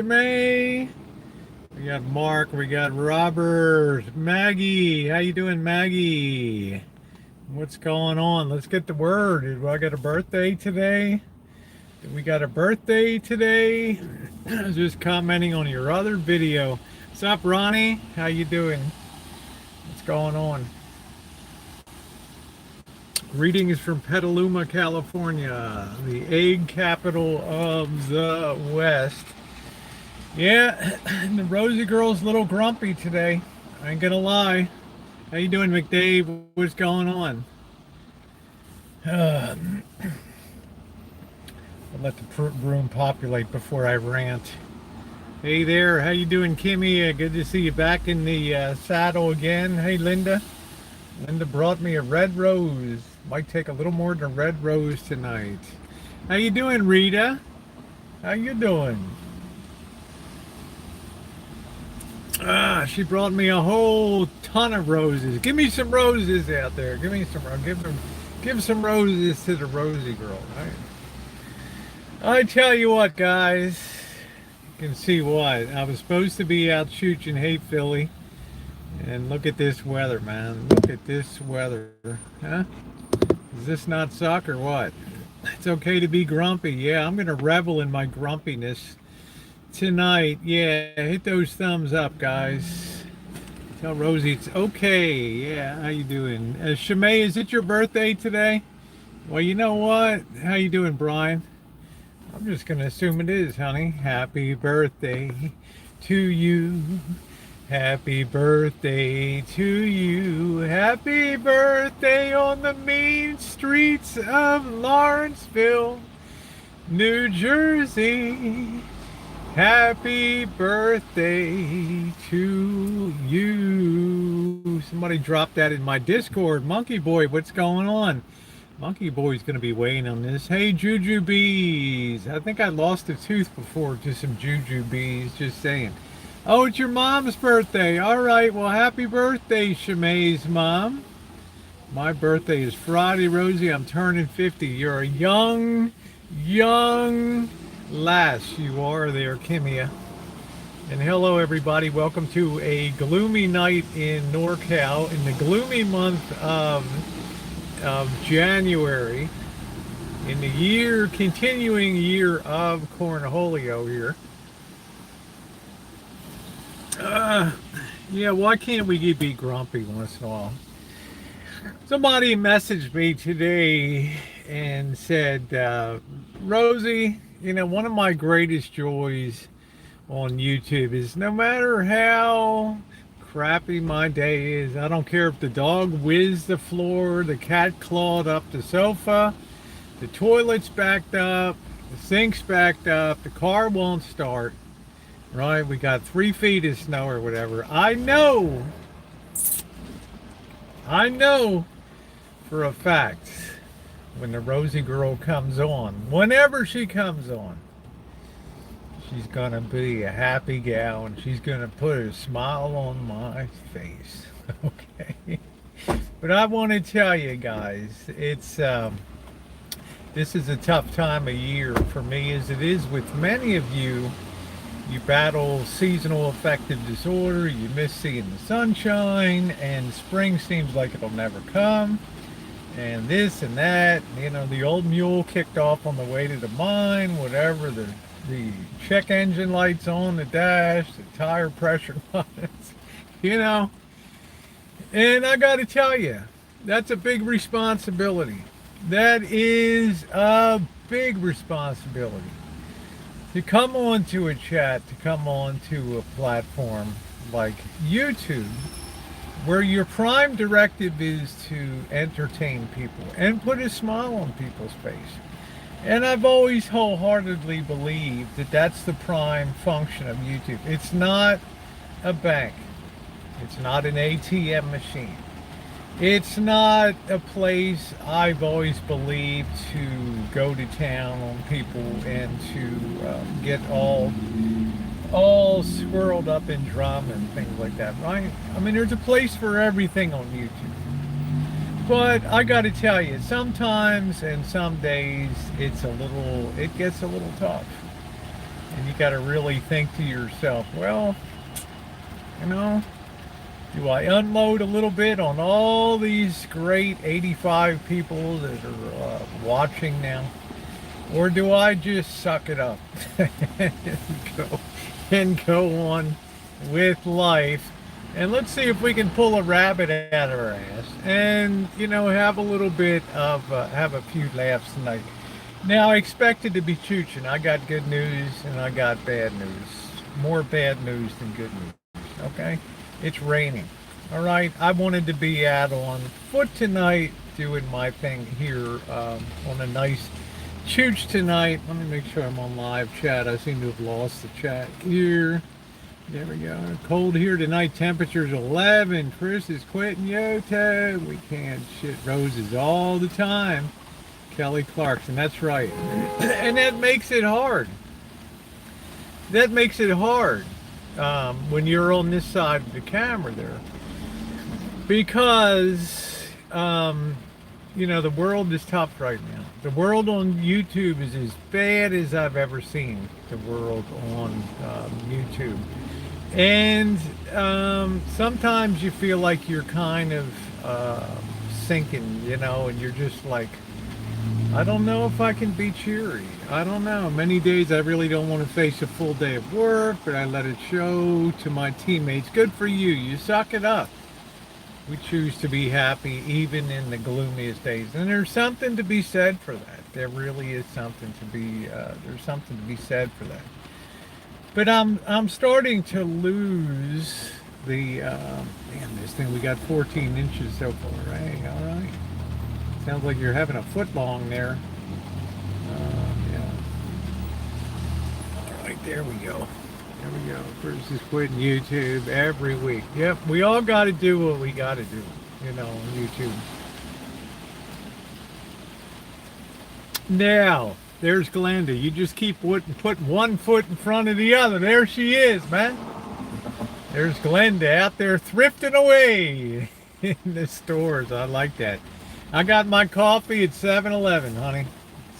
May. We got Mark. We got Robert. Maggie. How you doing, Maggie? What's going on? Let's get the word. Did I got a birthday today? We got a birthday today. I was just commenting on your other video. What's up, Ronnie? How you doing? What's going on? Greetings from Petaluma, California, the egg capital of the West. Yeah, the Rosie girl's a little grumpy today. I ain't gonna lie. How you doing, McDave? What's going on? I'll let the room populate before I rant. Hey there, how you doing, Kimmy? Good to see you back in the saddle again. Hey, Linda. Linda brought me a red rose. Might take a little more than a red rose tonight. How you doing, Rita? How you doing? She brought me a whole ton of roses. Give me some roses out there. Give me some. Give some roses to the Rosie girl. I tell you what, guys. You can see what I was supposed to be out shooting. Hey, Philly. And look at this weather, man. Look at this weather. Huh? Does this not suck or what? It's okay to be grumpy. Yeah, I'm going to revel in my grumpiness tonight. Yeah, hit those thumbs up, guys. Tell Rosie it's okay. Yeah, how you doing? Shimei, is it your birthday today? Well, you know what? How you doing, Brian? I'm just going to assume it is, honey. Happy birthday to you. Happy birthday to you. Happy birthday on the mean streets of Lawrenceville, New Jersey. Happy birthday to you. Somebody dropped that in my Discord. Monkey Boy, what's going on? Monkey Boy's going to be waiting on this. Hey, Juju Bees. I think I lost a tooth before to some Juju Bees, just saying. Oh, it's your mom's birthday. All right, well, happy birthday, Shimei's mom. My birthday is Friday, Rosie. I'm turning 50. You're a young lass. You are there, Kimia. And hello, everybody. Welcome to a gloomy night in NorCal in the gloomy month of January in the continuing year of Cornholio here. Yeah, why can't we be grumpy once in a while? Somebody messaged me today and said, Rosie, you know, one of my greatest joys on YouTube is no matter how crappy my day is, I don't care if the dog whizzed the floor, the cat clawed up the sofa, the toilet's backed up, the sink's backed up, the car won't start. Right, we got 3 feet of snow or whatever. I know for a fact when the Rosie girl comes on, whenever she comes on, she's gonna be a happy gal and she's gonna put a smile on my face. Okay, but I want to tell you guys, it's this is a tough time of year for me, as it is with many of you. You battle seasonal affective disorder, you miss seeing the sunshine, and spring seems like it'll never come, and this and that. You know, the old mule kicked off on the way to the mine, whatever, the check engine lights on the dash, the tire pressure lights, you know. And I got to tell you, that's a big responsibility. That is a big responsibility. To come onto a chat, to come onto a platform like YouTube, where your prime directive is to entertain people and put a smile on people's face. And I've always wholeheartedly believed that that's the prime function of YouTube. It's not a bank. It's not an ATM machine. It's not a place, I've always believed, to go to town on people and to get all swirled up in drama and things like that, right? I mean, there's a place for everything on YouTube. But I got to tell you, sometimes and some days it gets a little tough. And you got to really think to yourself, well, you know, do I unload a little bit on all these great 85 people that are watching now? Or do I just suck it up and go, and go on with life? And let's see if we can pull a rabbit out of our ass and, have a little bit of, have a few laughs tonight. Now, I expected to be chooching. I got good news and I got bad news. More bad news than good news, okay? It's raining, all right? I wanted to be out on foot tonight doing my thing here on a nice chooch tonight. Let me make sure I'm on live chat. I seem to have lost the chat here. There we go. Cold here tonight. Temperature's 11. Chris is quitting Yoto. We can't shit roses all the time. Kelly Clarkson. That's right. And that makes it hard. That makes it hard when you're on this side of the camera there. Because, the world is tough right now. The world on YouTube is as bad as I've ever seen the world on YouTube. And sometimes you feel like you're kind of sinking, and you're just like, I don't know if I can be cheery. I don't know. Many days I really don't want to face a full day of work, but I let it show to my teammates. Good for you. You suck it up. We choose to be happy even in the gloomiest days. And there's something to be said for that. There really is something to be, there's something to be said for that. But I'm starting to lose the, man, this thing, we got 14 inches so far, right? All right. Sounds like you're having a foot long there. Yeah. All right, there we go. There we go. Chris is quitting YouTube every week. Yep, we all got to do what we got to do, on YouTube. Now, there's Glenda. You just keep put one foot in front of the other. There she is, man. There's Glenda out there thrifting away in the stores. I like that. I got my coffee at 7-Eleven, honey.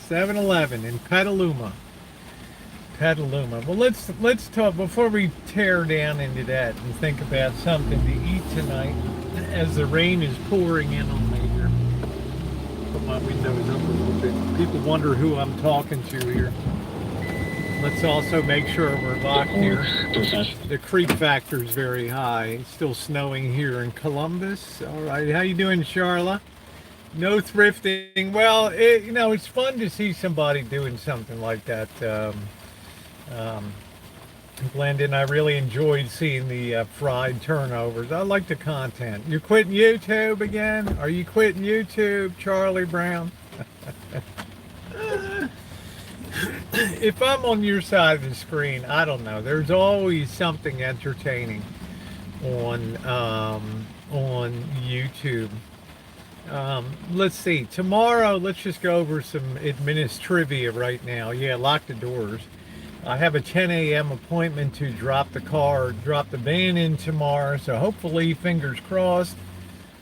7-Eleven in Petaluma. Petaluma. Well, let's talk before we tear down into that and think about something to eat tonight as the rain is pouring in on me here. Put my windows up a little bit. People wonder who I'm talking to here. Let's also make sure we're locked here. The creep factor is very high. It's still snowing here in Columbus. All right, how you doing, Charla? No thrifting. Well, it's fun to see somebody doing something like that. Glendon, I really enjoyed seeing the fried turnovers. I like the content. You're quitting YouTube again? Are you quitting YouTube, Charlie Brown? If I'm on your side of the screen, I don't know. There's always something entertaining on YouTube. Let's see. Tomorrow, let's just go over some trivia right now. Yeah, lock the doors. I have a 10 a.m. appointment to drop the van in tomorrow. So hopefully, fingers crossed,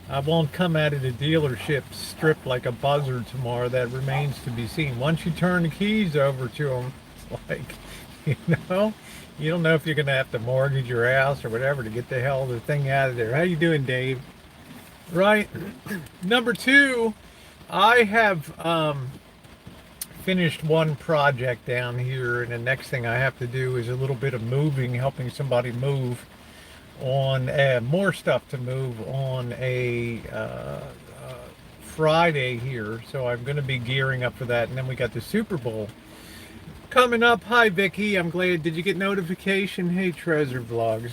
I won't come out of the dealership stripped like a buzzard tomorrow. That remains to be seen. Once you turn the keys over to them, it's like, you don't know if you're going to have to mortgage your house or whatever to get the hell of the thing out of there. How you doing, Dave? Right. Number two, I have finished one project down here, and the next thing I have to do is a little bit of moving, helping somebody move on more stuff to move on a Friday here. So I'm going to be gearing up for that. And then we got the Super Bowl coming up. Hi, Vicky. I'm glad. Did you get notification? Hey, Treasure Vlogs.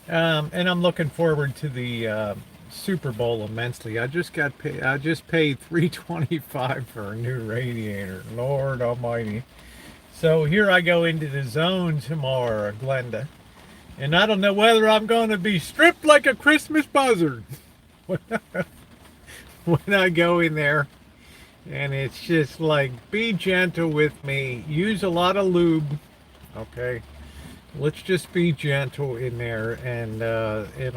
And I'm looking forward to the Super Bowl immensely. I just paid $325 for a new radiator. Lord Almighty. So here I go into the zone tomorrow, Glenda. And I don't know whether I'm going to be stripped like a Christmas buzzard when I go in there. And it's just like, be gentle with me. Use a lot of lube. Okay. Let's just be gentle in there and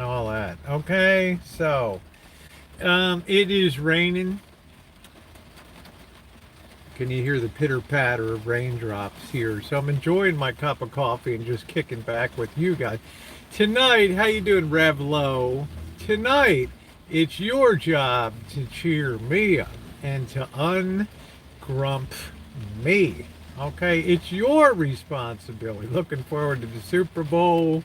all that. Okay. So, it is raining. Can you hear the pitter patter of raindrops here? So I'm enjoying my cup of coffee and just kicking back with you guys. Tonight, how you doing, Revlo? Tonight, it's your job to cheer me up and to ungrump me. Okay, it's your responsibility. Looking forward to the Super Bowl.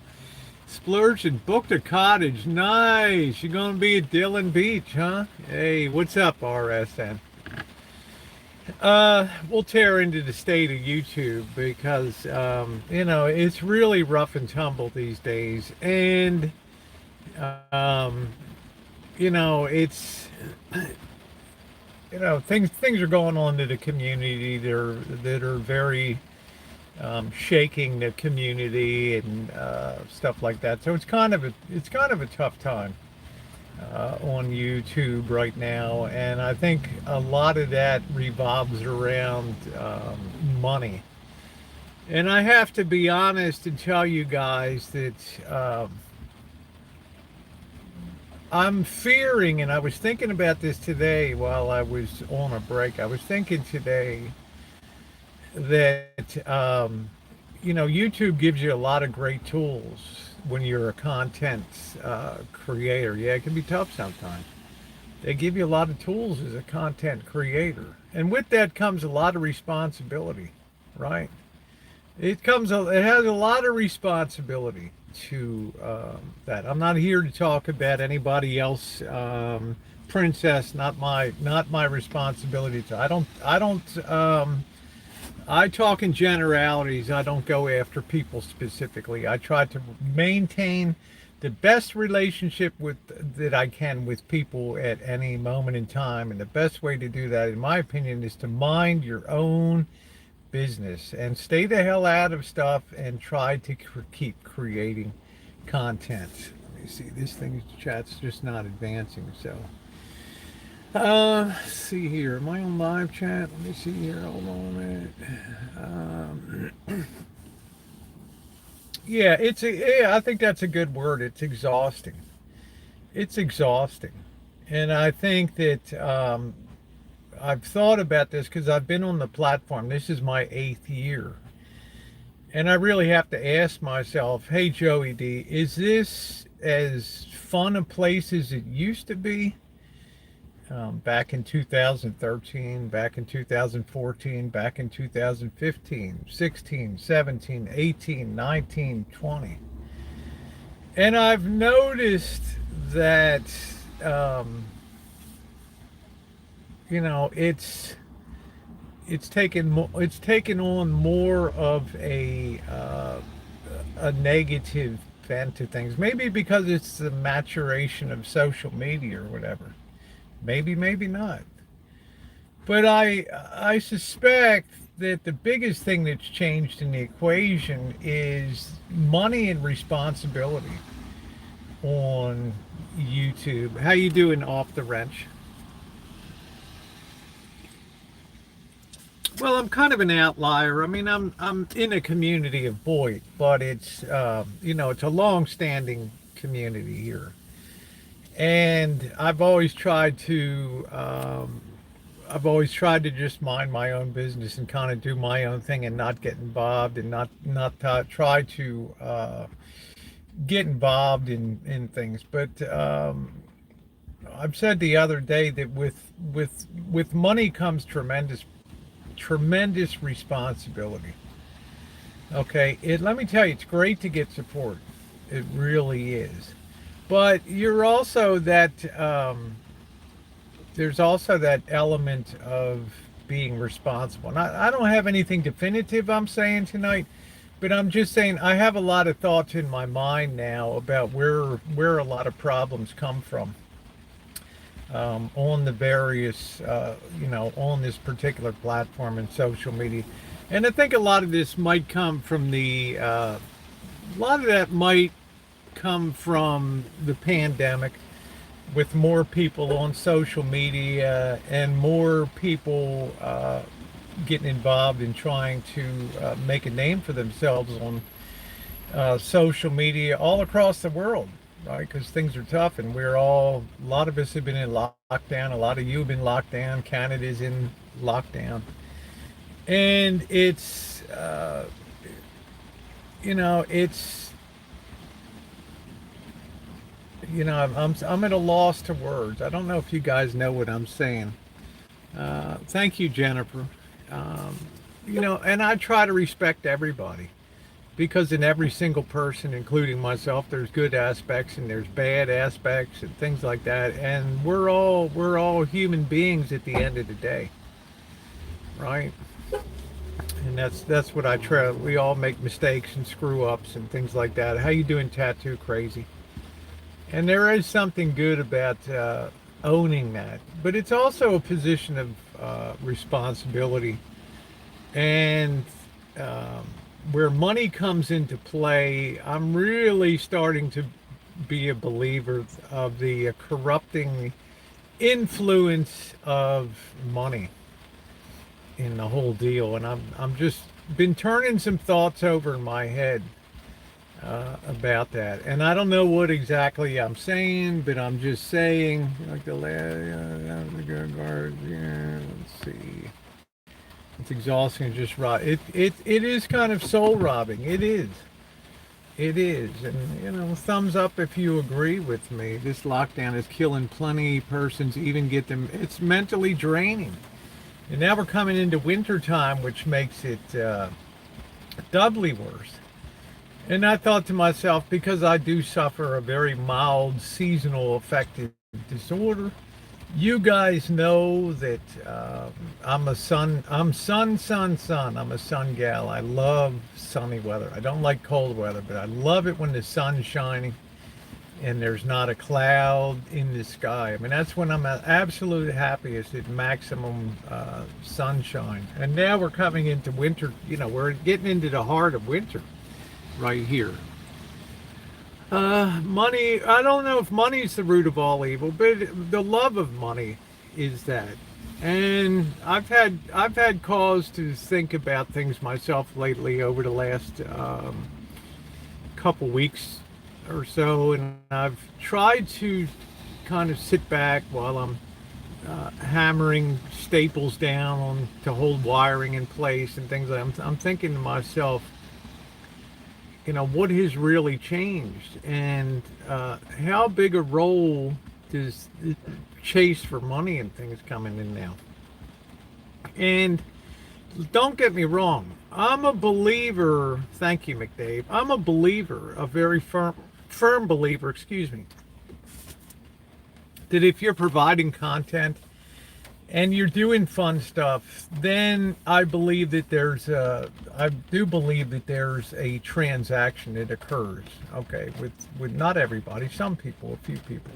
Splurged and booked a cottage. Nice. You're going to be at Dillon Beach, huh? Hey, what's up, RSN? We'll tear into the state of YouTube because, it's really rough and tumble these days. And, um, it's, things are going on to the community that are very shaking the community and stuff like that. So it's kind of a tough time on YouTube right now, and I think a lot of that revolves around money. And I have to be honest and tell you guys that I'm fearing, and I was thinking about this today while I was on a break. I was thinking today that YouTube gives you a lot of great tools when you're a content creator. Yeah, it can be tough sometimes. They give you a lot of tools as a content creator, and with that comes a lot of responsibility, right? It has a lot of responsibility to that. I'm not here to talk about anybody else. Princess, not my responsibility to. I talk in generalities. I don't go after people specifically. I try to maintain the best relationship that I can with people at any moment in time. And the best way to do that, in my opinion, is to mind your own business and stay the hell out of stuff and try to keep creating content. Let me see. This chat's just not advancing. So. Let's see here. Am I on live chat? Let me see here. Hold on a minute. I think that's a good word. It's exhausting. It's exhausting. And I think that I've thought about this because I've been on the platform. This is my 8th year. And I really have to ask myself, hey, Joey D, is this as fun a place as it used to be? Back in 2013, back in 2014, back in 2015, 16, 17, 18, 19, 20. And I've noticed that, it's taken on more of a negative bent to things. Maybe because it's the maturation of social media or whatever. Maybe not. But I suspect that the biggest thing that's changed in the equation is money and responsibility on YouTube. How you doing off the wrench? Well, I'm kind of an outlier. I mean, I'm in a community of Boyd, but it's it's a long-standing community here. And I've always tried to just mind my own business and kind of do my own thing and not get involved and not try to get involved in things. But I've said the other day that with money comes tremendous responsibility. Okay, let me tell you, it's great to get support. It really is. But you're also there's also that element of being responsible. And I don't have anything definitive I'm saying tonight, but I'm just saying I have a lot of thoughts in my mind now about where a lot of problems come from on the various, on this particular platform and social media. And I think a lot of this might come from a lot of that might come from the pandemic, with more people on social media and more people getting involved in trying to make a name for themselves on social media all across the world, right? Because things are tough, and a lot of us have been in lockdown. A lot of you have been locked down. Canada's in lockdown. And it's it's I'm at a loss to words. I don't know if you guys know what I'm saying. Thank you, Jennifer. Um, and I try to respect everybody because in every single person, including myself, there's good aspects and there's bad aspects and things like that. And we're all human beings at the end of the day, right? And that's what I try. We all make mistakes and screw ups and things like that. How you doing, Tattoo Crazy? And there is something good about owning that, but it's also a position of responsibility. And um, where money comes into play, I'm really starting to be a believer of the corrupting influence of money in the whole deal. And I'm just been turning some thoughts over in my head about that. And I don't know what exactly I'm saying, but I'm just saying, like the guard. Yeah, let's see. It's exhausting and just rot. It is kind of soul robbing. It is. It is. And thumbs up if you agree with me. This lockdown is killing plenty of persons. Even get them. It's mentally draining. And now we're coming into winter time, which makes it doubly worse. And I thought to myself, because I do suffer a very mild seasonal affective disorder, you guys know that I'm a sun, I'm sun. I'm a sun gal. I love sunny weather. I don't like cold weather, but I love it when the sun's shining and there's not a cloud in the sky. I mean, that's when I'm at absolute happiest at maximum sunshine. And now we're coming into winter. We're getting into the heart of winter right here. Money, I don't know if money's the root of all evil, but the love of money is that. And I've had cause to think about things myself lately over the last couple weeks or so, and I've tried to kind of sit back while I'm hammering staples down to hold wiring in place and things like that. I'm thinking to myself, what has really changed, and how big a role does the chase for money and things coming in now? And don't get me wrong, I'm a believer. Thank you, McDave. I'm a believer, a very firm believer. Excuse me. That if you're providing content and you're doing fun stuff, then I do believe that there's a transaction that occurs. Okay, with not everybody, some people, a few people.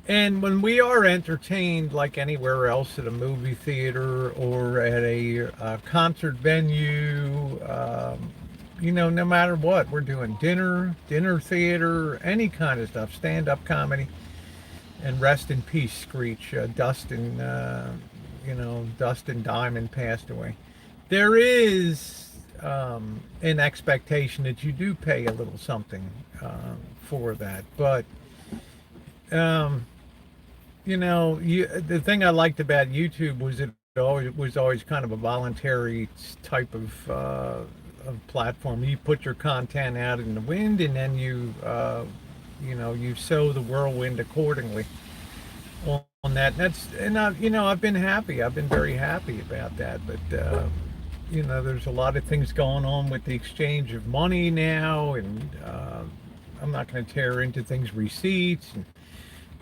And when we are entertained, like anywhere else, at a movie theater or at a concert venue, no matter what, we're doing dinner theater, any kind of stuff, stand-up comedy. And rest in peace, Screech. Dustin Diamond passed away. There is an expectation that you do pay a little something for that, but um, the thing I liked about YouTube was it was always kind of a voluntary type of platform. You put your content out in the wind, and then you sow the whirlwind accordingly on that. I've been happy. I've been very happy about that. But there's a lot of things going on with the exchange of money now, and I'm not going to tear into things, receipts,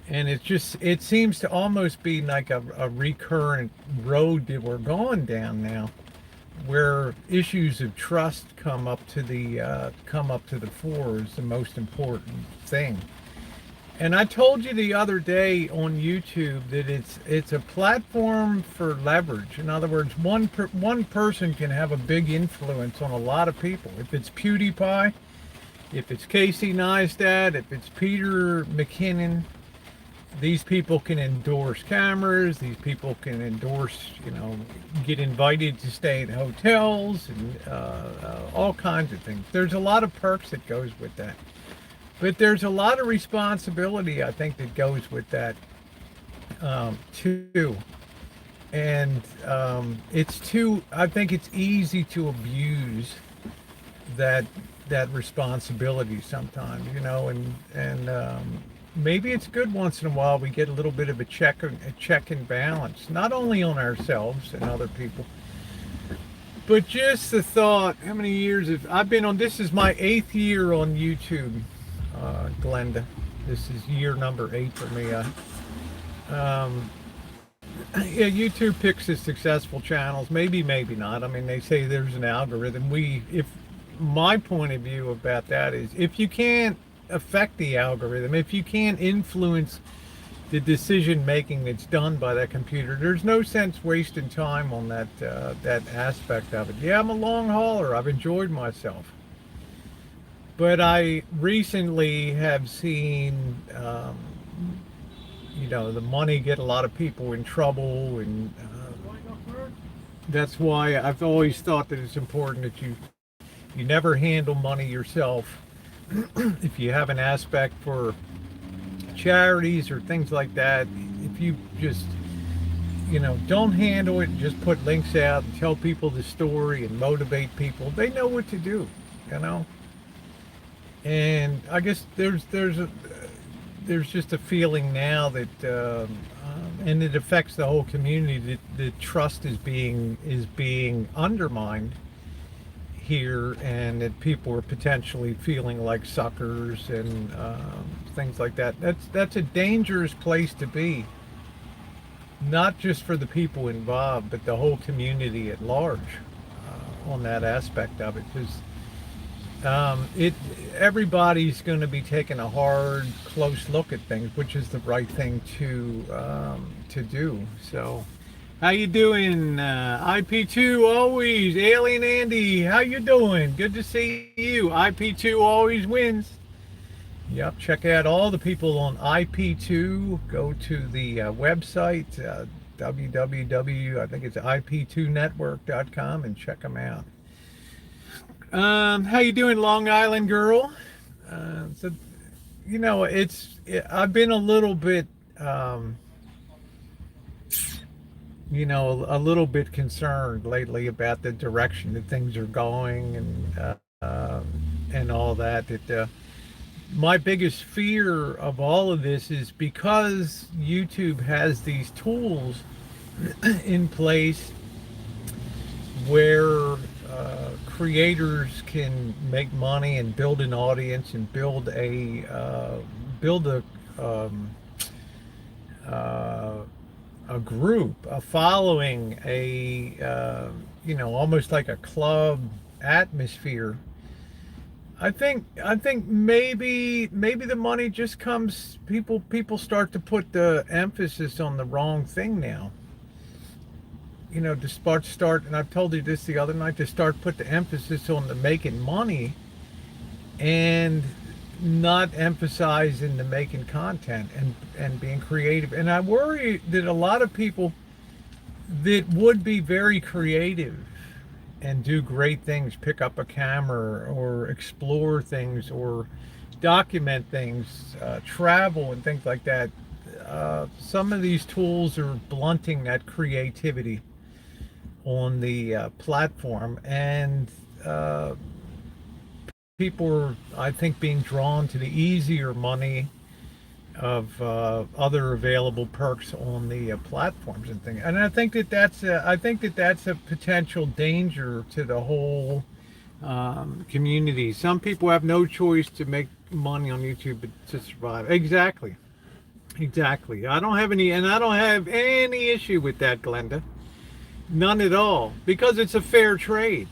and it seems to almost be like a recurrent road that we're going down now, where issues of trust come up to the fore is the most important thing. And I told you the other day on YouTube that it's a platform for leverage. In other words, one person can have a big influence on a lot of people. If it's PewDiePie, if it's Casey Neistat, if it's Peter McKinnon, these people can endorse cameras. These people can endorse, get invited to stay in hotels and all kinds of things. There's a lot of perks that goes with that. But there's a lot of responsibility, I think, that goes with that too. and it's too. I think it's easy to abuse that that responsibility sometimes, and maybe it's good once in a while we get a little bit of a check and balance, not only on ourselves and other people, but just the thought. How many years have I've been on? This is my 8th year on YouTube, Glenda. This is year number 8 for me. Yeah, YouTube picks the successful channels. Maybe, maybe not. I mean, they say there's an algorithm. If my point of view about that is, if you can't affect the algorithm, if you can't influence the decision making that's done by that computer, there's no sense wasting time on that aspect of it. Yeah, I'm a long hauler. I've enjoyed myself, but I recently have seen, the money get a lot of people in trouble, and that's why I've always thought that it's important that you never handle money yourself. If you have an aspect for charities or things like that, if you just don't handle it, just put links out and tell people the story and motivate people, they know what to do, you know. And I guess there's just a feeling now that, and it affects the whole community, that the trust is being undermined here, and that people are potentially feeling like suckers, and things like that. That's a dangerous place to be, not just for the people involved, but the whole community at large, on that aspect of it, because it everybody's going to be taking a hard, close look at things, which is the right thing to do. So, how you doing, IP2 always? Alien Andy, how you doing? Good to see you. IP2 always wins. Yep, check out all the people on IP2. Go to the website, www, I think it's ip2network.com, and check them out. How you doing, Long Island girl? So, I've been a little bit, a little bit concerned lately about the direction that things are going, and all that. My biggest fear of all of this is, because YouTube has these tools in place where creators can make money and build an audience and build a group, a following, almost like a club atmosphere. I think maybe the money just comes. People start to put the emphasis on the wrong thing now. To start, and I've told you this the other night, to start put the emphasis on the making money, and not emphasizing the making content and being creative. And I worry that a lot of people that would be very creative and do great things, pick up a camera or explore things or document things, travel and things like that. Some of these tools are blunting that creativity on the platform, and people are, I think, being drawn to the easier money of other available perks on the platforms and things. And I think that's a potential danger to the whole community. Some people have no choice to make money on YouTube but to survive. Exactly. I don't have any issue with that, Glenda. None at all, because it's a fair trade.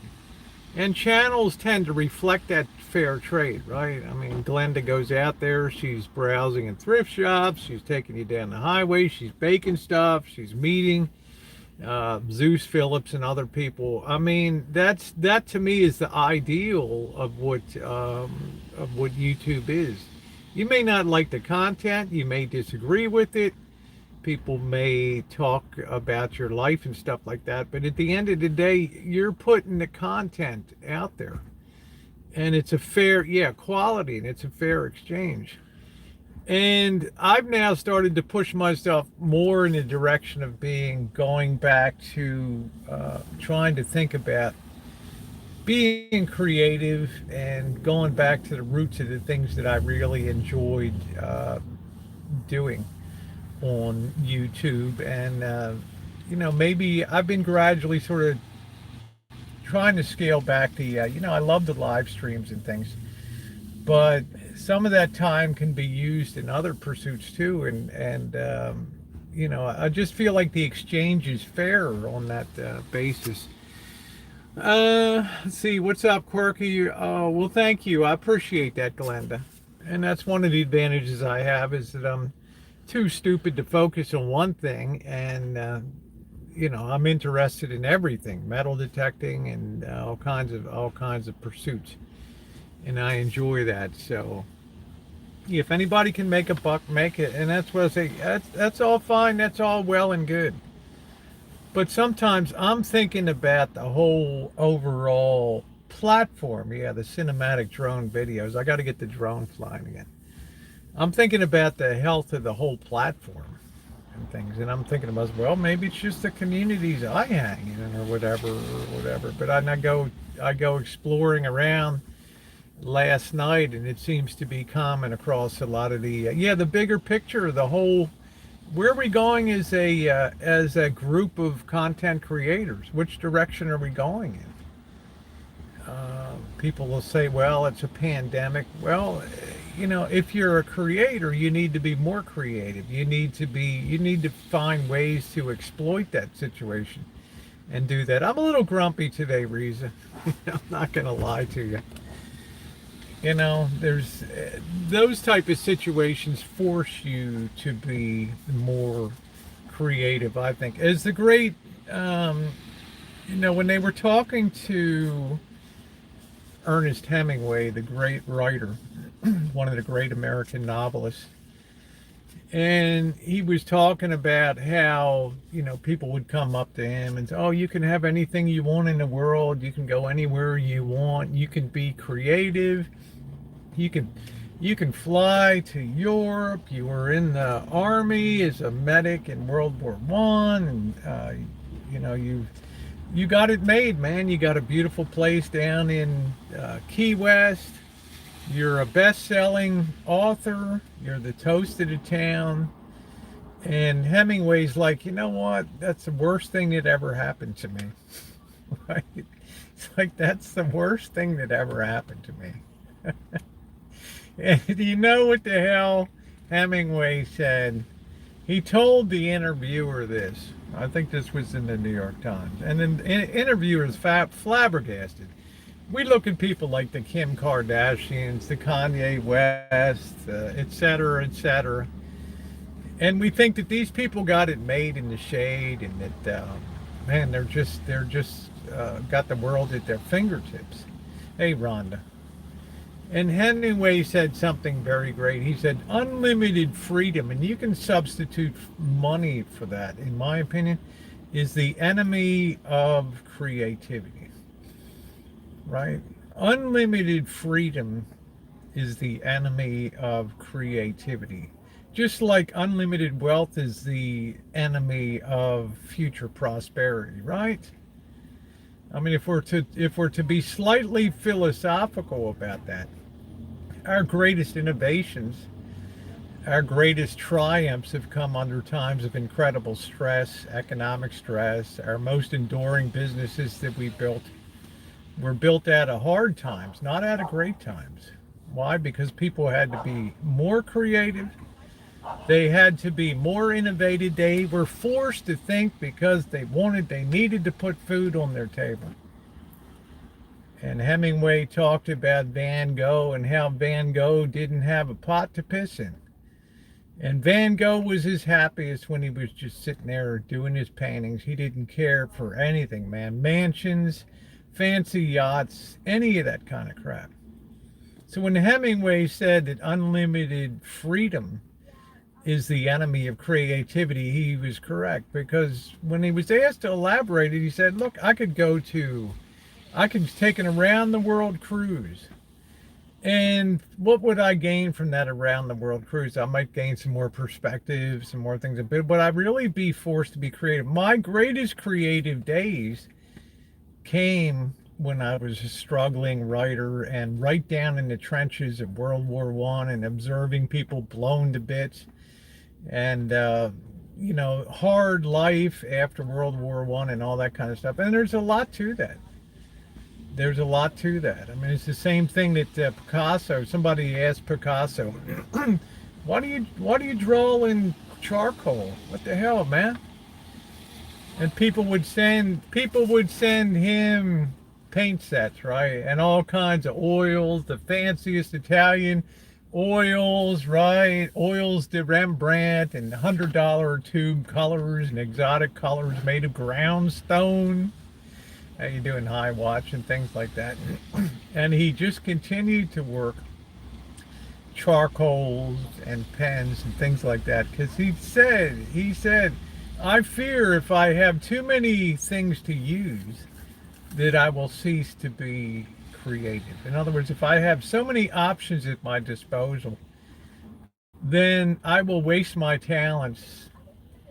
And channels tend to reflect that fair trade, right? I mean, Glenda goes out there, she's browsing in thrift shops, she's taking you down the highway, she's baking stuff, she's meeting Zeus Phillips and other people. I mean, that to me is the ideal of what YouTube is. You may not like the content, you may disagree with it, people may talk about your life and stuff like that, but at the end of the day, you're putting the content out there, and it's a fair, quality, and it's a fair exchange. And I've now started to push myself more in the direction of going back to trying to think about being creative and going back to the roots of the things that I really enjoyed doing on YouTube. And, maybe I've been gradually sort of trying to scale back I love the live streams and things, but some of that time can be used in other pursuits too. And I just feel like the exchange is fair on that basis. Let's see, what's up, Quirky? Well, thank you. I appreciate that, Glenda. And that's one of the advantages I have is that I'm too stupid to focus on one thing, and I'm interested in everything, metal detecting and all kinds of pursuits, and I enjoy that. So if anybody can make a buck, make it, and that's what I say. That's all fine. That's all well and good. But sometimes I'm thinking about the whole overall platform. Yeah, the cinematic drone videos. I got to get the drone flying again. I'm thinking about the health of the whole platform and things, and I'm thinking about, well, maybe it's just the communities I hang in or whatever. But I go exploring around last night, and it seems to be common across a lot of the bigger picture, the whole. Where are we going as a group of content creators? Which direction are we going in? People will say, well, it's a pandemic. Well, if you're a creator, you need to be more creative. You need to find ways to exploit that situation and do that. I'm a little grumpy today, Reza. I'm not going to lie to you. There's those type of situations force you to be more creative, I think. As the great, when they were talking to Ernest Hemingway, the great writer, one of the great American novelists, and he was talking about how, people would come up to him and say, oh, you can have anything you want in the world. You can go anywhere you want. You can be creative. You can fly to Europe. You were in the army as a medic in World War One, and you got it made, man. You got a beautiful place down in Key West. You're a best-selling author. You're the toast of the town. And Hemingway's like, you know what? That's the worst thing that ever happened to me. Right? It's like, that's the worst thing that ever happened to me. And do you know what the hell Hemingway said? He told the interviewer this. I think this was in the New York Times. And then the interviewer is flabbergasted. We look at people like the Kim Kardashians, the Kanye West, et cetera, et cetera. And we think that these people got it made in the shade, and that, man, they're just got the world at their fingertips. Hey, Rhonda. And Hemingway said something very great. He said, unlimited freedom, and you can substitute money for that, in my opinion, is the enemy of creativity, right? Unlimited freedom is the enemy of creativity. Just like unlimited wealth is the enemy of future prosperity, right? I mean, if we're to be slightly philosophical about that, our greatest innovations, our greatest triumphs have come under times of incredible stress, economic stress. Our most enduring businesses that we built were built out of hard times, not out of great times. Why? Because people had to be more creative. They had to be more innovative. They were forced to think because they needed to put food on their table. And Hemingway talked about Van Gogh and how Van Gogh didn't have a pot to piss in. And Van Gogh was his happiest when he was just sitting there doing his paintings. He didn't care for anything, man. Mansions, fancy yachts, any of that kind of crap. So when Hemingway said that unlimited freedom is the enemy of creativity, he was correct. Because when he was asked to elaborate it, he said, look, I could take an around the world cruise, And what would I gain from that around the world cruise? I might gain some more perspective, some more things. But would I really be forced to be creative? My greatest creative days came when I was a struggling writer and right down in the trenches of World War One and observing people blown to bits and hard life after World War One and all that kind of stuff. And there's a lot to that. There's a lot to that. I mean, it's the same thing that Picasso. Somebody asked Picasso, "Why do you draw in charcoal? What the hell, man?" And people would send him paint sets, right, and all kinds of oils, the fanciest Italian oils, right, oils de Rembrandt and $100 tube colors and exotic colors made of ground stone. How you doing, high watch and things like that. And he just continued to work charcoals and pens and things like that because he said I fear if I have too many things to use that I will cease to be creative. In other words, if I have so many options at my disposal, then I will waste my talents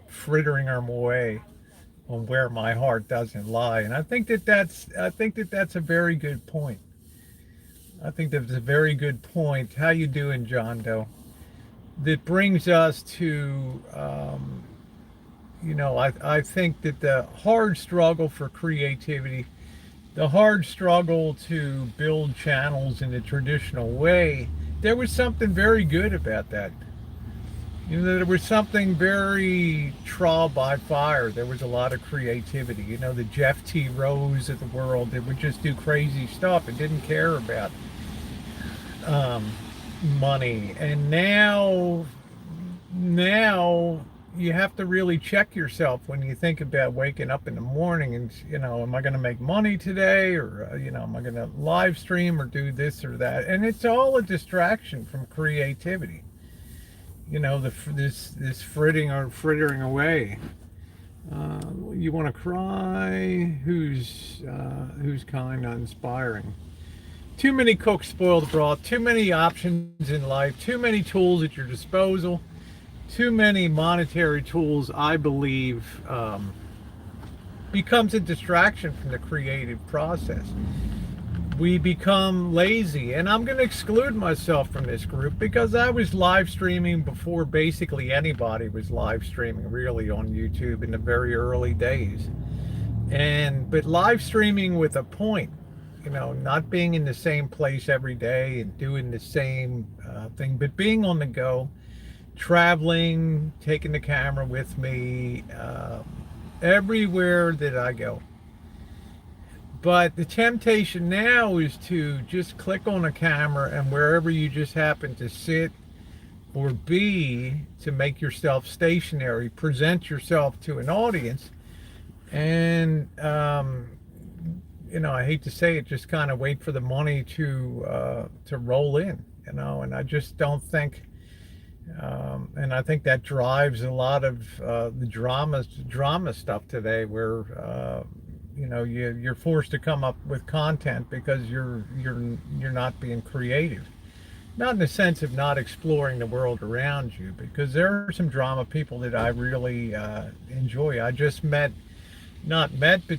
frittering them away on where my heart doesn't lie. And I think that that's a very good point. I think that's a very good point. How you doing, John Doe? That brings us to I think that the hard struggle for creativity, the hard struggle to build channels in the traditional way, there was something very good about that. There was something very trial by fire. There was a lot of creativity. The Jeff T. Rose of the world that would just do crazy stuff and didn't care about um, money. And now you have to really check yourself when you think about waking up in the morning and am I going to make money today, or am I going to live stream or do this or that? And it's all a distraction from creativity. This frittering away. You want to cry? Who's kind, not inspiring? Too many cooks spoil the broth. Too many options in life. Too many tools at your disposal. Too many monetary tools, I believe, becomes a distraction from the creative process. We become lazy, and I'm going to exclude myself from this group because I was live streaming before basically anybody was live streaming really on YouTube in the very early days. But live streaming with a point, not being in the same place every day and doing the same thing, but being on the go, traveling, taking the camera with me everywhere that I go. But the temptation now is to just click on a camera and wherever you just happen to sit or be, to make yourself stationary, present yourself to an audience, and I hate to say it, just kind of wait for the money to roll in, and I just don't think. And I think that drives a lot of the drama stuff today, where you're forced to come up with content because you're not being creative. Not in the sense of not exploring the world around you, because there are some drama people that I really enjoy. I just but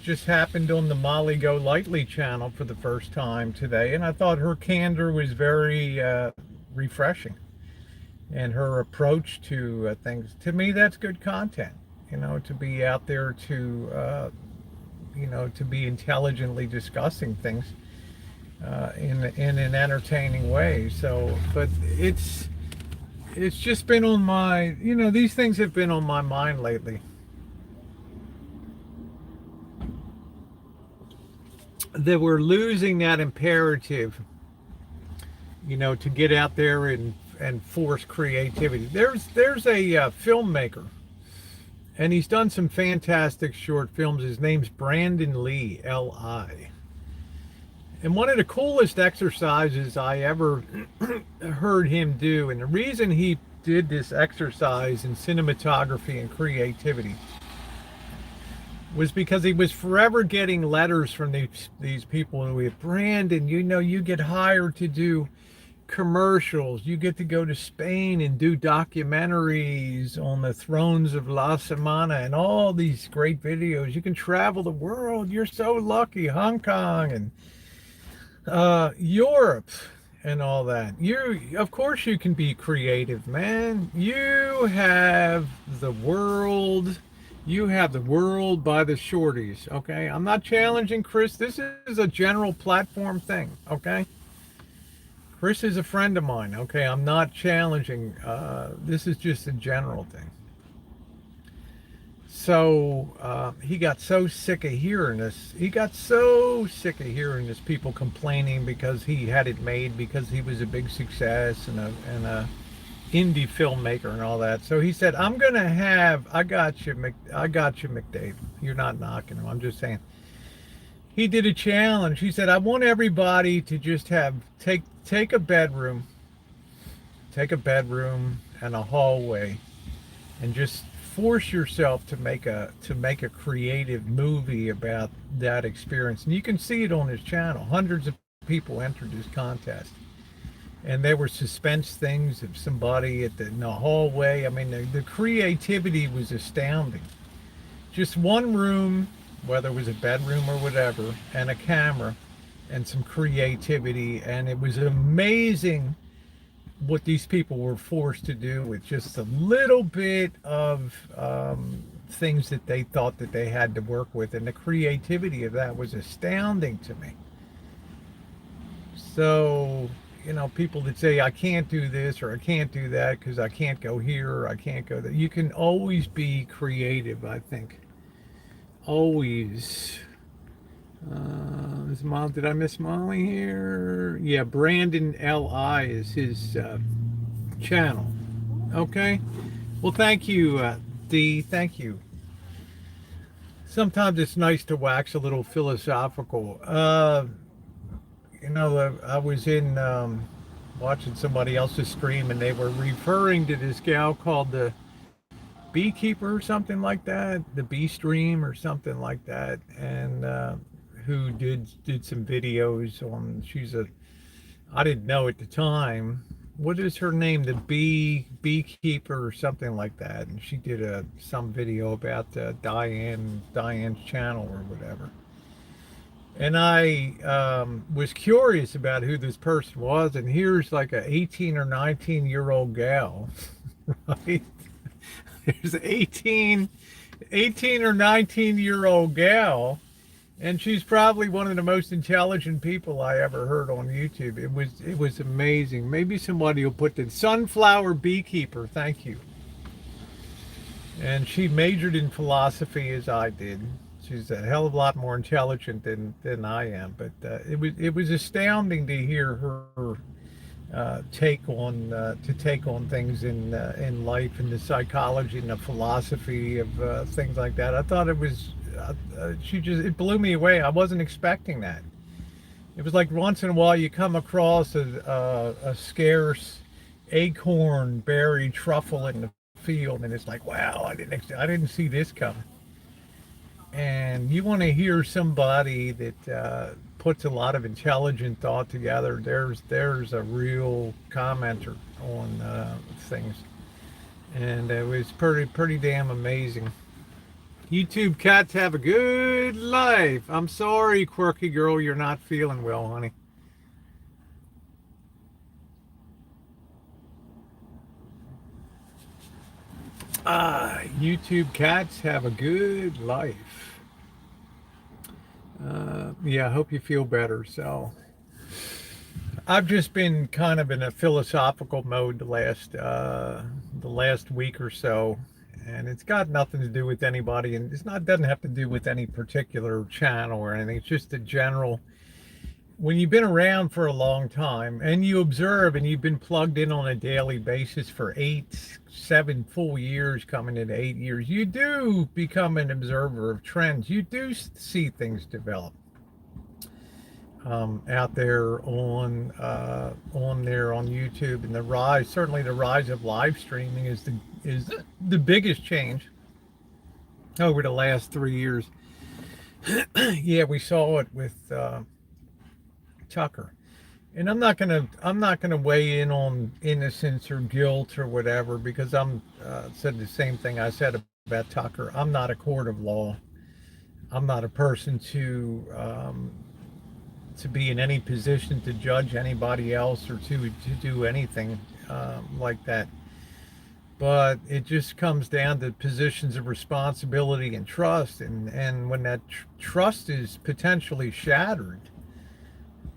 just happened on the Molly Go Lightly channel for the first time today, and I thought her candor was very refreshing, and her approach to things. To me, that's good content. To be out there to be intelligently discussing things in an entertaining way. So, but it's just been on my, these things have been on my mind lately. That we're losing that imperative, to get out there and force creativity. There's a filmmaker, and he's done some fantastic short films. His name's Brandon Lee, L.I. And one of the coolest exercises I ever heard him do, and the reason he did this exercise in cinematography and creativity, was because he was forever getting letters from these people who had, Brandon, you get hired to do commercials. You get to go to Spain and do documentaries on the thrones of La Semana and all these great videos. You can travel the world. You're so lucky. Hong Kong and Europe and all that. Of course, you can be creative, man. You have the world by the shorties. Okay, I'm not challenging Chris. This is a general platform thing. Okay, Chris is a friend of mine. Okay, I'm not challenging. This is just a general thing. So he got so sick of hearing this. He got so sick of hearing this people complaining because he had it made because he was a big success and a indie filmmaker and all that. So he said, "I'm gonna have. I got you, McDave. You're not knocking him. I'm just saying." He did a challenge. He said, "I want everybody to just take a bedroom and a hallway, and just force yourself to make a creative movie about that experience." And you can see it on his channel. Hundreds of people entered this contest, and there were suspense things of somebody in the hallway. I mean, the creativity was astounding. Just one room, whether it was a bedroom or whatever, and a camera and some creativity, and it was amazing what these people were forced to do with just a little bit of things that they thought that they had to work with, and the creativity of that was astounding to me. So, people that say I can't do this or I can't do that because I can't go here or I can't go there, you can always be creative, I think. Always. Did I miss Molly here? Yeah, Brandon Li is his channel. Okay. Well, thank you, D. Thank you. Sometimes it's nice to wax a little philosophical. I was in watching somebody else's stream, and they were referring to this gal called the Beekeeper or something like that, the Bee Stream or something like that, and who did some videos on. I didn't know at the time. What is her name? The Beekeeper or something like that, and she did some video about Diane's channel or whatever. And I was curious about who this person was, and here's like a 18 or 19-year-old gal, right? There's 18 or 19-year-old gal, and she's probably one of the most intelligent people I ever heard on YouTube. It was amazing. Maybe somebody will put the Sunflower Beekeeper. Thank you. And she majored in philosophy as I did. She's a hell of a lot more intelligent than I am. But it was astounding to hear her take on things in life and the psychology and the philosophy of things like that. I thought it was it blew me away. I wasn't expecting that. It was like once in a while you come across a scarce acorn buried truffle in the field, and it's like, wow, I didn't see this coming. And you want to hear somebody that puts a lot of intelligent thought together. There's a real commenter on things, and it was pretty damn amazing. YouTube cats have a good life. I'm sorry, quirky girl, you're not feeling well, honey. YouTube cats have a good life. Yeah, I hope you feel better. So I've just been kind of in a philosophical mode the last week or so, and it's got nothing to do with anybody, and doesn't have to do with any particular channel or anything. It's just a general. When you've been around for a long time and you observe, and you've been plugged in on a daily basis for 7 full years, coming into 8 years, you do become an observer of trends. You do see things develop out there on YouTube, and certainly the rise of live streaming is the biggest change over the last 3 years. Yeah, we saw it with Tucker. And I'm not gonna weigh in on innocence or guilt or whatever, because I'm said the same thing I said about Tucker. I'm not a court of law. I'm not a person to be in any position to judge anybody else or to do anything like that. But it just comes down to positions of responsibility and trust, and when that trust is potentially shattered,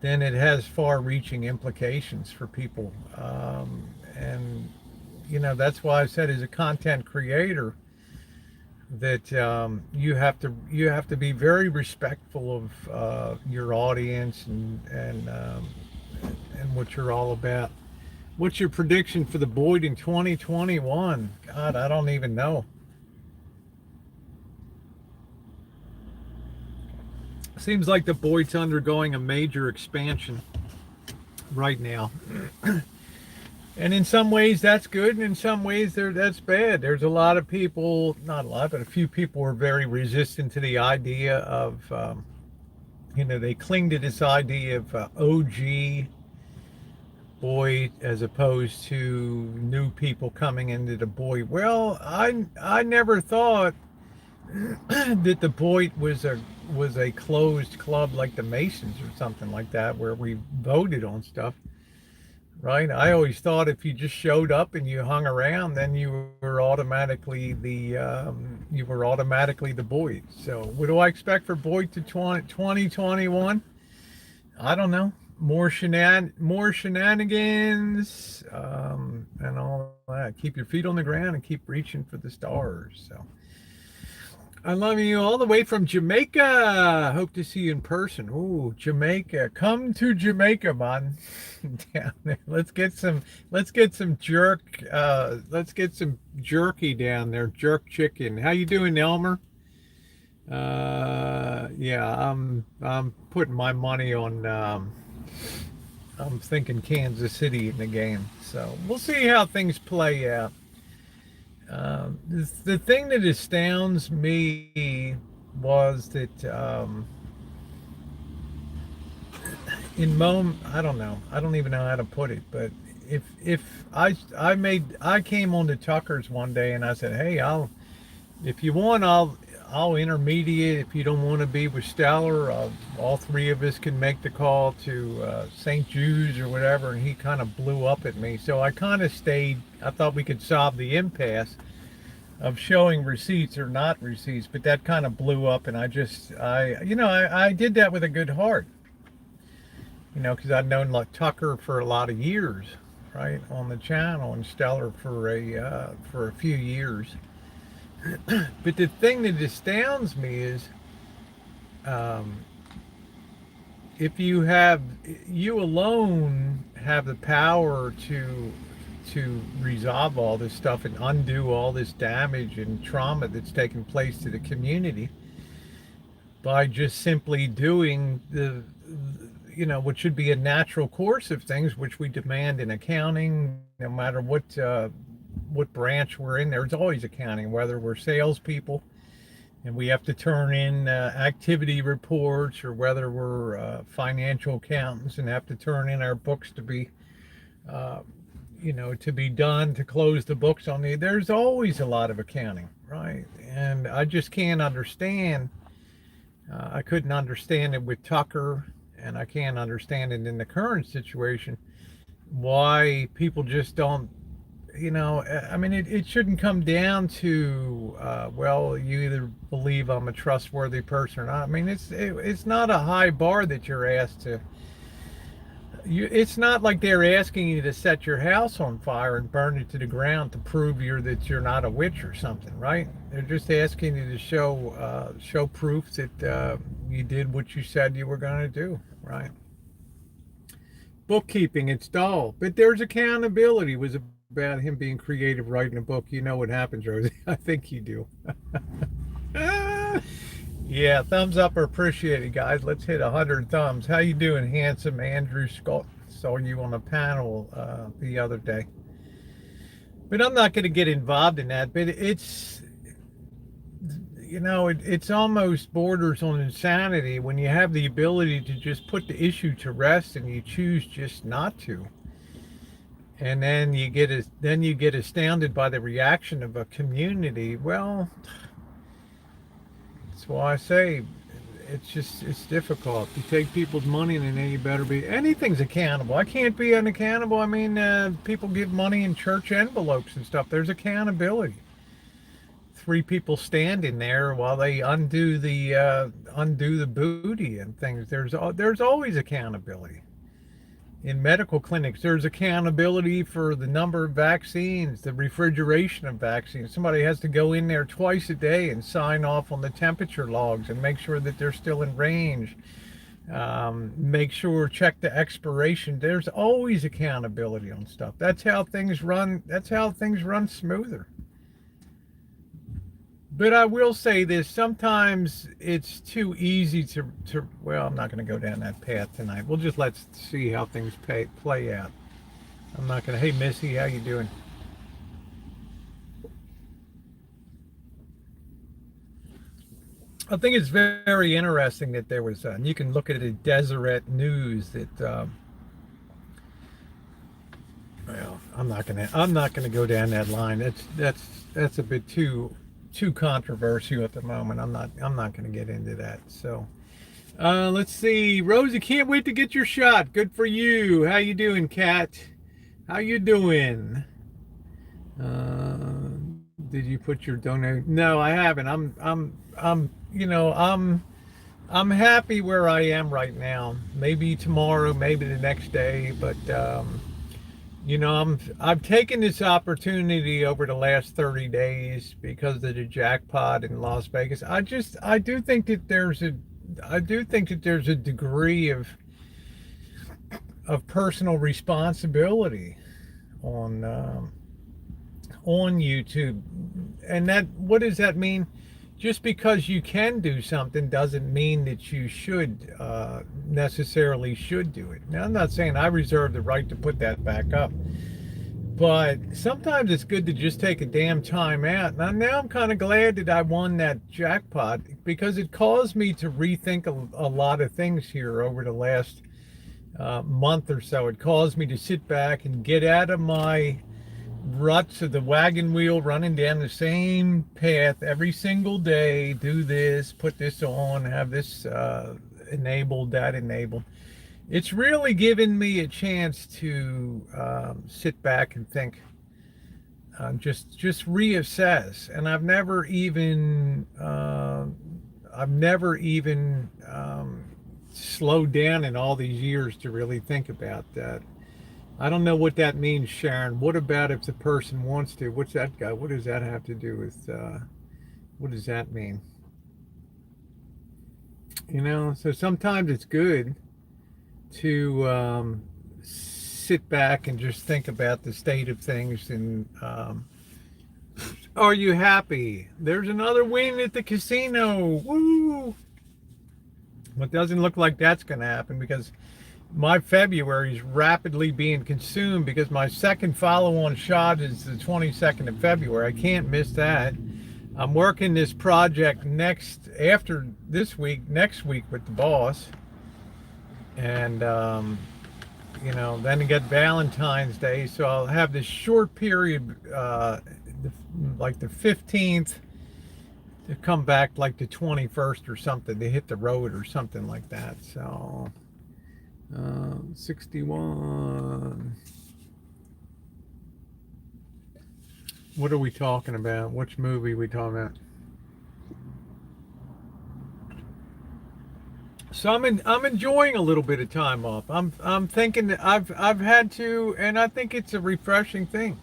then it has far-reaching implications for people. And that's why I said, as a content creator, that you have to be very respectful of your audience, and what you're all about. What's your prediction for the Boyd in 2021? God, I don't even know. Seems like the Boyd's undergoing a major expansion right now. And in some ways that's good, and in some ways that's bad. There's a lot of people, not a lot, but a few people are very resistant to the idea of, they cling to this idea of OG Boyd as opposed to new people coming into the Boyd. Well, I never thought that the Boyd was a closed club like the Masons or something like that, where we voted on stuff. Right? I always thought if you just showed up and you hung around, then you were automatically the Boyd. So what do I expect for Boyd to 2021? I don't know. More shenanigans, and all that. Keep your feet on the ground and keep reaching for the stars. So I love you all the way from Jamaica. Hope to see you in person. Ooh, Jamaica. Come to Jamaica, man. Down there. Let's get some jerky down there. Jerk chicken. How you doing, Elmer? Yeah, I'm putting my money on I'm thinking Kansas City in the game. So we'll see how things play out. The thing that astounds me was that, I don't know, I don't even know how to put it, but if I came on to Tucker's one day and I said, hey, if you want, I'll intermediate. If you don't want to be with Stellar, all three of us can make the call to St. Jude's or whatever. And he kind of blew up at me, so I kind of stayed. I thought we could solve the impasse of showing receipts or not receipts, but that kind of blew up, and I did that with a good heart, because I'd known like Tucker for a lot of years, right, on the channel, and Stellar for a few years. But the thing that astounds me is, um, if you alone have the power to resolve all this stuff and undo all this damage and trauma that's taken place to the community by just simply doing what should be a natural course of things, which we demand in accounting, no matter what branch we're in. There's always accounting, whether we're salespeople and we have to turn in activity reports, or whether we're financial accountants and have to turn in our books to be uh, to be done to close the books on there's always a lot of accounting, right? And I just can't understand. I couldn't understand it with Tucker, and I can't understand it in the current situation, why people just don't. I mean, it shouldn't come down to, well, you either believe I'm a trustworthy person or not. I mean, it's not a high bar that you're asked to. It's not like they're asking you to set your house on fire and burn it to the ground to prove that you're not a witch or something, right? They're just asking you to show proof that you did what you said you were going to do, right? Bookkeeping, it's dull, but there's accountability. It was about him being creative, writing a book. You know what happens, Rosie. I think you do. Yeah, thumbs up are appreciated, guys. Let's hit 100 thumbs. How you doing, handsome Andrew Scott? Saw you on a panel the other day. But I'm not going to get involved in that. But it's almost borders on insanity when you have the ability to just put the issue to rest and you choose just not to. And then you get astounded by the reaction of a community. Well, that's why I say it's difficult. You take people's money and then you better be anything's accountable. I can't be unaccountable. I mean, people give money in church envelopes and stuff. There's accountability. Three people standing there while they undo the booty and things. There's always accountability. In medical clinics, there's accountability for the number of vaccines, the refrigeration of vaccines. Somebody has to go in there twice a day and sign off on the temperature logs and make sure that they're still in range. Make sure, check the expiration. There's always accountability on stuff. That's how things run. That's how things run smoother. But I will say this, sometimes it's too easy to well, I'm not going to go down that path tonight. We'll just let's see how things play out. I'm not going to, hey, Missy, how you doing? I think it's very interesting that there was, and you can look at it at Deseret News that, well, I'm not gonna go down that line. That's a bit too controversial at the moment. I'm not going to get into that. So, let's see. Rosie, can't wait to get your shot. Good for you. How you doing, Kat? How you doing? Uh, did you put your donate? No, I haven't. I'm happy where I am right now. Maybe tomorrow, maybe the next day, but I've taken this opportunity over the last 30 days because of the jackpot in Las Vegas. I do think that there's a degree of personal responsibility on on YouTube. And that, what does that mean? Just because you can do something doesn't mean that you should necessarily should do it. Now, I'm not saying I reserve the right to put that back up, but sometimes it's good to just take a damn time out. Now I'm kind of glad that I won that jackpot because it caused me to rethink a lot of things here over the last month or so. It caused me to sit back and get out of my ruts of the wagon wheel, running down the same path every single day. Do this, put this on, have this enabled, that enabled. It's really given me a chance to sit back and think, just reassess. And I've never even slowed down in all these years to really think about that. I don't know what that means, Sharon. What about if the person wants to? What's that guy? What does that have to do with? What does that mean? So sometimes it's good to sit back and just think about the state of things. And are you happy? There's another win at the casino. Woo! Well, it doesn't look like that's going to happen because my February is rapidly being consumed because my second follow-on shot is the 22nd of February. I can't miss that. I'm working this project after this week, next week with the boss. And, then you get Valentine's Day. So I'll have this short period, like the 15th, to come back like the 21st or something, to hit the road or something like that. So 61. What are we talking about? Which movie are we talking about? So I'm enjoying a little bit of time off. I'm thinking that I've had to, and I think it's a refreshing thing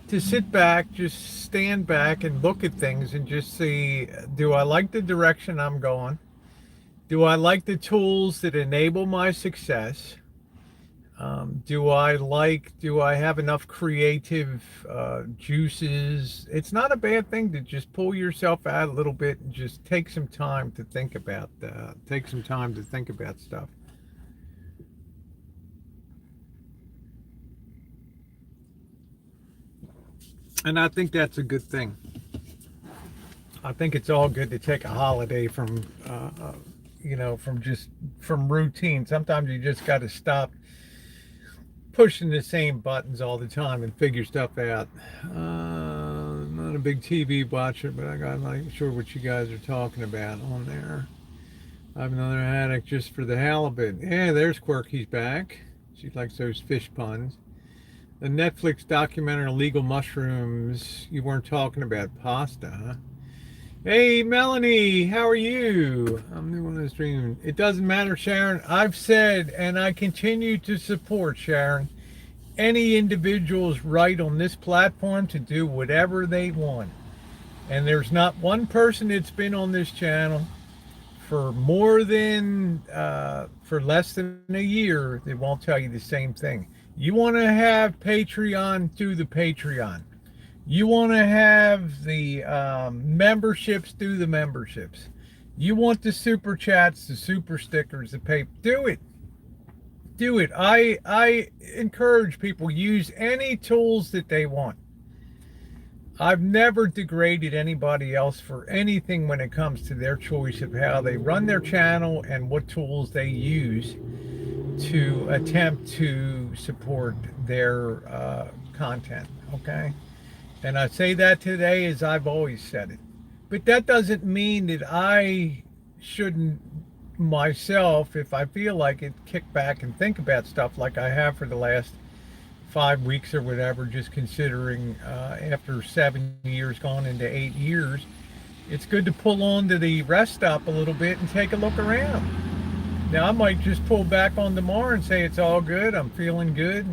to sit back, just stand back and look at things and just see, do I like the direction I'm going? Do I like the tools that enable my success? Do I have enough creative juices? It's not a bad thing to just pull yourself out a little bit and just take some time to think about stuff. And I think that's a good thing. I think it's all good to take a holiday from, from routine. Sometimes you just got to stop pushing the same buttons all the time and figure stuff out. Not a big TV watcher, but I'm not sure what you guys are talking about on there. I have another haddock just for the halibut. Yeah, there's Quirky's back. She likes those fish puns. The Netflix documentary Illegal Mushrooms. You weren't talking about pasta, huh? Hey, Melanie, how are you? I'm new on the stream. It doesn't matter, Sharon. I've said, and I continue to support, Sharon, any individual's right on this platform to do whatever they want. And there's not one person that's been on this channel for less than a year that won't tell you the same thing. You want to have Patreon, do the Patreon. You want to have the memberships, do the memberships. You want the super chats, the super stickers, the pay, do it. Do it. I encourage people, use any tools that they want. I've never degraded anybody else for anything when it comes to their choice of how they run their channel and what tools they use to attempt to support their content, okay? And I say that today as I've always said it. But that doesn't mean that I shouldn't myself, if I feel like it, kick back and think about stuff like I have for the last 5 weeks or whatever, just considering after 7 years gone into 8 years, it's good to pull on to the rest stop a little bit and take a look around. Now, I might just pull back on tomorrow and say it's all good, I'm feeling good,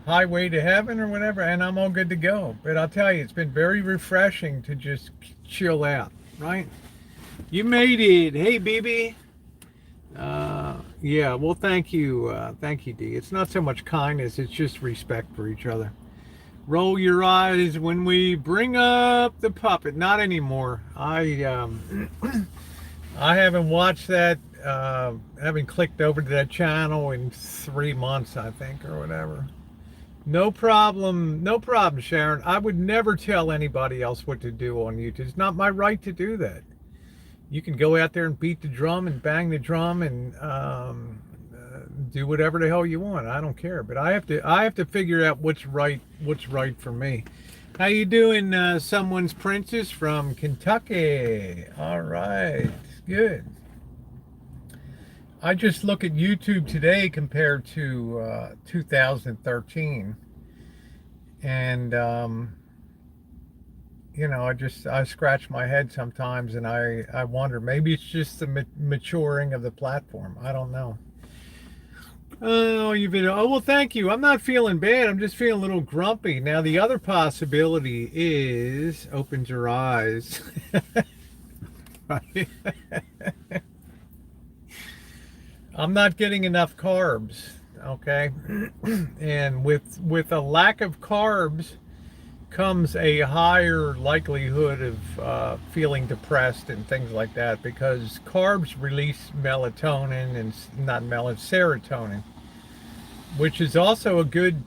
highway to heaven or whatever, and I'm all good to go. But I'll tell you, it's been very refreshing to just chill out, right? You made it. Hey, BB. Yeah, well, thank you, D. It's not so much kindness, it's just respect for each other. Roll your eyes when we bring up the puppet. Not anymore. I haven't watched that, haven't clicked over to that channel in 3 months, I think, or whatever. No problem, Sharon. I would never tell anybody else what to do on YouTube. It's not my right to do that. You can go out there and beat the drum and bang the drum and do whatever the hell you want. I don't care, but I have to figure out what's right for me. How you doing, someone's princess from Kentucky? All right, good. I just look at YouTube today compared to 2013, and I scratch my head sometimes, and I wonder, maybe it's just the maturing of the platform. I don't know. Oh, well, thank you. I'm not feeling bad. I'm just feeling a little grumpy. Now, the other possibility is opens your eyes. Right? I'm not getting enough carbs, okay? And with a lack of carbs comes a higher likelihood of feeling depressed and things like that, because carbs release melatonin and serotonin, which is also a good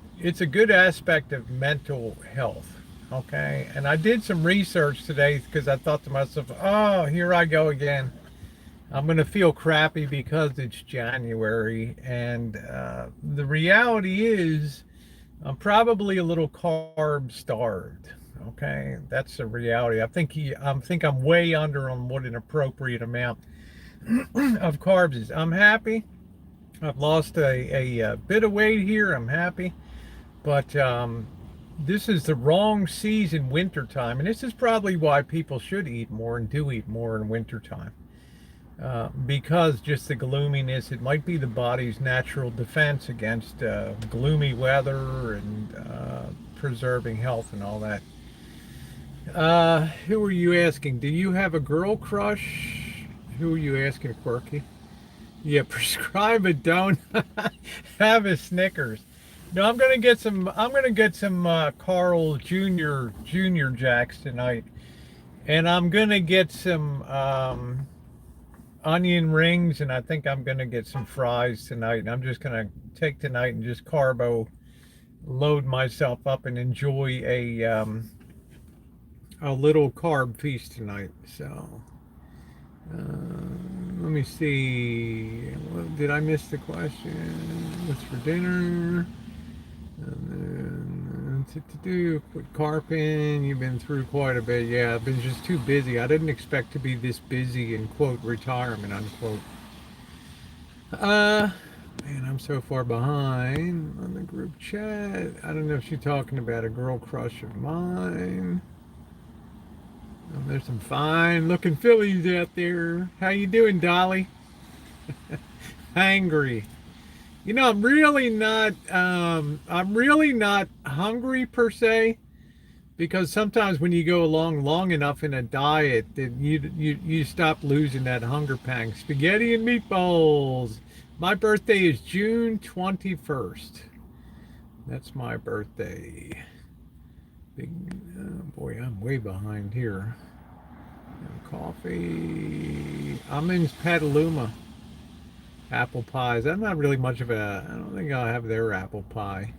aspect of mental health, okay? And I did some research today because I thought to myself, oh, here I go again. I'm going to feel crappy because it's January, and the reality is I'm probably a little carb starved. Okay, that's the reality. I think I'm way under on what an appropriate amount of carbs is. I'm happy. I've lost a bit of weight here. I'm happy, but this is the wrong season, wintertime, and this is probably why people should eat more and do eat more in wintertime. Because just the gloominess, it might be the body's natural defense against gloomy weather and preserving health and all that. Who are you asking? Do you have a girl crush? Who are you asking, Quirky? Yeah, prescribe a donut. Have a Snickers. No, I'm gonna get some Carl Jr. Jacks tonight, and I'm gonna get some onion rings, and I think I'm gonna get some fries tonight, and I'm just gonna take tonight and just carbo load myself up and enjoy a a little carb feast tonight. So let me see. Did I miss the question? What's for dinner? And then, to do quit carping. You've been through quite a bit. Yeah, I've been just too busy. I didn't expect to be this busy in quote retirement unquote. Man, I'm so far behind on the group chat. I don't know if she's talking about a girl crush of mine. There's some fine looking fillies out there. How you doing, Dolly? Hangry. You know, I'm really not hungry per se, because sometimes when you go along long enough in a diet, then you stop losing that hunger pang. Spaghetti and meatballs. My birthday is June 21st. That's my birthday. Big, boy, I'm way behind here. Coffee. I'm in Petaluma. Apple pies. I'm not really much of a. I don't think I'll have their apple pie.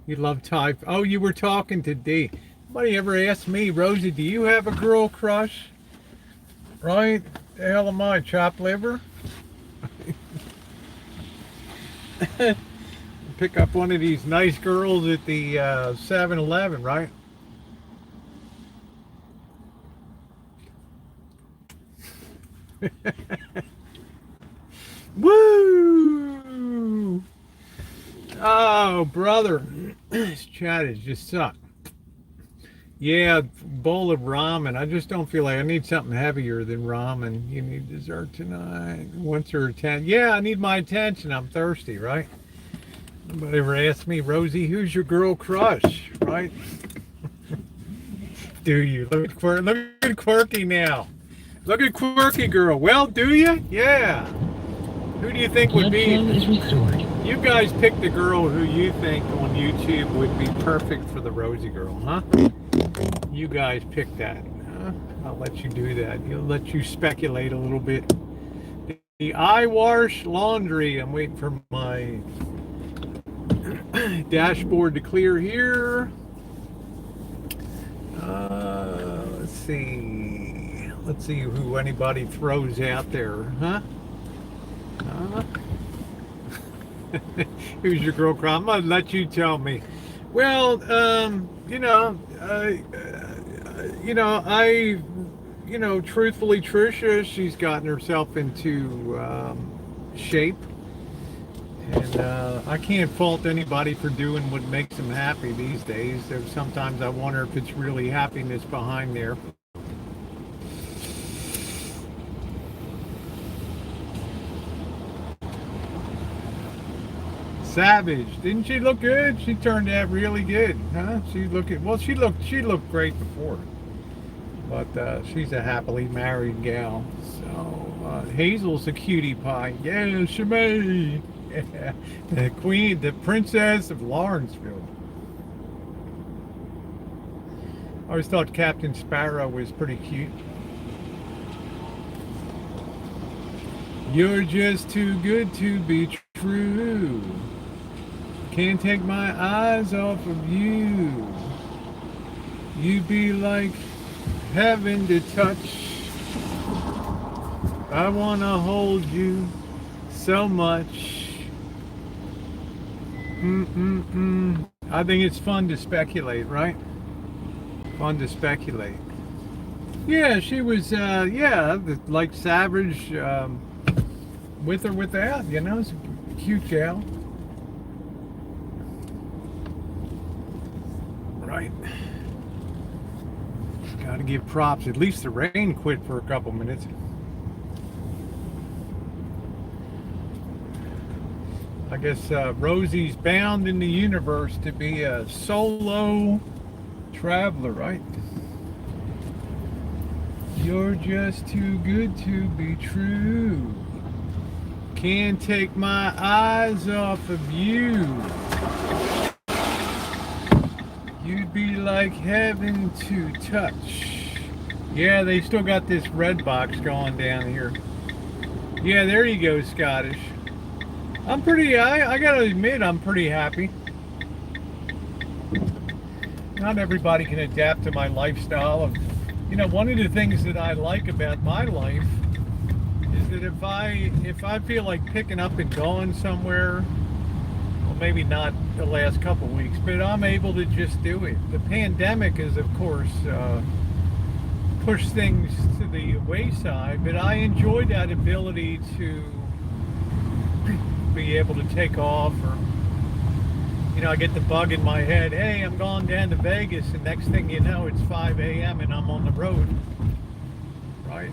You love Thai. Oh, you were talking to D. Nobody ever asked me, Rosie, do you have a girl crush? Right? The hell am I, chopped liver? Pick up one of these nice girls at the 7-Eleven, right? Woo! Oh, brother. This chat is just sucked. Yeah, bowl of ramen. I just don't feel like I need something heavier than ramen. You need dessert tonight. Once or 10. Yeah, I need my attention. I'm thirsty, right? Nobody ever asked me, Rosie, who's your girl crush, right? Do you? Look at Quirky now. Look at Quirky girl. Well, do you? Yeah. Who do you think would be? You guys pick the girl who you think on YouTube would be perfect for the Rosie girl, huh? You guys pick that. I'll let you do that. I'll let you speculate a little bit. The eye wash laundry. I'm waiting for my dashboard to clear here. Let's see. Let's see who anybody throws out there, huh? Who's your girl crush? I'm gonna let you tell me. Well, truthfully, Trisha, she's gotten herself into shape, and I can't fault anybody for doing what makes them happy these days. So sometimes I wonder if it's really happiness behind there. Savage, didn't she look good? She turned out really good, huh? She looked great before, but she's a happily married gal. So Hazel's a cutie pie. Yeah, Shemay. Yeah. The queen, the princess of Lawrenceville. I always thought Captain Sparrow was pretty cute. You're just too good to be true. Can't take my eyes off of you. You'd be like heaven to touch. I wanna hold you so much. I think it's fun to speculate, right? Fun to speculate. Yeah, she was, like Savage, with or without, it's a cute gal. Right. Gotta give props. At least the rain quit for a couple minutes. I guess Rosie's bound in the universe to be a solo traveler, right? You're just too good to be true. Can't take my eyes off of you. You'd be like heaven to touch. Yeah, they still got this red box going down here. Yeah, there you go, Scottish. I gotta admit, I'm pretty happy. Not everybody can adapt to my lifestyle of One of the things that I like about my life is that if I feel like picking up and going somewhere, well, maybe not the last couple weeks, but I'm able to just do it. The pandemic is, of course, pushed things to the wayside, but I enjoy that ability to be able to take off, or I get the bug in my head, hey, I'm going down to Vegas, and next thing you know, it's 5 a.m. and I'm on the road, right?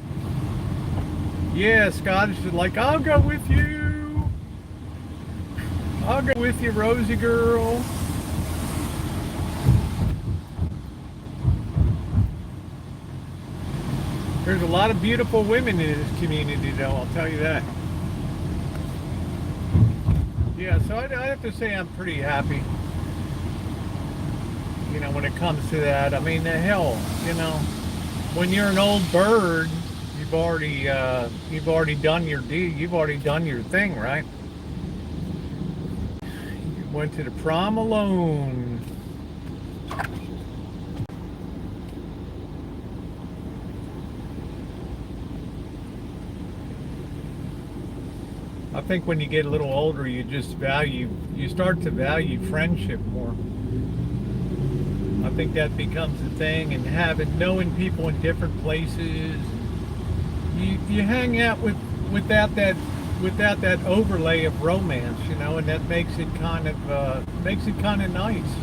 Yeah, Scottish is like, I'll go with you. I'll go with you, Rosie girl. There's a lot of beautiful women in this community, though, I'll tell you that. Yeah, so I have to say I'm pretty happy, when it comes to that. I mean, the hell, when you're an old bird, you've already done your deed. You've already done your thing, right? You went to the prom alone. I think when you get a little older, you start to value friendship more. I think that becomes a thing, and knowing people in different places, you hang out without that overlay of romance, and that makes it kind of nice.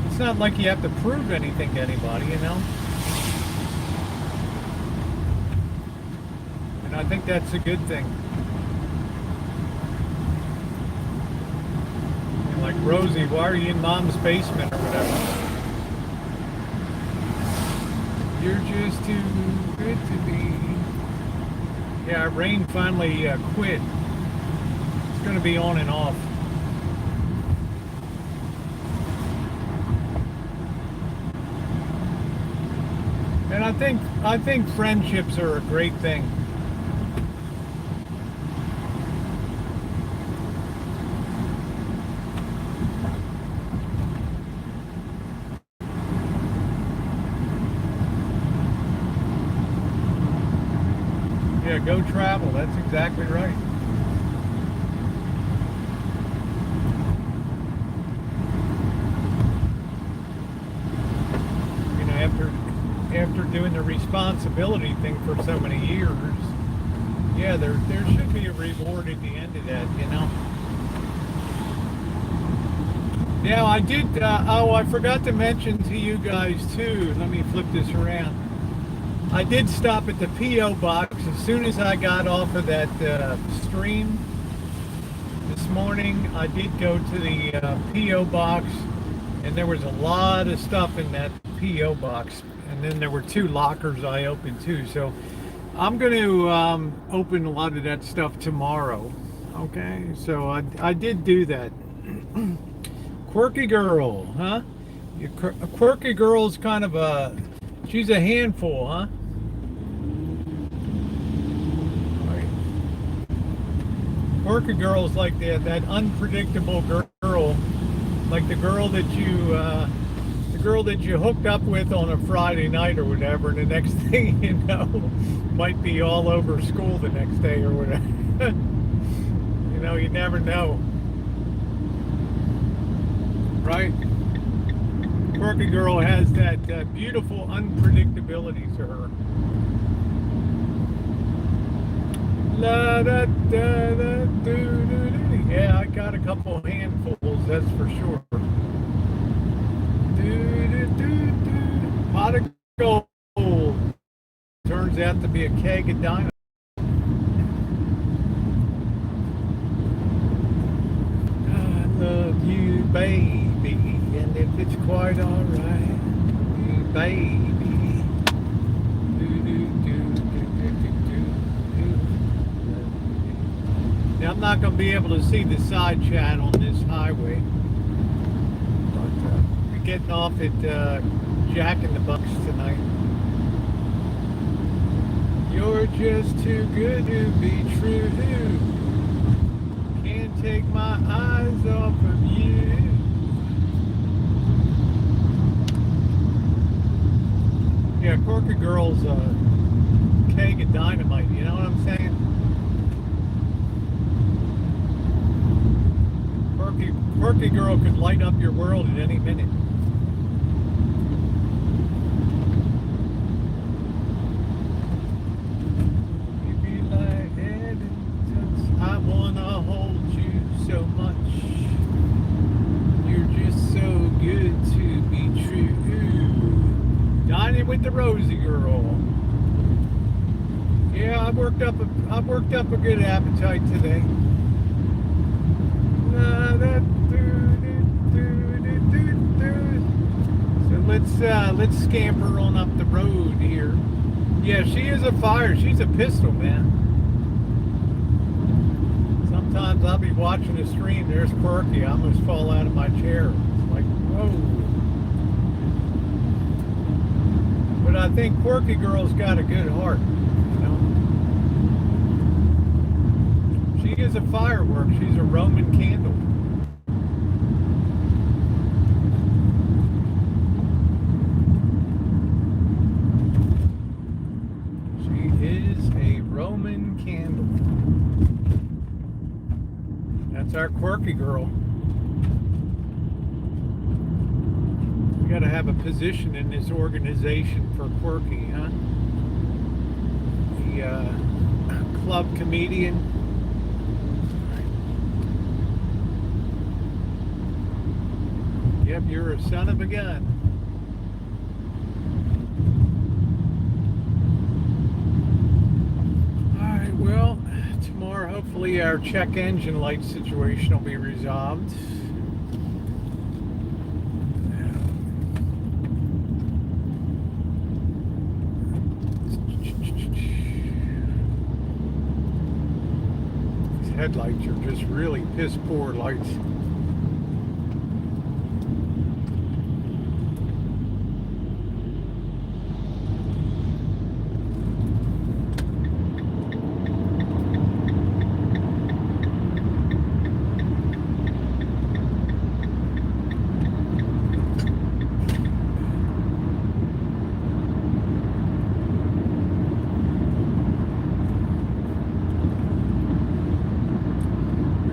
It's not like you have to prove anything to anybody, and I think that's a good thing. Like, Rosie, why are you in Mom's basement or whatever? You're just too good to be. Yeah, rain finally quit. It's going to be on and off. And I think friendships are a great thing. Yeah, go travel. That's exactly right. After doing the responsibility thing for so many years, yeah, there should be a reward at the end of that, Now, I did. I forgot to mention to you guys too. Let me flip this around. I did stop at the P.O. box as soon as I got off of that stream this morning. I did go to the P.O. box, and there was a lot of stuff in that P.O. box. And then there were 2 lockers I opened too. So I'm going to open a lot of that stuff tomorrow. Okay, so I did do that. Quirky girl, huh? A quirky girl's kind of she's a handful, huh? Quirky girl's like that unpredictable girl, like the girl that you hooked up with on a Friday night or whatever, and the next thing you know, might be all over school the next day or whatever. You never know, right? Quirky girl has that beautiful unpredictability to her. La, da, da, da, doo, doo, doo. Yeah, I got a couple handfuls, that's for sure. Doo, doo, doo, doo. Pot of gold turns out to be a keg of dynamite. I love you, baby, and if it's quite alright, you baby. Doo, doo, doo, doo, doo, doo, doo. Now, I'm not going to be able to see the side chat on this highway, but we're getting off at Jack in the Box tonight. You're just too good to be true. Can't take my eyes off of you. Yeah, of course. Quirky Girl's a keg of dynamite. You know what I'm saying? Quirky Girl could light up your world at any minute. You'd be like, I wanna hold you so much. You're just so good to be true. Dining with the Rosie Girl. Yeah, I worked up a good appetite today. So let's scamper on up the road here. Yeah, she is a fire. She's a pistol, man. Sometimes I'll be watching a stream. There's Quirky. I almost fall out of my chair. It's like, whoa. But I think Quirky Girl's got a good heart. You know? She is a firework. She's a Roman candle. Roman candle. That's our Quirky Girl. We got to have a position in this organization for Quirky, huh? The club comedian. Yep, you're a son of a gun. Well, tomorrow hopefully our check engine light situation will be resolved. These headlights are just really piss poor lights.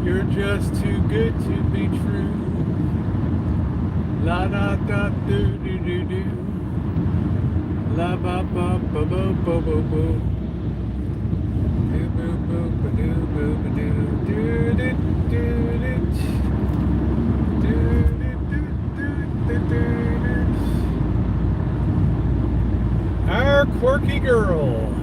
You're just too good to be true. La da da do do do do. La ba ba ba bo bo bo bo. Do boo boo ba do boo ba do do do do do do do. Our Quirky Girl.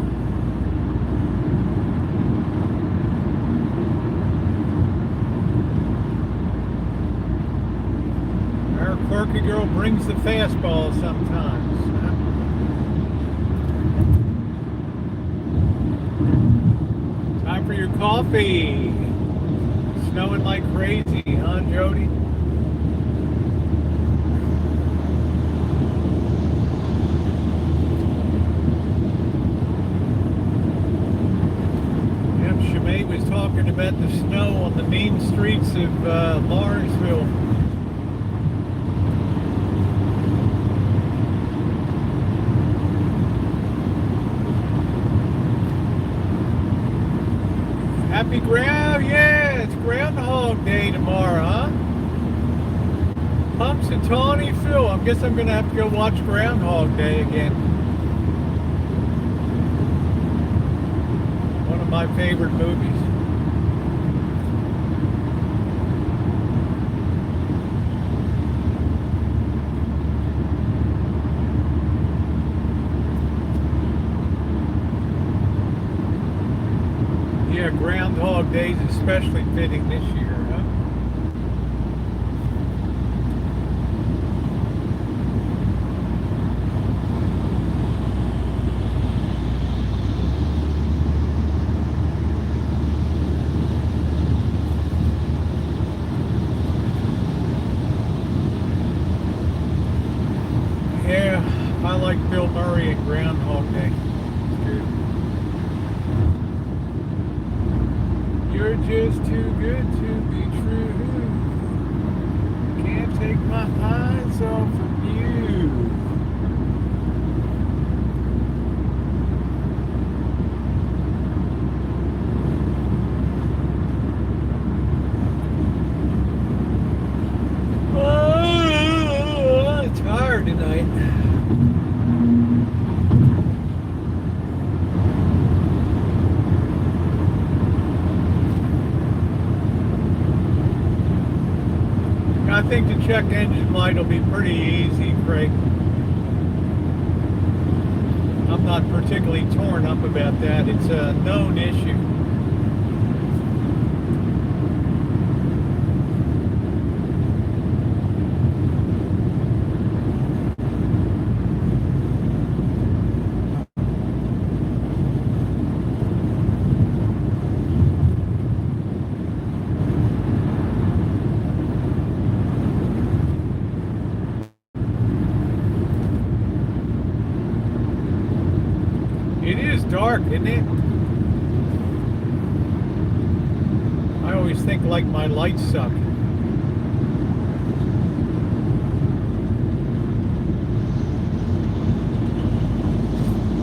Quirky Girl brings the fastball sometimes. Time for your coffee. Snowing like crazy, huh, Jody? Yep, Shimei was talking about the snow on the main streets of Lawrenceville. Happy yeah, it's Groundhog Day tomorrow, huh? Pumps and Tawny Phil. I guess I'm gonna have to go watch Groundhog Day again. One of my favorite movies. Yeah, Groundhog Day is especially fitting this year, huh? Yeah, I like Bill Murray in Groundhog Day. You're just too good to be true. Can't take my eyes off of you. check engine light will be pretty easy, Craig. I'm not particularly torn up about that. It's a known issue. It is dark, isn't it? I always think like my lights suck.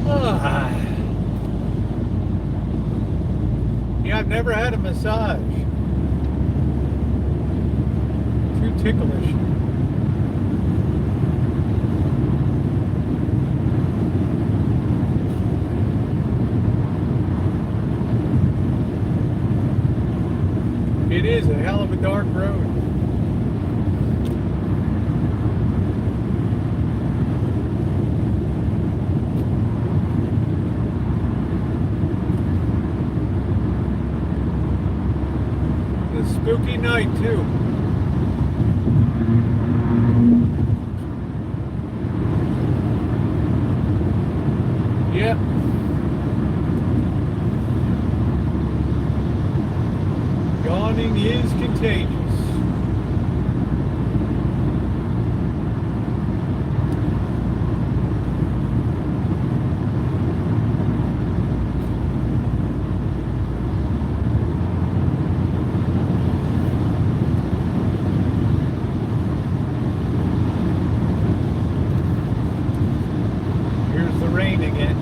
Ah. Yeah, I've never had a massage. Too ticklish. It is a hell of a dark road. It's a spooky night too. Yep. Yawning is contagious. Here's the rain again.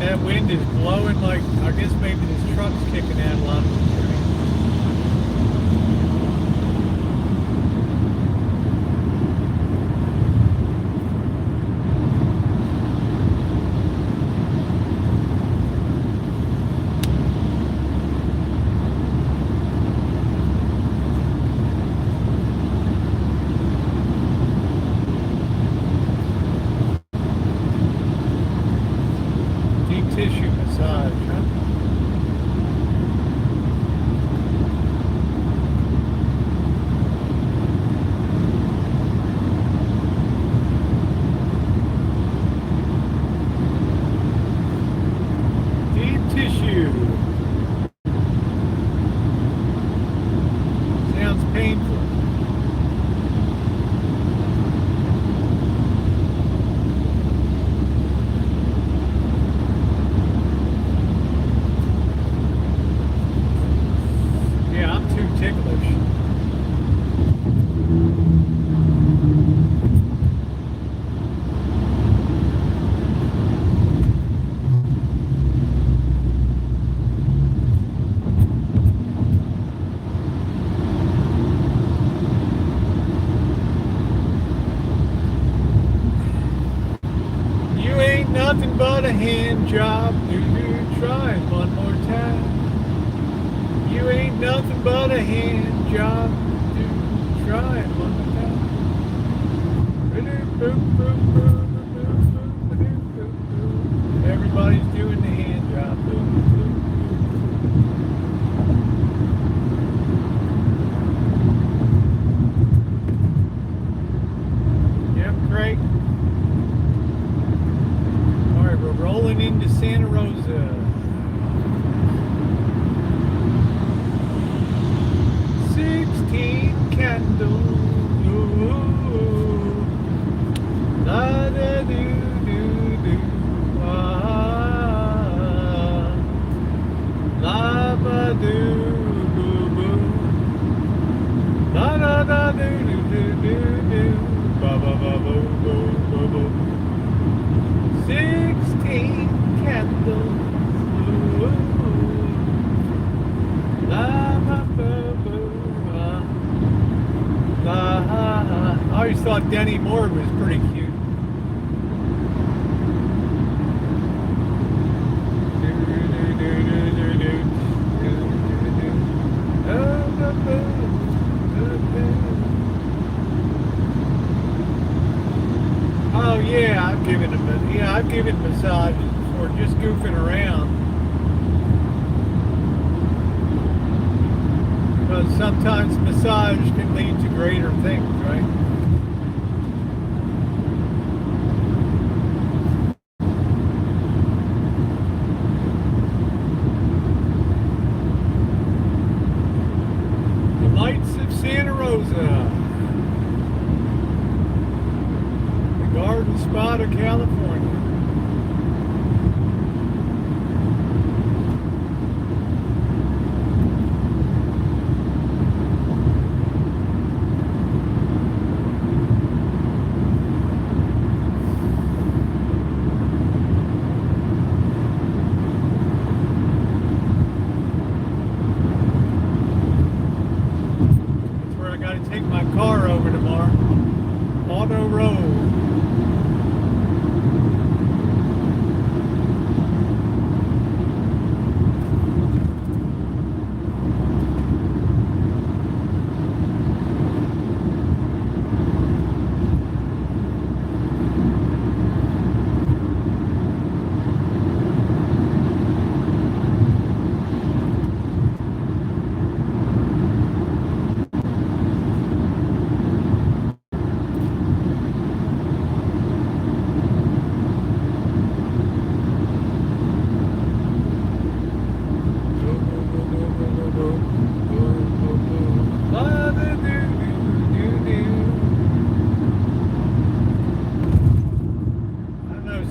That wind is blowing like, I guess maybe this truck's kicking out a lot of the train. Tissue massage, huh? Deep tissue. Sounds painful. Ticklish. You ain't nothing but a hand job. Try it one more time. You ain't nothing but a hand job. Try it one more time. Everybody's doing the hand job. Yep, great. All right, we're rolling into Santa Rosa. 16 candles. La da do do do. Ah. La ba do boo boo. La da da do do do do do. Ba ba ba boo boo boo boo. 16 candles. La ba boo boo. I always thought Denny Moore was pretty cute. Oh yeah, I've given massages before, just goofing around. Because sometimes massage can lead to greater things, right? The lights of Santa Rosa, the garden spot of California. Take my car over tomorrow. Auto Road.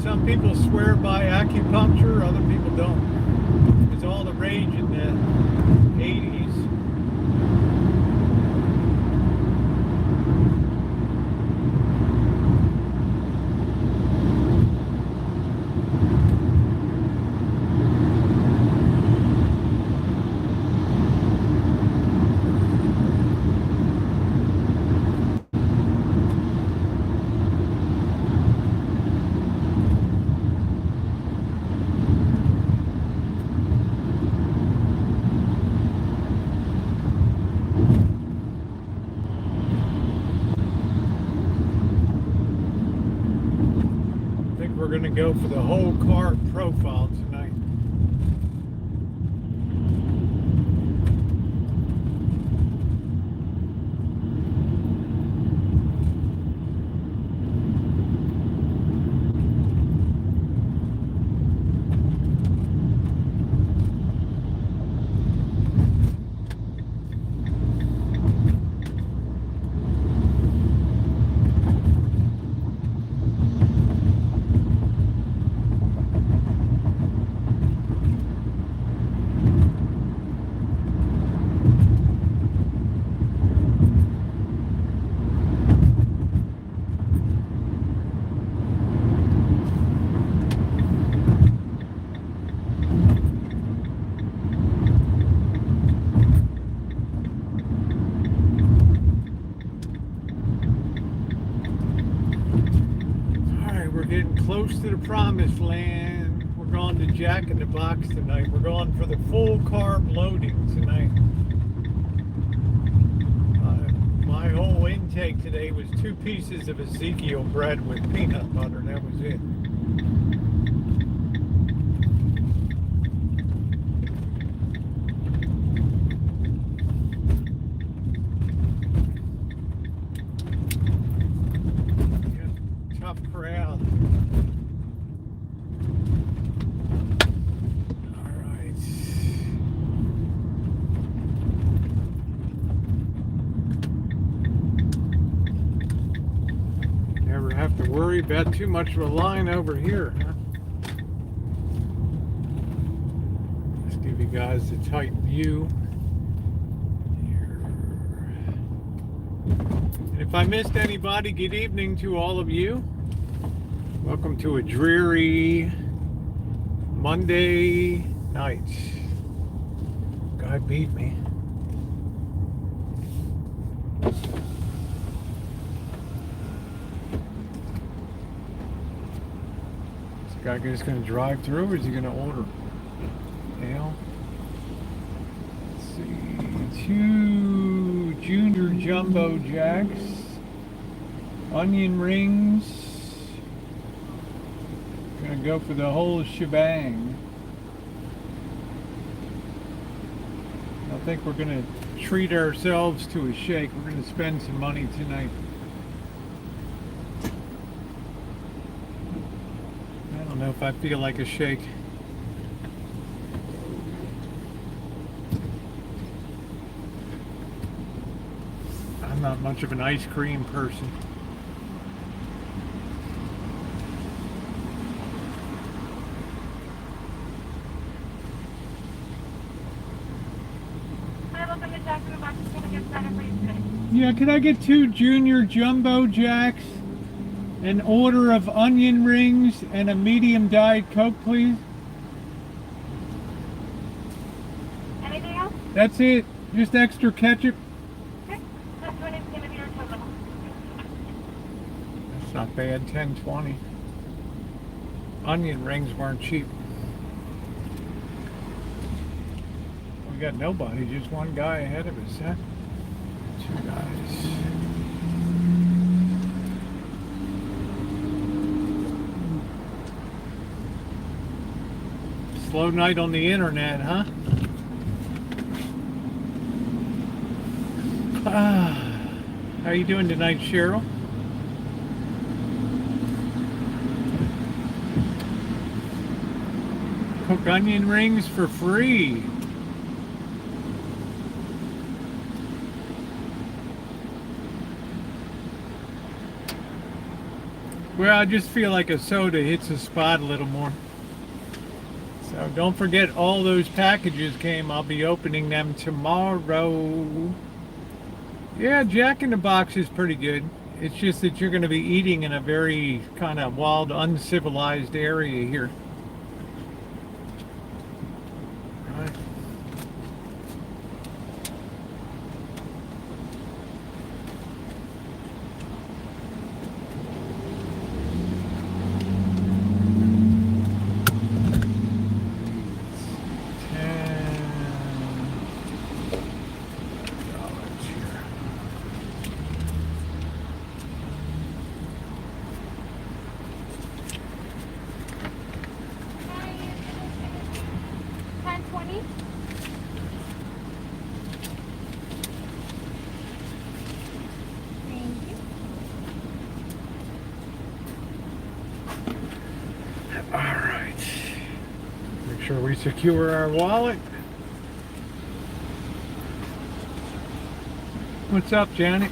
Some people swear by acupuncture, other people don't. It was all the rage in the 80s. We're going to go for the whole car profile tonight. We're getting close to the promised land. We're going to Jack in the Box tonight. We're going for the full carb loading tonight. My whole intake today was 2 pieces of Ezekiel bread with peanut butter. That was it. Tough crowd. Never have to worry about too much of a line over here, huh? Let's give you guys a tight view here. And if I missed anybody, good evening to all of you. Welcome to a dreary Monday night. Guy beat me. Guy just going to drive through, or is he going to order? Now, let's see, 2 Junior Jumbo Jacks, onion rings. Gonna go for the whole shebang. I think we're gonna treat ourselves to a shake. We're gonna spend some money tonight. I don't know if I feel like a shake. I'm not much of an ice cream person. Yeah, can I get 2 Junior Jumbo Jacks, an order of onion rings, and a medium Diet Coke, please? Anything else? That's it. Just extra ketchup. Okay. That's what it's going to be your total. That's not bad. 10.20. Onion rings weren't cheap. We got nobody. Just one guy ahead of us, huh? 2 guys. Slow night on the internet, huh? How you doing tonight, Cheryl? Cook onion rings for free. Well, I just feel like a soda hits the spot a little more. So don't forget, all those packages came. I'll be opening them tomorrow. Yeah, Jack in the Box is pretty good. It's just that you're going to be eating in a very kind of wild, uncivilized area here. Right. Sure we secure our wallet. What's up, Janet?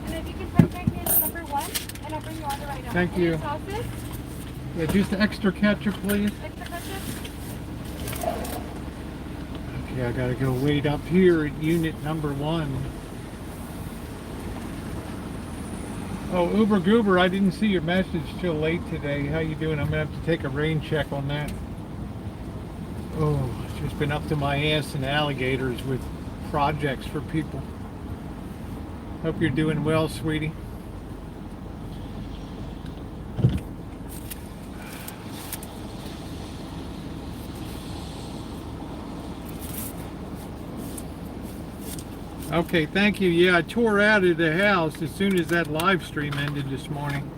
And if you can put back in number 1, and I'll bring you order right now. Thank you. Sauces? Yeah, just extra ketchup, please. Extra ketchup? Okay, I gotta go wait up here at unit number 1. Oh, Uber Goober, I didn't see your message till late today. How you doing? I'm gonna have to take a rain check on that. Oh, just been up to my ass in alligators with projects for people. Hope you're doing well, sweetie. Okay, thank you. Yeah, I tore out of the house as soon as that live stream ended this morning.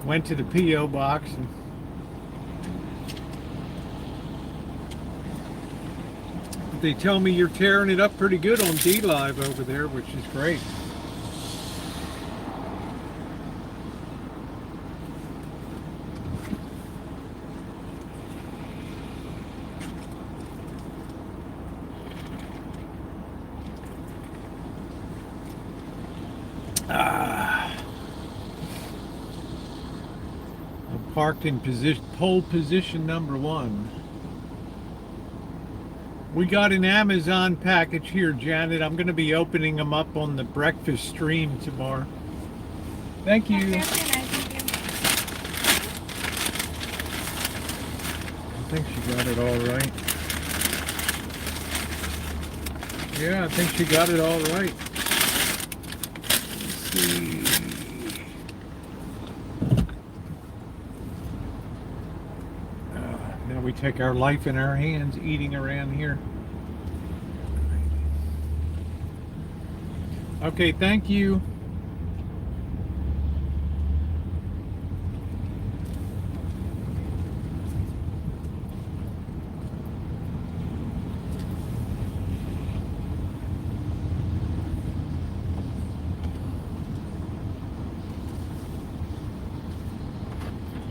Went to the P.O. box and they tell me you're tearing it up pretty good on D Live over there, which is great. I'm parked in pole position number 1. We got an Amazon package here, Janet. I'm going to be opening them up on the breakfast stream tomorrow. Thank you. Okay, I think she got it all right. Yeah, I think she got it all right. Let's see. Now we take our life in our hands eating around here. Okay, thank you.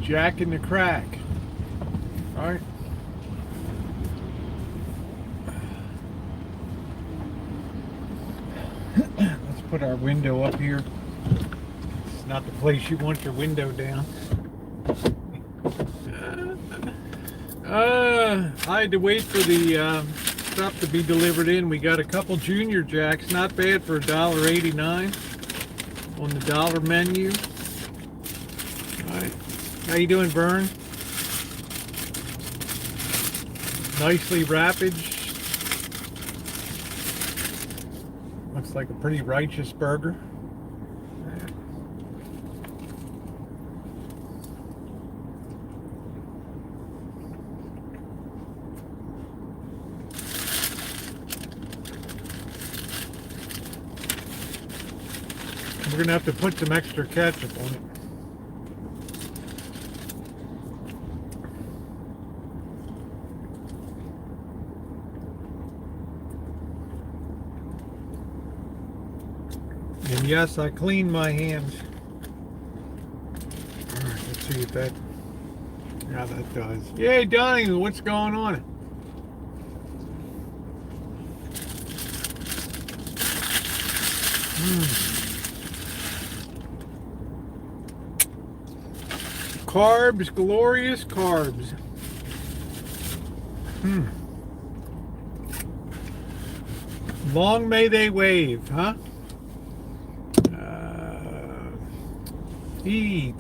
Jack in the crack. All right. Let's put our window up here. It's not the place you want your window down. I had to wait for the stuff to be delivered in. We got a couple Junior Jacks, not bad for $1.89 on the dollar menu. All right. How you doing, Vern? Nicely rapid. Looks like a pretty righteous burger. We're gonna have to put some extra ketchup on it. And yes, I cleaned my hands. All right, let's see if that. Yeah, that does. Yay, Donnie, what's going on? Carbs, glorious carbs. Long may they wave, huh? Eat.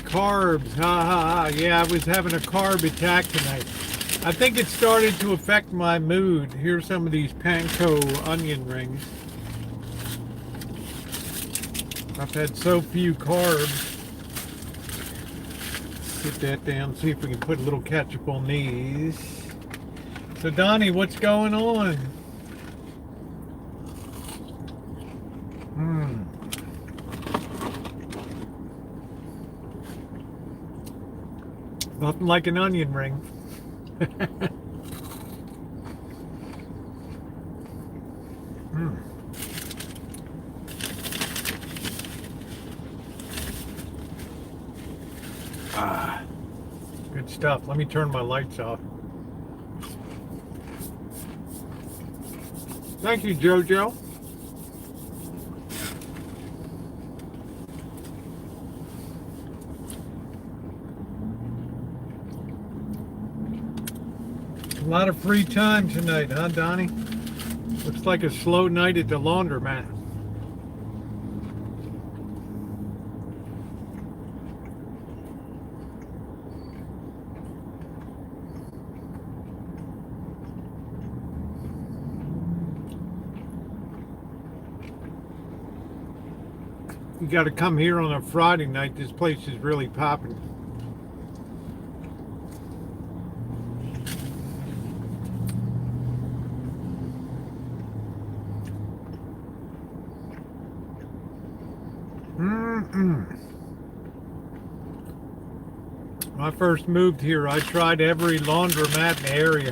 Carbs, ha ha ha. Yeah, I was having a carb attack tonight. I think it started to affect my mood. Here's some of these panko onion rings. I've had so few carbs. Get that down, see if we can put a little ketchup on these. So Donnie, what's going on? Nothing like an onion ring. Good stuff. Let me turn my lights off. Thank you, Jojo. A lot of free time tonight, huh, Donnie? Looks like a slow night at the laundromat. You got to come here on a Friday night. This place is really popping. When I first moved here, I tried every laundromat in the area.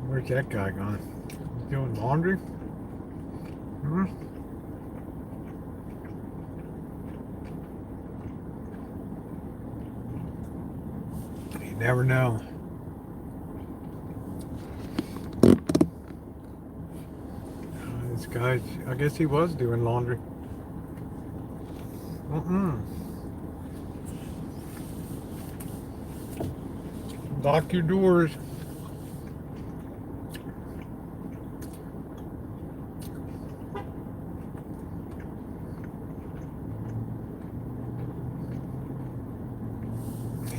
Where's that guy gone? He's doing laundry? You never know. This guy, I guess he was doing laundry. Lock your doors.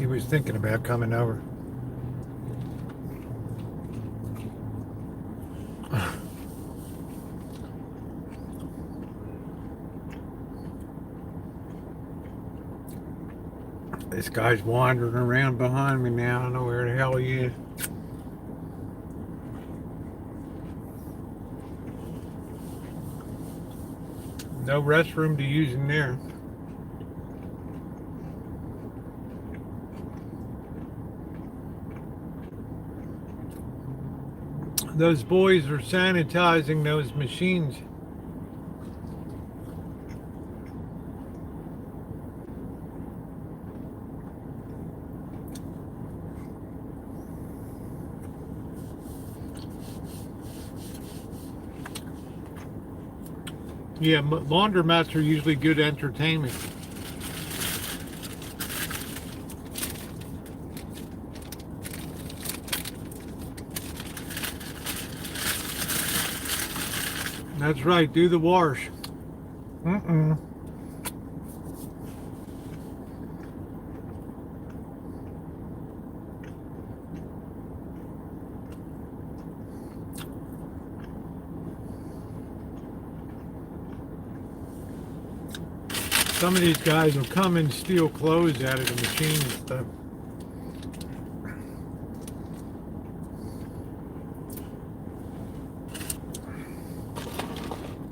he was thinking about coming over. This guy's wandering around behind me now. I don't know where the hell he is. No restroom to use in there. Those boys are sanitizing those machines. Yeah, laundromats are usually good entertainment. That's right, do the wash. Some of these guys will come and steal clothes out of the machine and stuff.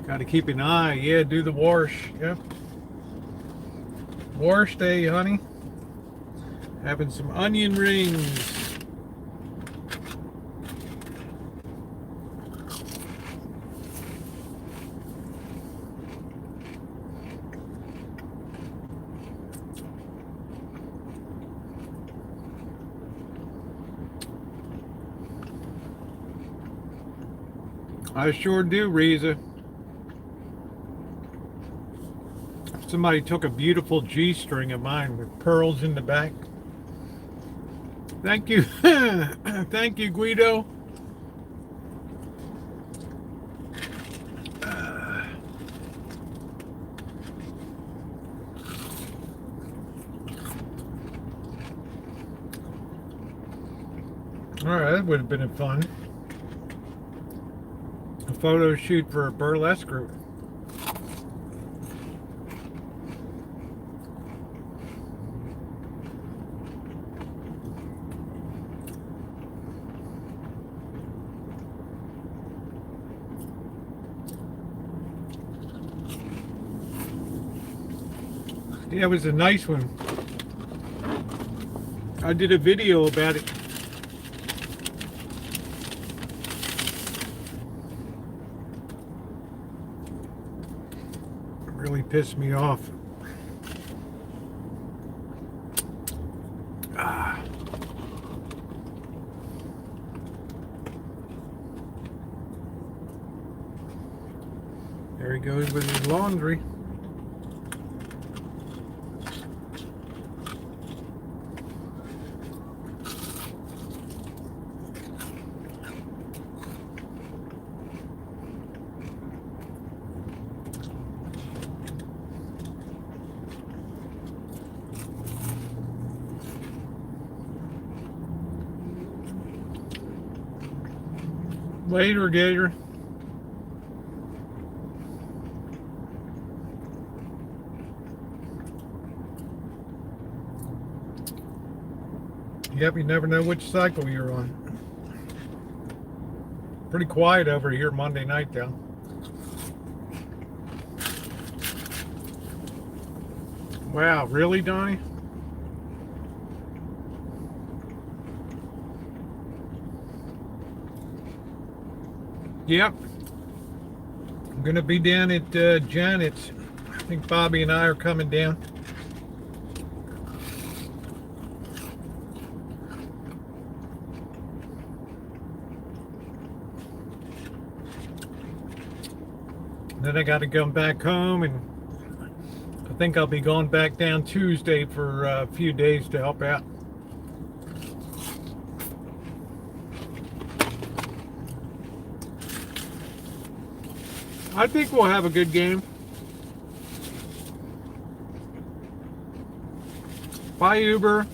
Got to keep an eye. Yeah, do the wash. Yep. Wash day, honey. Having some onion rings. I sure do, Rosa. Somebody took a beautiful G-string of mine with pearls in the back. Thank you. Thank you, Guido. All right, that would have been fun. A photo shoot for a burlesque group. Yeah, it was a nice one. I did a video about it. It really pissed me off. There he goes with his laundry. Later, Gator. Yep, you never know which cycle you're on. Pretty quiet over here Monday night, though. Wow, really, Donnie? Yep. I'm going to be down at Janet's. I think Bobby and I are coming down. Then I got to come back home, and I think I'll be going back down Tuesday for a few days to help out. I think we'll have a good game. Bye, Uber.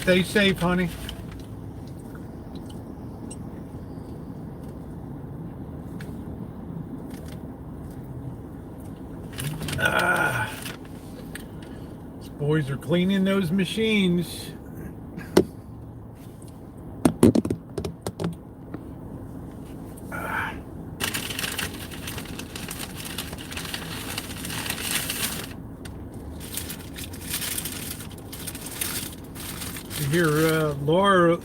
Stay safe, honey. Ah, these boys are cleaning those machines. You hear Laura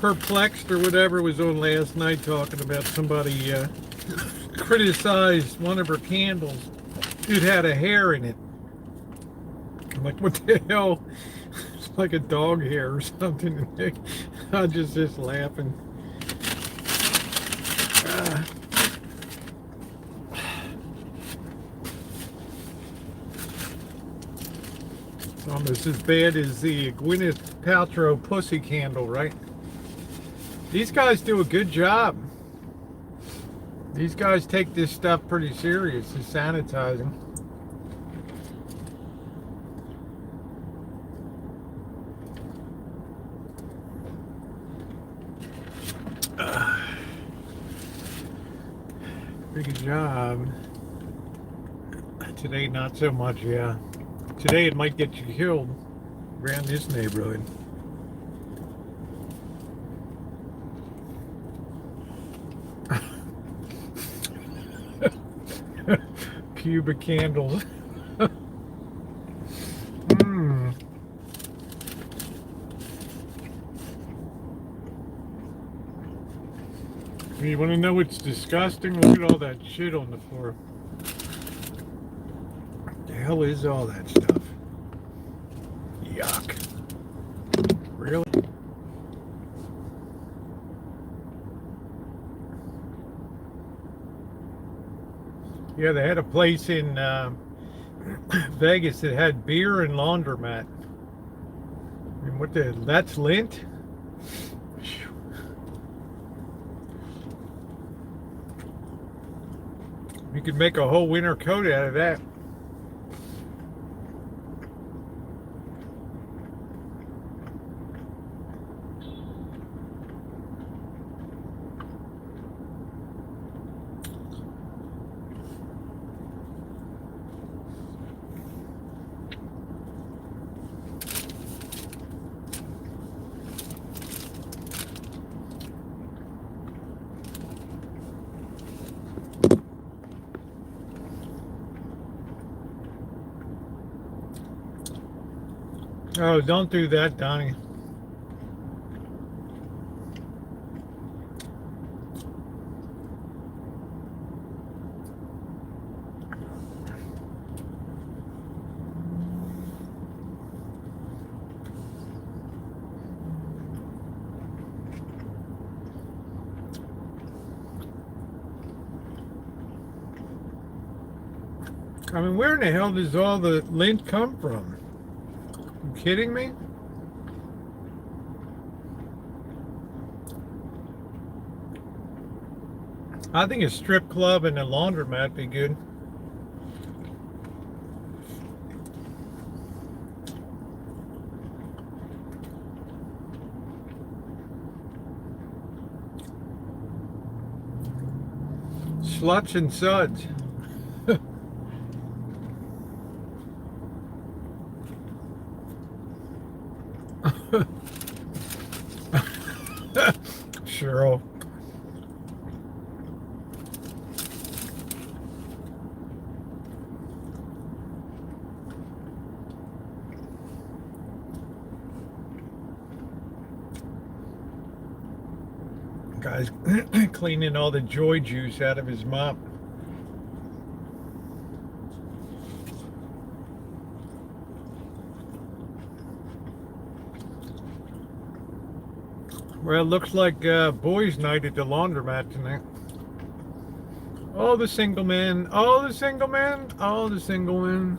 perplexed or whatever was on last night talking about somebody criticized one of her candles. It had a hair in it. I'm like, what the hell? It's like a dog hair or something. I just laughing. It's almost as bad as the Gwyneth Paltrow pussy candle, right? These guys do a good job. These guys take this stuff pretty serious, the sanitizing. Good job. Today, not so much, yeah. Today it might get you killed around this neighborhood. Cuba candles. You want to know what's disgusting? Look at all that shit on the floor. What the hell is all that stuff? Yuck. Really? Yeah, they had a place in Vegas that had beer and laundromat. And what the, that's lint? You could make a whole winter coat out of that. Oh, don't do that, Donnie. I mean, where in the hell does all the lint come from? You kidding me? I think a strip club and a laundromat would be good. Sluts and suds. Cheryl. Guy's cleaning all the joy juice out of his mop. Well, it looks like boys' night at the laundromat tonight. All the single men, all the single men, all the single men.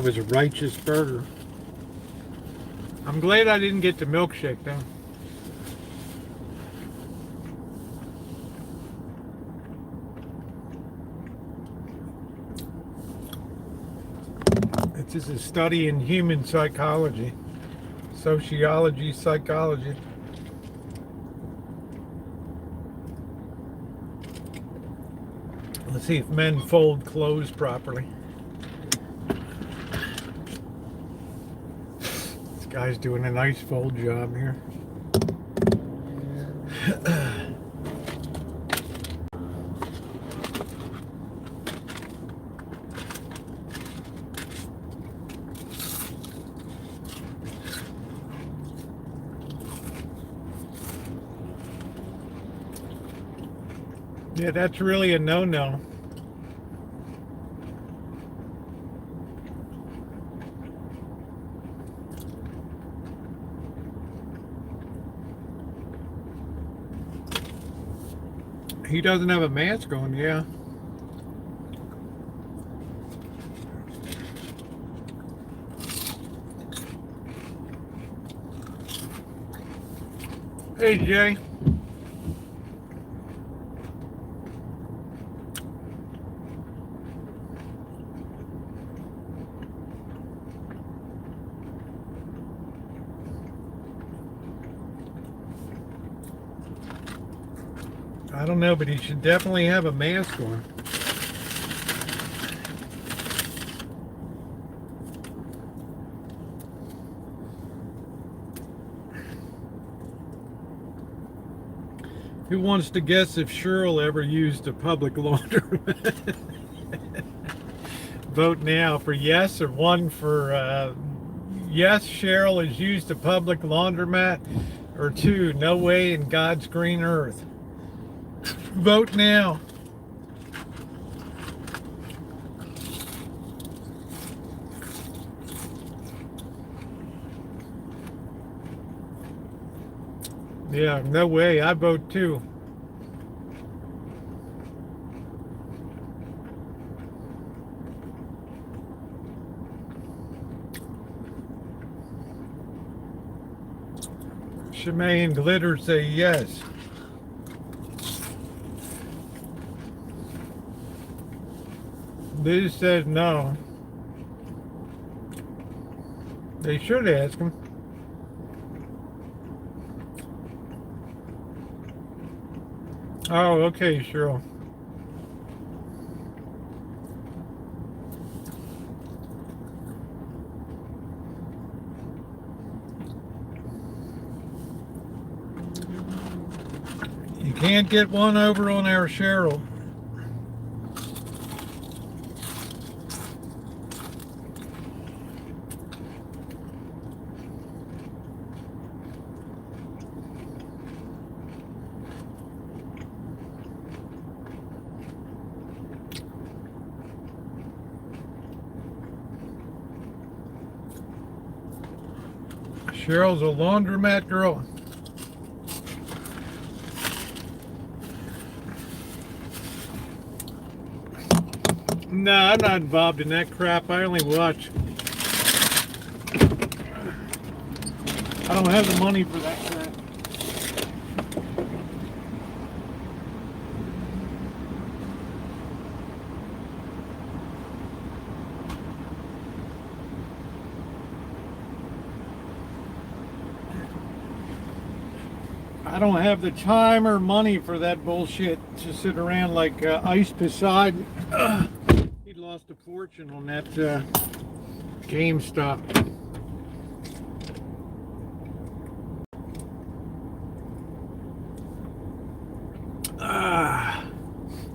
That was a righteous burger. I'm glad I didn't get the milkshake though. It's just a study in human psychology, sociology, psychology. Let's see if men fold clothes properly. This guy's doing a nice fold job here. Yeah, that's really a no-no. He doesn't have a mask on, yeah. Hey, Jay. I don't know, but he should definitely have a mask on. Who wants to guess if Cheryl ever used a public laundromat? Vote now for yes, or one for yes, Cheryl has used a public laundromat, or two, no way in God's green earth. Vote now. Yeah, no way. I vote too. Shemay and Glitter say yes. Liz says no. They should ask him. Oh, okay, Cheryl. You can't get one over on our Cheryl. Cheryl's a laundromat girl. No, I'm not involved in that crap. I only watch. I don't have the money for that crap. I don't have the time or money for that bullshit to sit around like Ice Poseidon. He lost a fortune on that GameStop.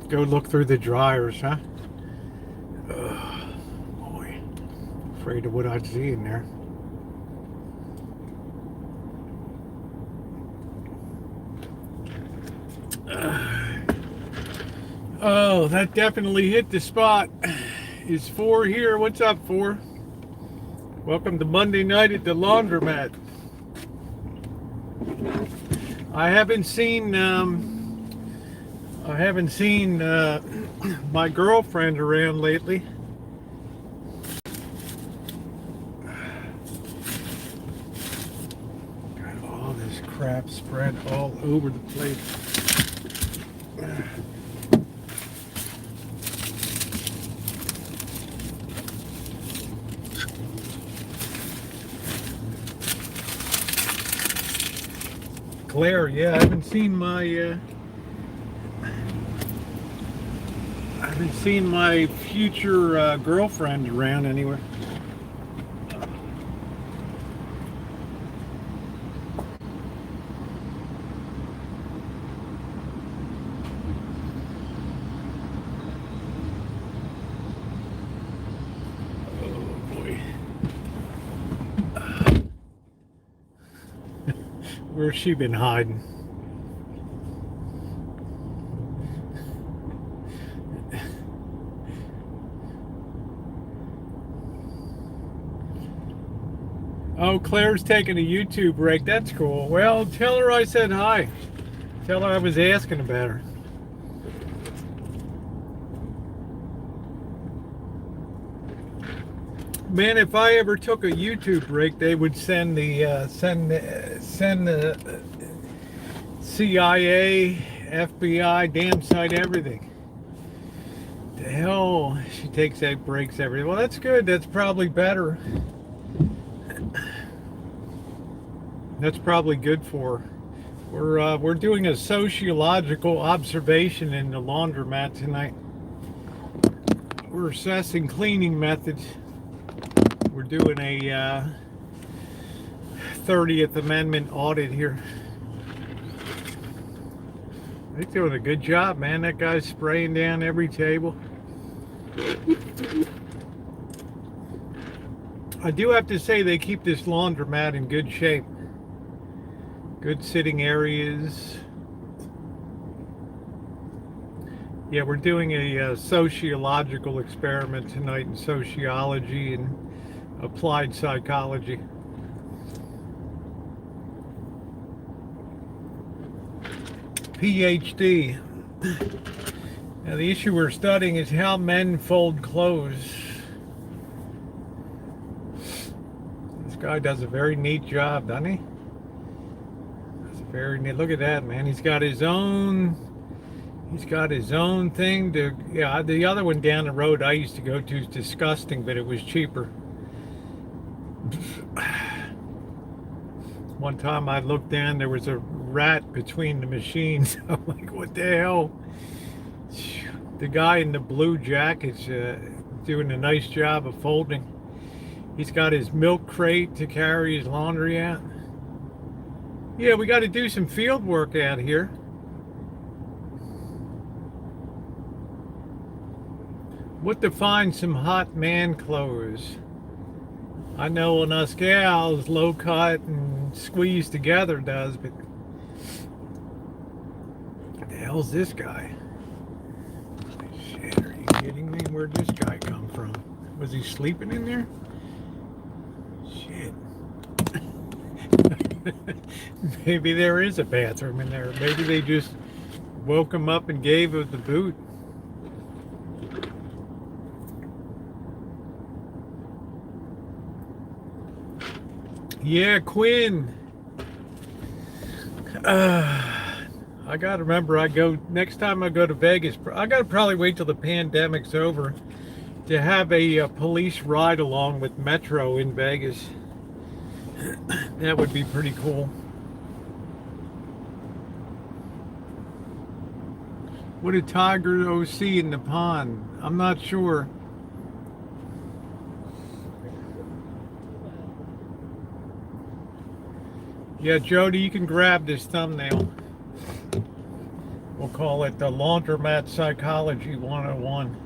Go look through the dryers, huh? Boy, afraid of what I'd see in there. Oh, that definitely hit the spot. Is 4 here? What's up, 4? Welcome to Monday night at the laundromat. I haven't seen my girlfriend around lately. crap spread all over the place. Claire, yeah, I haven't seen my future girlfriend around anywhere. Where's she been hiding? Oh, Claire's taking a YouTube break. That's cool. Well, tell her I said hi. Tell her I was asking about her. Man, if I ever took a YouTube break, they would send the CIA, FBI, damn sight, everything. The hell, she takes that breaks everything. Well, that's good. That's probably better. That's probably good for her. We're doing a sociological observation in the laundromat tonight. We're assessing cleaning methods. We're doing a 30th Amendment audit here. They're doing a good job, man. That guy's spraying down every table. I do have to say they keep this laundromat in good shape. Good sitting areas. Yeah, we're doing a sociological experiment tonight in sociology and applied psychology. PhD. Now the issue we're studying is how men fold clothes. This guy does a very neat job, doesn't he? That's very neat. Look at that, man. He's got his own thing to, yeah, the other one down the road I used to go to is disgusting, but it was cheaper. One time I looked down, there was a rat between the machines. I'm like, what the hell? The guy in the blue jacket's doing a nice job of folding. He's got his milk crate to carry his laundry out. Yeah, we got to do some field work out here. What defines some hot man clothes? I know on us gals, low cut and squeezed together does, but what the hell's this guy? Shit, are you kidding me? Where'd this guy come from? Was he sleeping in there? Shit. Maybe there is a bathroom in there. Maybe they just woke him up and gave him the boot. Yeah, Quinn. I gotta remember. Next time I go to Vegas. I gotta probably wait till the pandemic's over to have a police ride along with Metro in Vegas. That would be pretty cool. What did Tiger see in the pond? I'm not sure. Yeah, Jody, you can grab this thumbnail. We'll call it the Laundromat Psychology 101.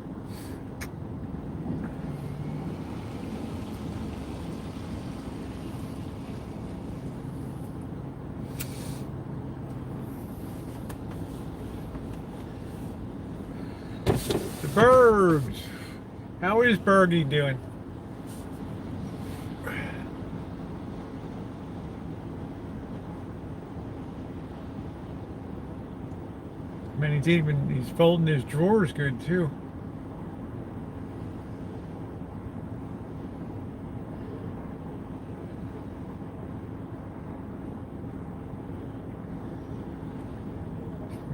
The Bergs. How is Bergie doing? I mean, he's folding his drawers good too.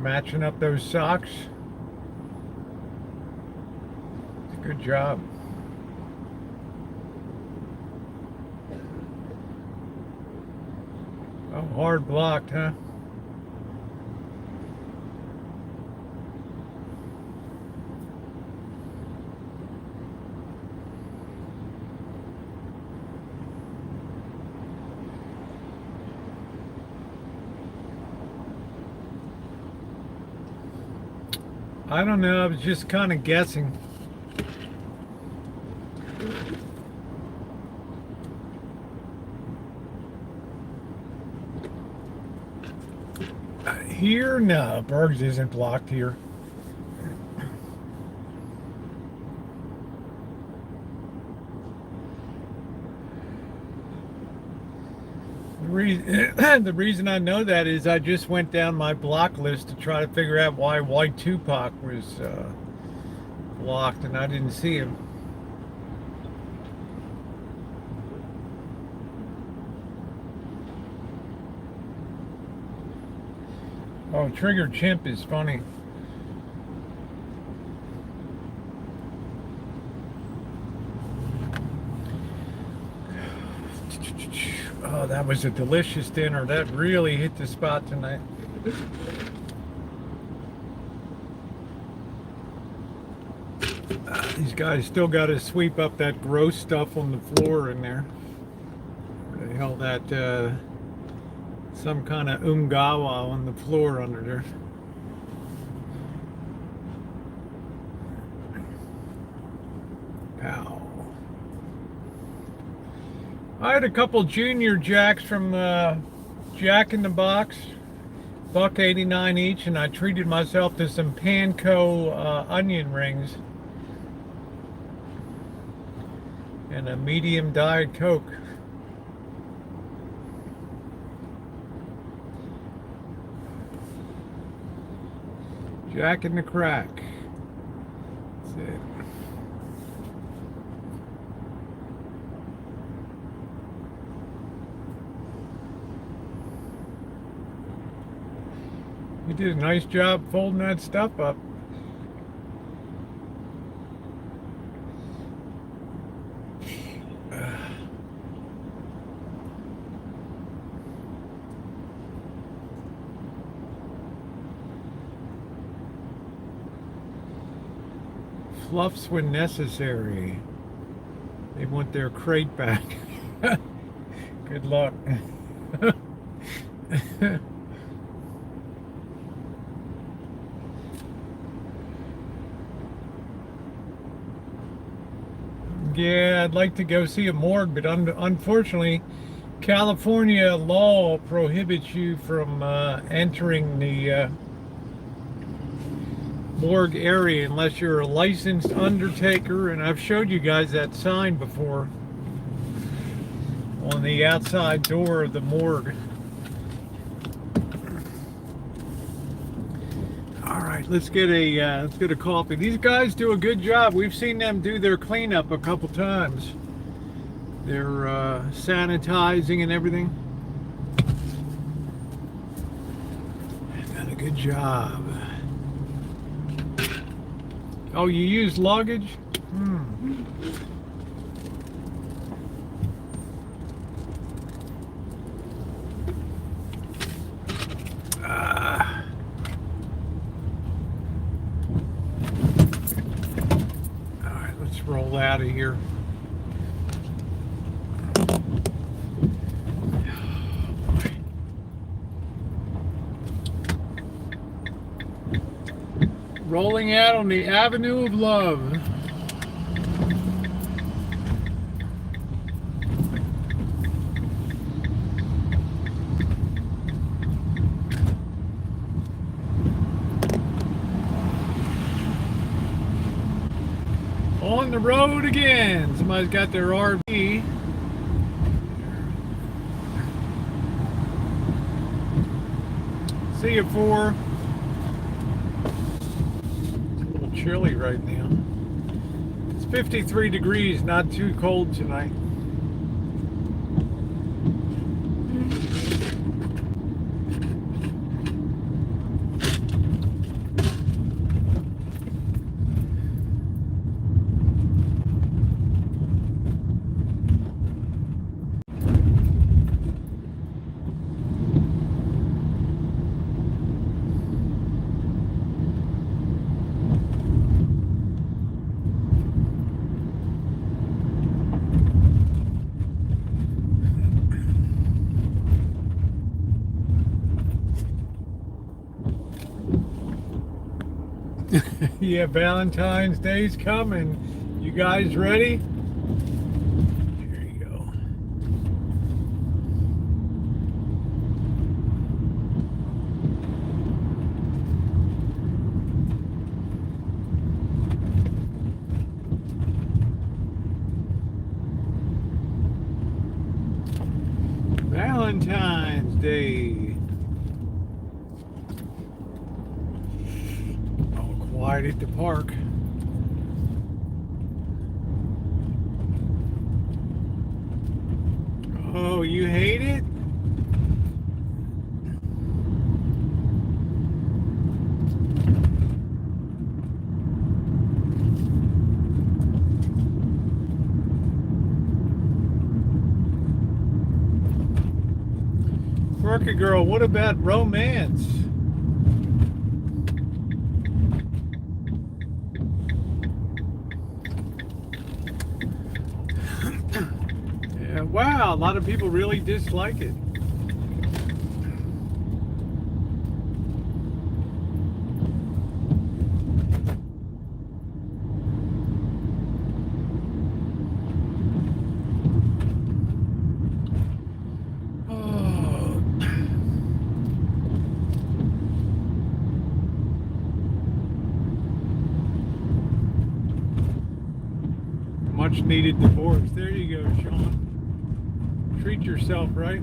matching up those socks. Good job. Oh, hard blocked, huh? I don't know, I was just kind of guessing. Here, no, Bergs isn't blocked here. The reason I know that is I just went down my block list to try to figure out why White Tupac was blocked, and I didn't see him. Oh, Trigger Chimp is funny. Oh, that was a delicious dinner. That really hit the spot tonight. These guys still got to sweep up that gross stuff on the floor in there. Where the hell that, some kind of ungawa on the floor under there. Pow. I had a couple junior jacks from Jack in the Box, $1.89 each, and I treated myself to some panko onion rings and a medium Diet Coke. Jack in the Crack. That's it. You did a nice job folding that stuff up. Fluffs when necessary. They want their crate back. Good luck. Yeah, I'd like to go see a morgue, but unfortunately, California law prohibits you from entering the morgue area unless you're a licensed undertaker, and I've showed you guys that sign before on the outside door of the morgue. All right, let's get a coffee. These guys do a good job. We've seen them do their cleanup a couple times. They're sanitizing and everything. Done a good job. Oh, you use luggage? All right, let's roll out of here. Rolling out on the Avenue of Love. On the road again. Somebody's got their RV. See you, 4. Chilly right now. It's 53 degrees, not too cold tonight. Yeah, Valentine's Day's coming. You guys ready? Here you go. Valentine's Day. All quiet at the park. Oh, you hate it? Quirky girl, what about romance? Yeah, wow, a lot of people really dislike it. Oh. Much needed divorce. There you go, Sean. Treat yourself, right?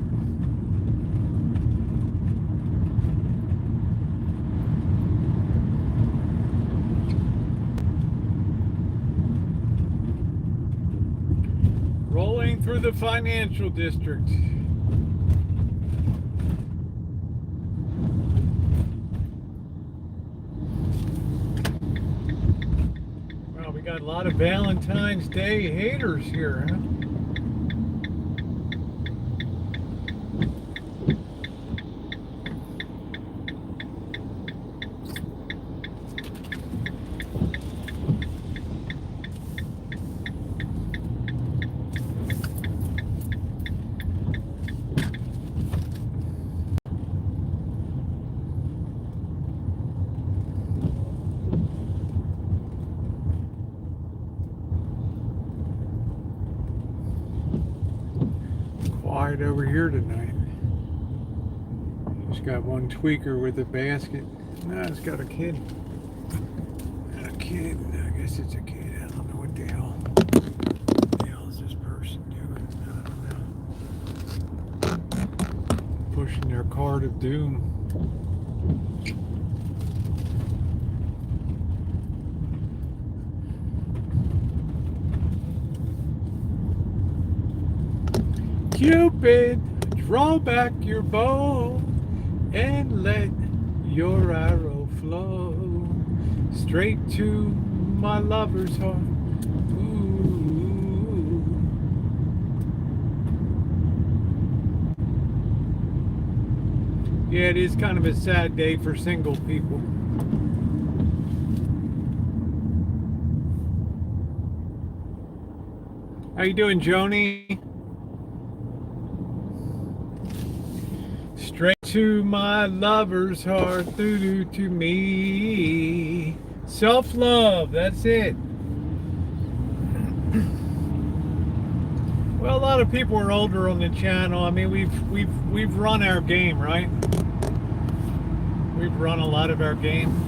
Rolling through the financial district. Well, we got a lot of Valentine's Day haters here, huh? Quiet over here tonight. Just got one tweaker with a basket. No, it's got a kid. A kid. I guess it's a kid. I don't know what the hell. What the hell is this person doing? I don't know. Pushing their cart of doom. Cupid, draw back your bow and let your arrow flow straight to my lover's heart. Ooh. Yeah, it is kind of a sad day for single people. How you doing, Joni? Straight to my lover's heart, through to me. Self-love, that's it. Well, a lot of people are older on the channel. I mean, we've run our game, right? We've run a lot of our game.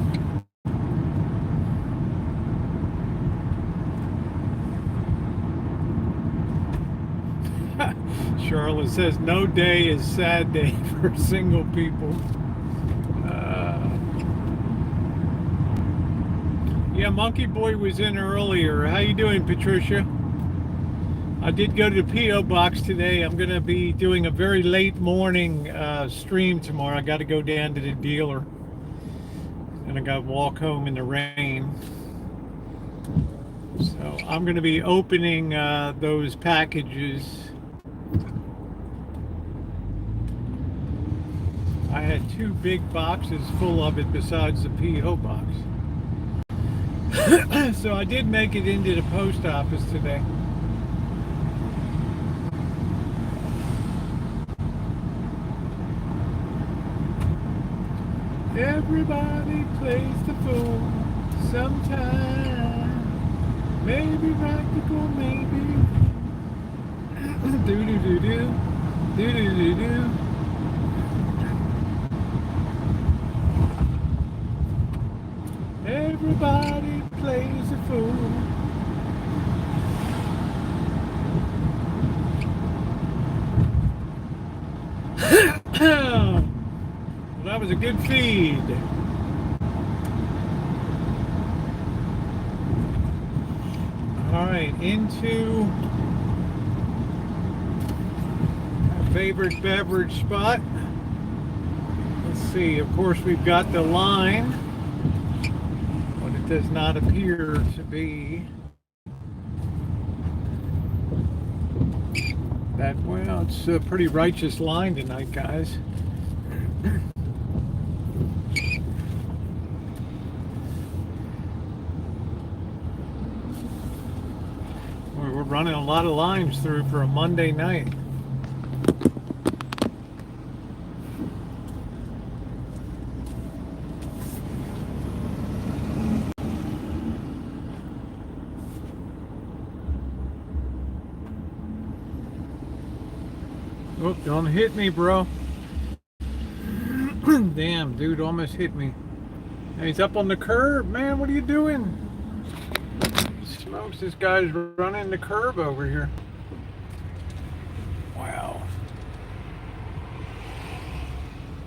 Charlotte says no day is sad day for single people. Yeah, Monkey Boy was in earlier. How you doing, Patricia? I did go to the P.O. box today. I'm going to be doing a very late morning stream tomorrow. I got to go down to the dealer. And I got to walk home in the rain. So I'm going to be opening those packages. I had 2 big boxes full of it besides the P.O. box. So I did make it into the post office today. Everybody plays the fool, sometime. Maybe practical, maybe. Do do do do. Do do do do. Everybody plays a fool. Well, that was a good feed. All right, into our favorite beverage spot. Let's see, of course, we've got the line, but it does not appear to be that well. It's a pretty righteous line tonight, guys. We're running a lot of lines through for a Monday night. Oh, don't hit me, bro. Damn, dude almost hit me. And he's up on the curb. Man, what are you doing? Smokes, this guy's running the curb over here. Wow.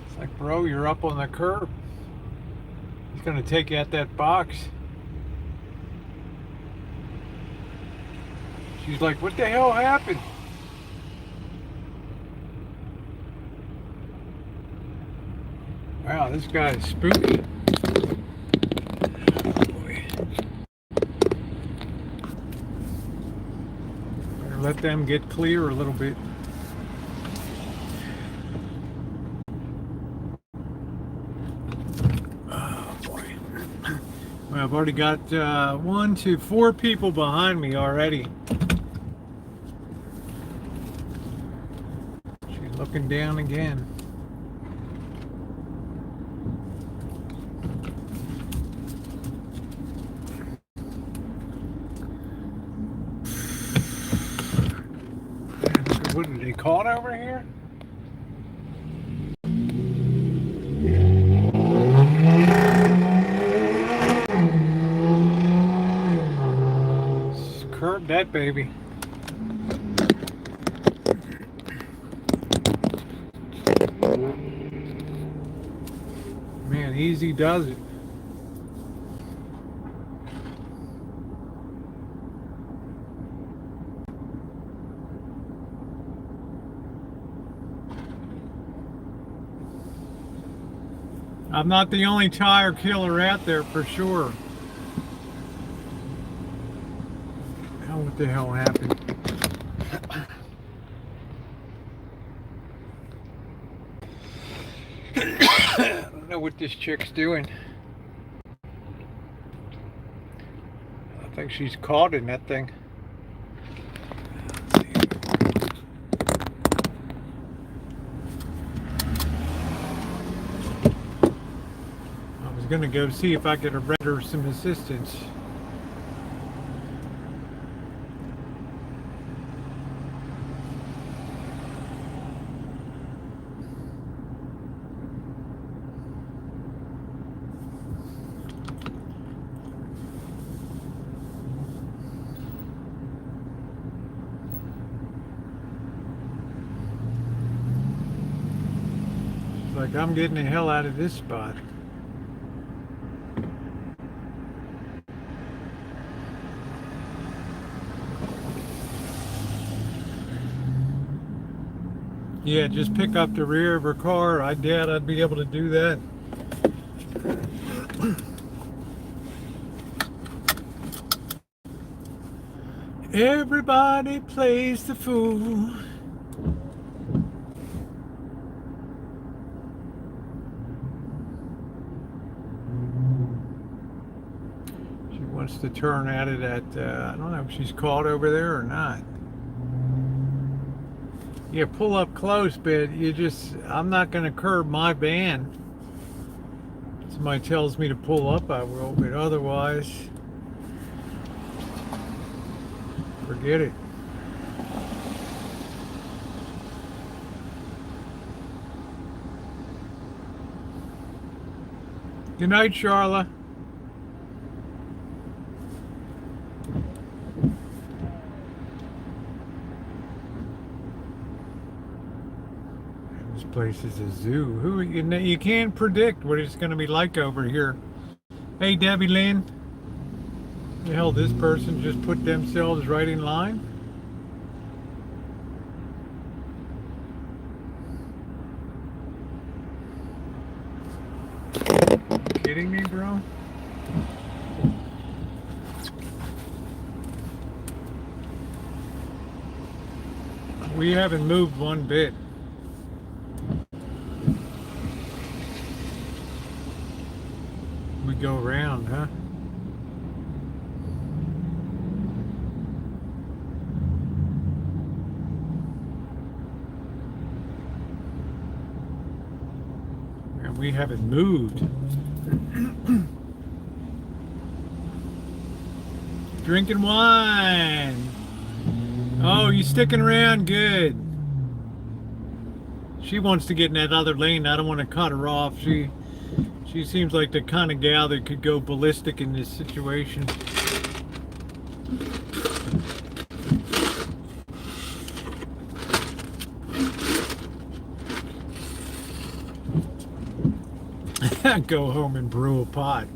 It's like, bro, you're up on the curb. He's gonna take you at that box. She's like, what the hell happened? Wow, this guy is spooky. Oh, boy. Better let them get clear a little bit. Oh, boy. Well, I've already got 1, 2, 4 people behind me already. She's looking down again. What did they caught over here? Curb that baby. Man, easy does it. I'm not the only tire killer out there for sure. Hell, what the hell happened? I don't know what this chick's doing. I think she's caught in that thing. Gonna go see if I could render some assistance. It's like I'm getting the hell out of this spot. Yeah, just pick up the rear of her car. I doubt I'd be able to do that. Everybody plays the fool. She wants to turn at it at, I don't know if she's caught over there or not. Yeah, pull up close, but I'm not going to curb my van. somebody tells me to pull up, I will, but otherwise, forget it. Good night, Charla. This place is a zoo. You can't predict what it's going to be like over here. Hey, Debbie Lynn. The hell, this person just put themselves right in line? Kidding me, bro? We haven't moved one bit. We go around, huh? And we haven't moved. Drinking wine. Oh, you sticking around? Good. She wants to get in that other lane. I don't want to cut her off. She seems like the kind of gal that could go ballistic in this situation. Go home and brew a pot.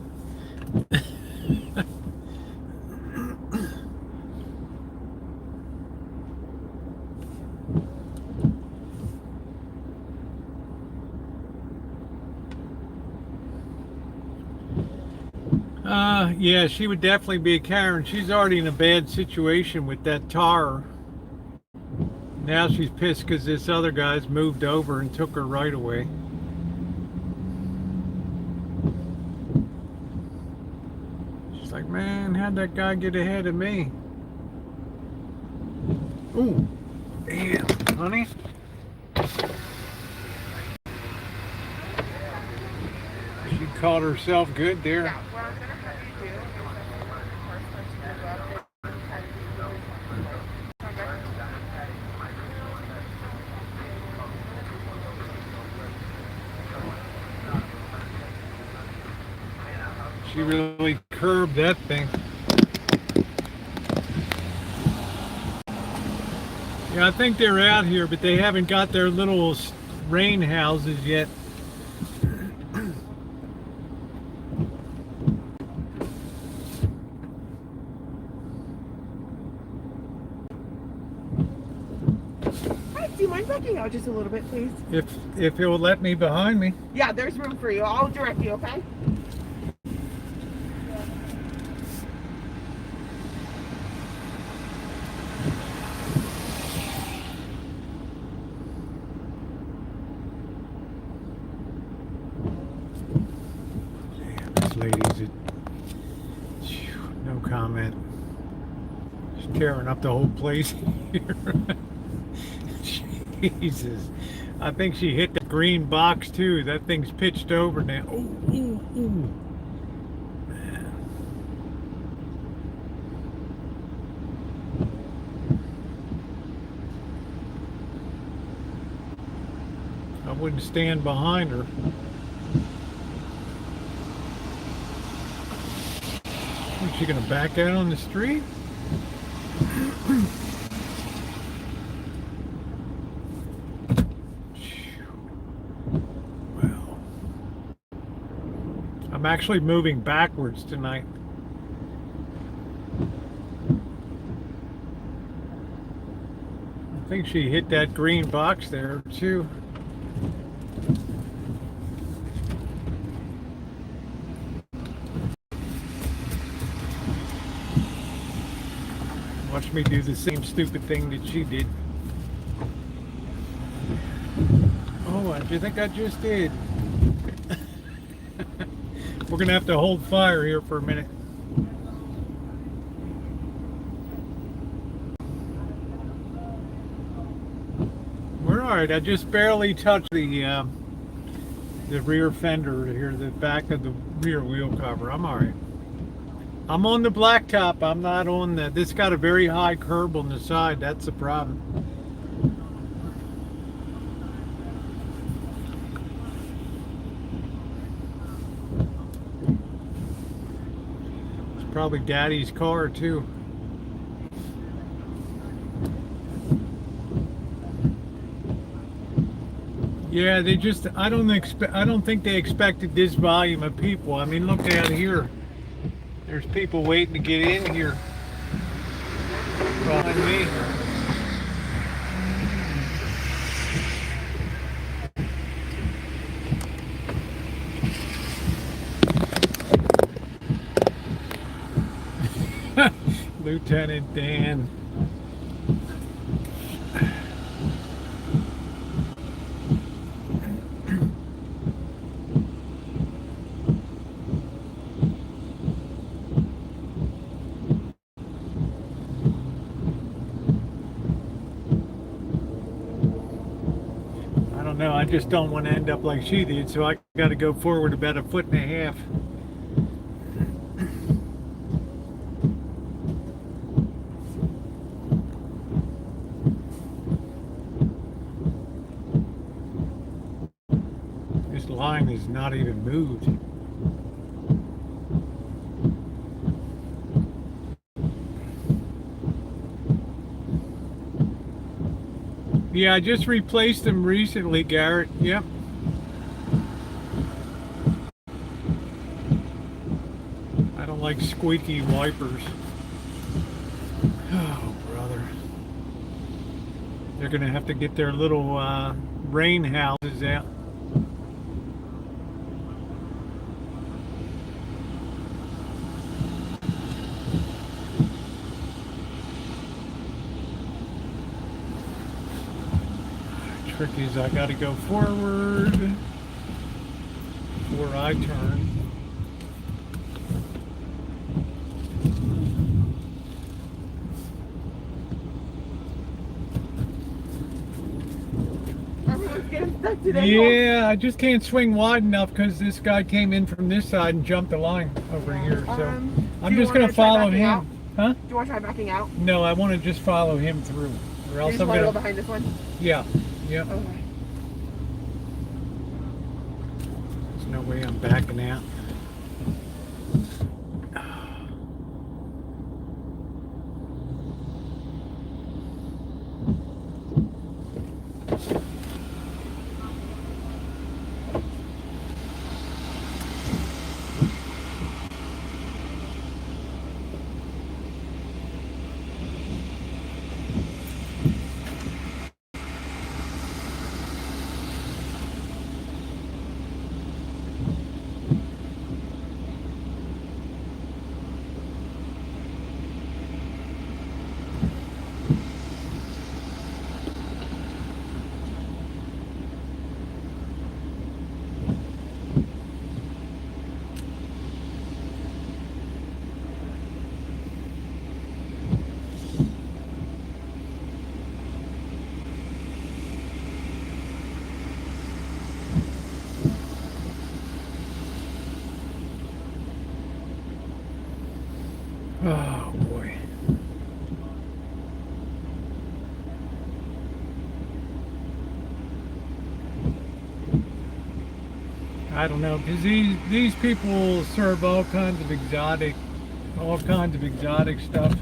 Yeah, she would definitely be a Karen. She's already in a bad situation with that tar. Now she's pissed because this other guy's moved over and took her right away. She's like, man, how'd that guy get ahead of me? Ooh, damn, honey. She caught herself good there. She really curbed that thing. Yeah, I think they're out here, but they haven't got their little rain houses yet. Hi, do you mind backing out just a little bit, please? If it will let me behind me. Yeah, there's room for you. I'll direct you, okay? Ladies, no comment. She's tearing up the whole place here. Jesus. I think she hit the green box too. That thing's pitched over now. Ooh, ooh, ooh. I wouldn't stand behind her. Is she gonna back out on the street? Well, I'm actually moving backwards tonight. I think she hit that green box there too. Watch me do the same stupid thing that she did. Oh, what do you think I just did? We're gonna have to hold fire here for a minute. We're all right. I just barely touched the the rear fender here, the back of the rear wheel cover. I'm all right. I'm on the blacktop. I'm not on the. This got a very high curb on the side. That's the problem. It's probably Daddy's car too. Yeah, they just. I don't think they expected this volume of people. I mean, look out here. There's people waiting to get in here behind me. Lieutenant Dan. No, I just don't want to end up like she did, so I got to go forward about 1.5 feet. This line is not even moved. Yeah, I just replaced them recently, Garrett. Yep. I don't like squeaky wipers. Oh, brother. They're going to have to get their little rain houses out. Trick is I got to go forward before I turn. Everyone's getting stuck today. Yeah, I just can't swing wide enough because this guy came in from this side and jumped the line over here. So I'm just going to follow him. Out? Huh? Do you want to try backing out? No, I want to just follow him through. Or else You just I'm want to going go behind this one? Yeah. Yep. Okay. There's no way I'm backing out. Oh boy. I don't know, because these people serve all kinds of exotic stuff.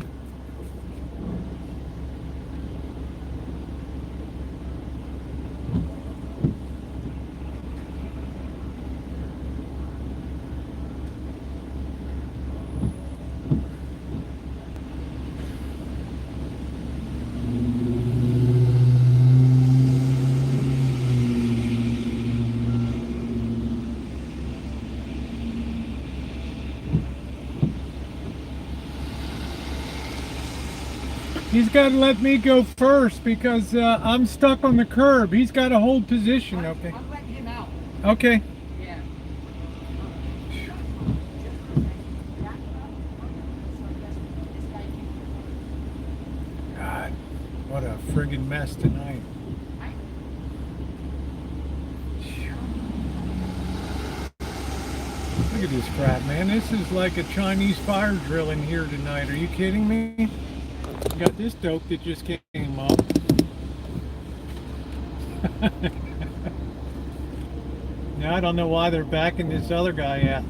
He's got to let me go first because I'm stuck on the curb. He's got to hold position, okay? I'm letting him out. Okay. Yeah. God, what a friggin' mess tonight. Look at this crap, man. This is like a Chinese fire drill in here tonight. Are you kidding me? Got this dope that just came up. Now I don't know why they're backing this other guy out.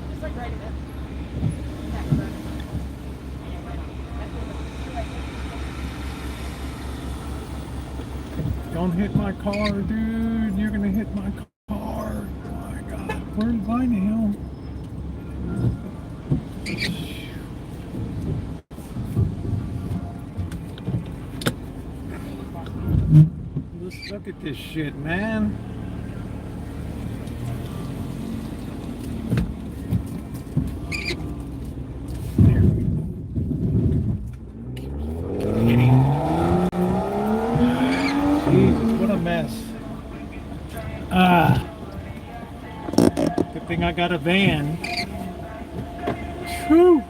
Just like right in it. Don't hit my car, dude. You're gonna hit my car. Oh my God. Where's my hell? Let's look at this shit, man. Jesus, what a mess. Good thing I got a van. Whew.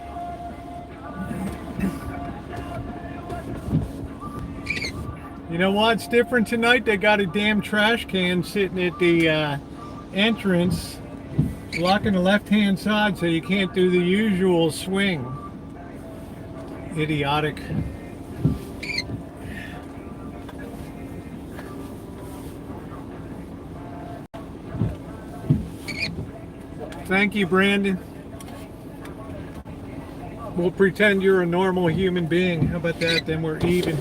You know what's different tonight? They got a damn trash can sitting at the entrance, blocking the left-hand side so you can't do the usual swing. Idiotic. Thank you, Brandon. We'll pretend you're a normal human being. How about that? Then we're even.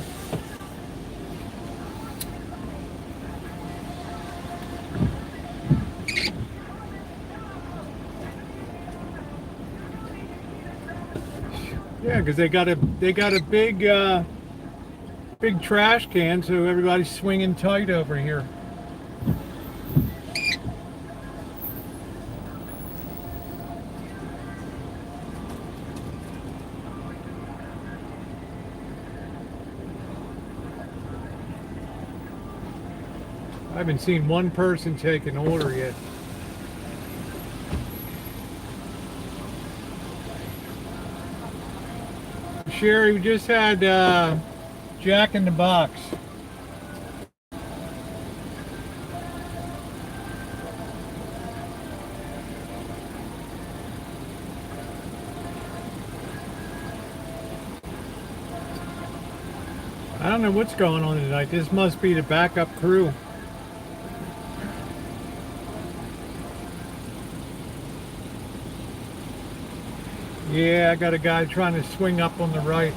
Yeah, because they got a big trash can, so everybody's swinging tight over here. I haven't seen one person take an order yet. Sherry, we just had Jack in the Box. I don't know what's going on tonight. This must be the backup crew. Yeah, I got a guy trying to swing up on the right.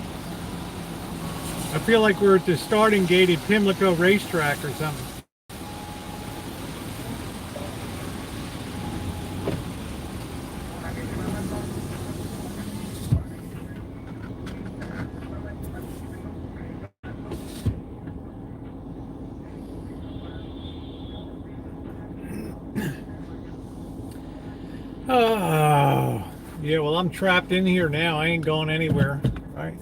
I feel like we're at the starting gate at Pimlico Racetrack or something. Oh, yeah, well, I'm trapped in here now. I ain't going anywhere, right?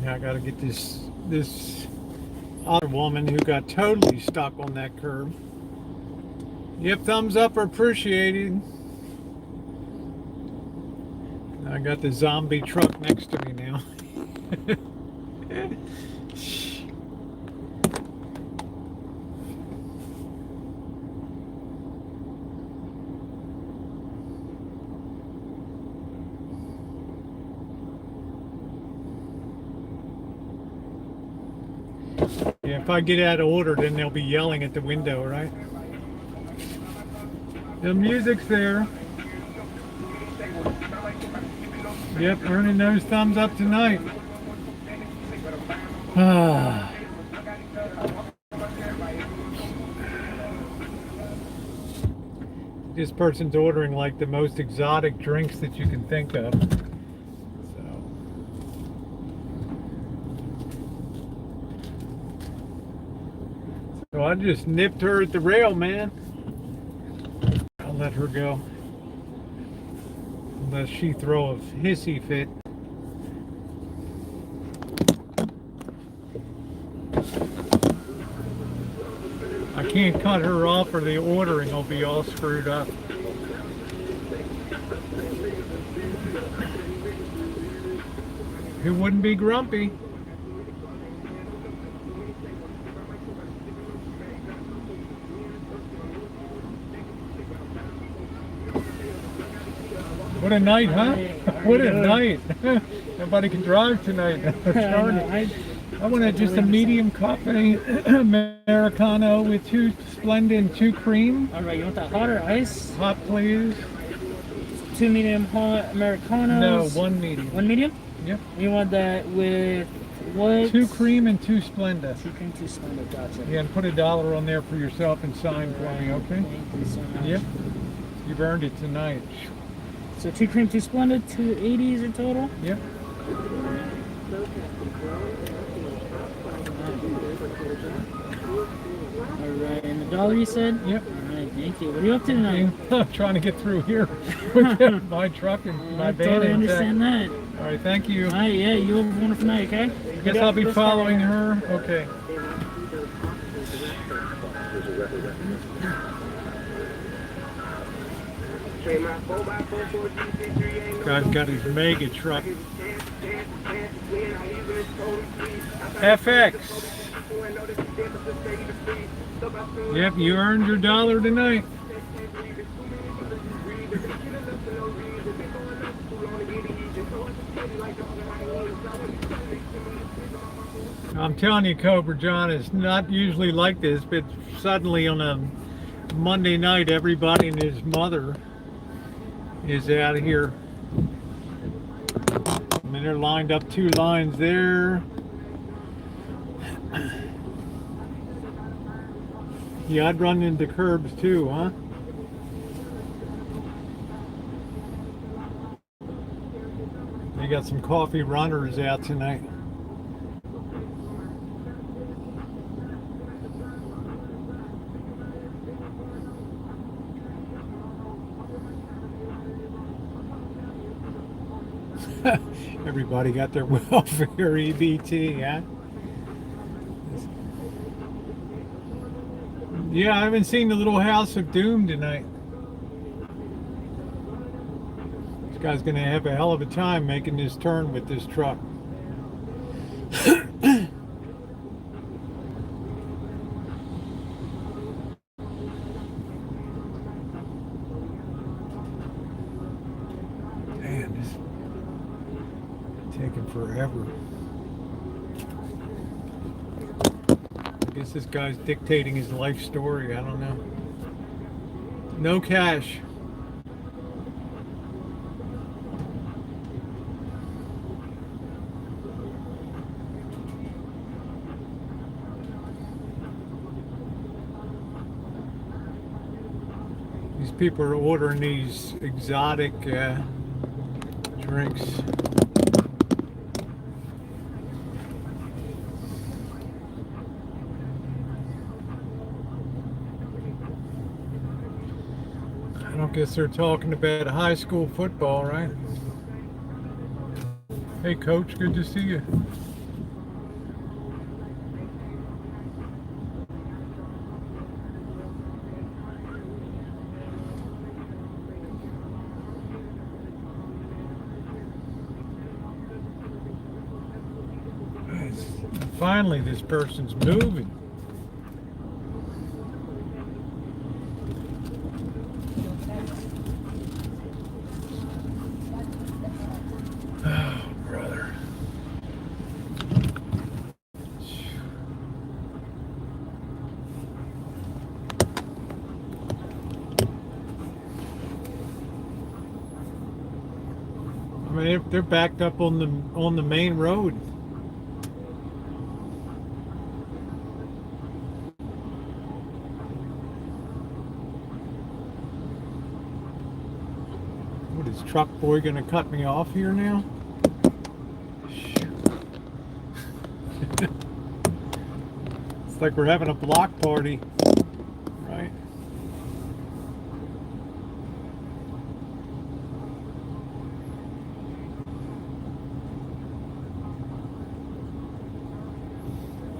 Now I gotta get this other woman who got totally stuck on that curb. Yep, thumbs up are appreciated. I got the zombie truck next to me now. Yeah, if I get out of order, then they'll be yelling at the window, right? The music's there. Yep, earning those thumbs up tonight. This person's ordering like the most exotic drinks that you can think of. So I just nipped her at the rail, man. I'll let her go. Unless she throw a hissy fit. I can't cut her off or the ordering will be all screwed up. Who wouldn't be grumpy? What a night, huh? What a night. Nobody can drive tonight. I wanted just a medium coffee Americano with 2 Splenda and 2 cream. All right, you want that hot or ice? Hot, please. 2 medium hot Americanos. No, 1 medium. 1 medium? Yep. You want that with what? 2 cream and 2 Splenda. 2 cream, 2 Splenda. Gotcha. Yeah, and put $1 on there for yourself and sign for me, okay? Thank you so much. Yep. You've earned it tonight. So 2 cream, 2 Splenda, 280s in total? Yep. Alright, and $1 you said? Yep. Alright, thank you. What are you up to tonight? I'm trying to get through here with my truck and my I van. totally intact. understand that. All right, thank you. Alright, yeah, you have a wonderful night, okay? Guess I'll be following her. Okay. Guy's got his mega truck. FX. Yep, you earned your $1 tonight. I'm telling you, Cobra John, it's not usually like this, but suddenly on a Monday night, everybody and his mother is out of here. I mean, they're lined up 2 lines there. Yeah, I'd run into curbs too, huh? They got some coffee runners out tonight. Everybody got their welfare EBT, huh? Yeah, I haven't seen the little House of Doom tonight. This guy's gonna have a hell of a time making this turn with this truck. Man, this is taking forever. I guess this guy's dictating his life story. I don't know. No cash. These people are ordering these exotic drinks. I don't guess they're talking about high school football, right? Hey, Coach, good to see you. Finally, this person's moving. Oh, brother. I mean, they're backed up on the main road. What is truck boy gonna cut me off here now? It's like we're having a block party, right?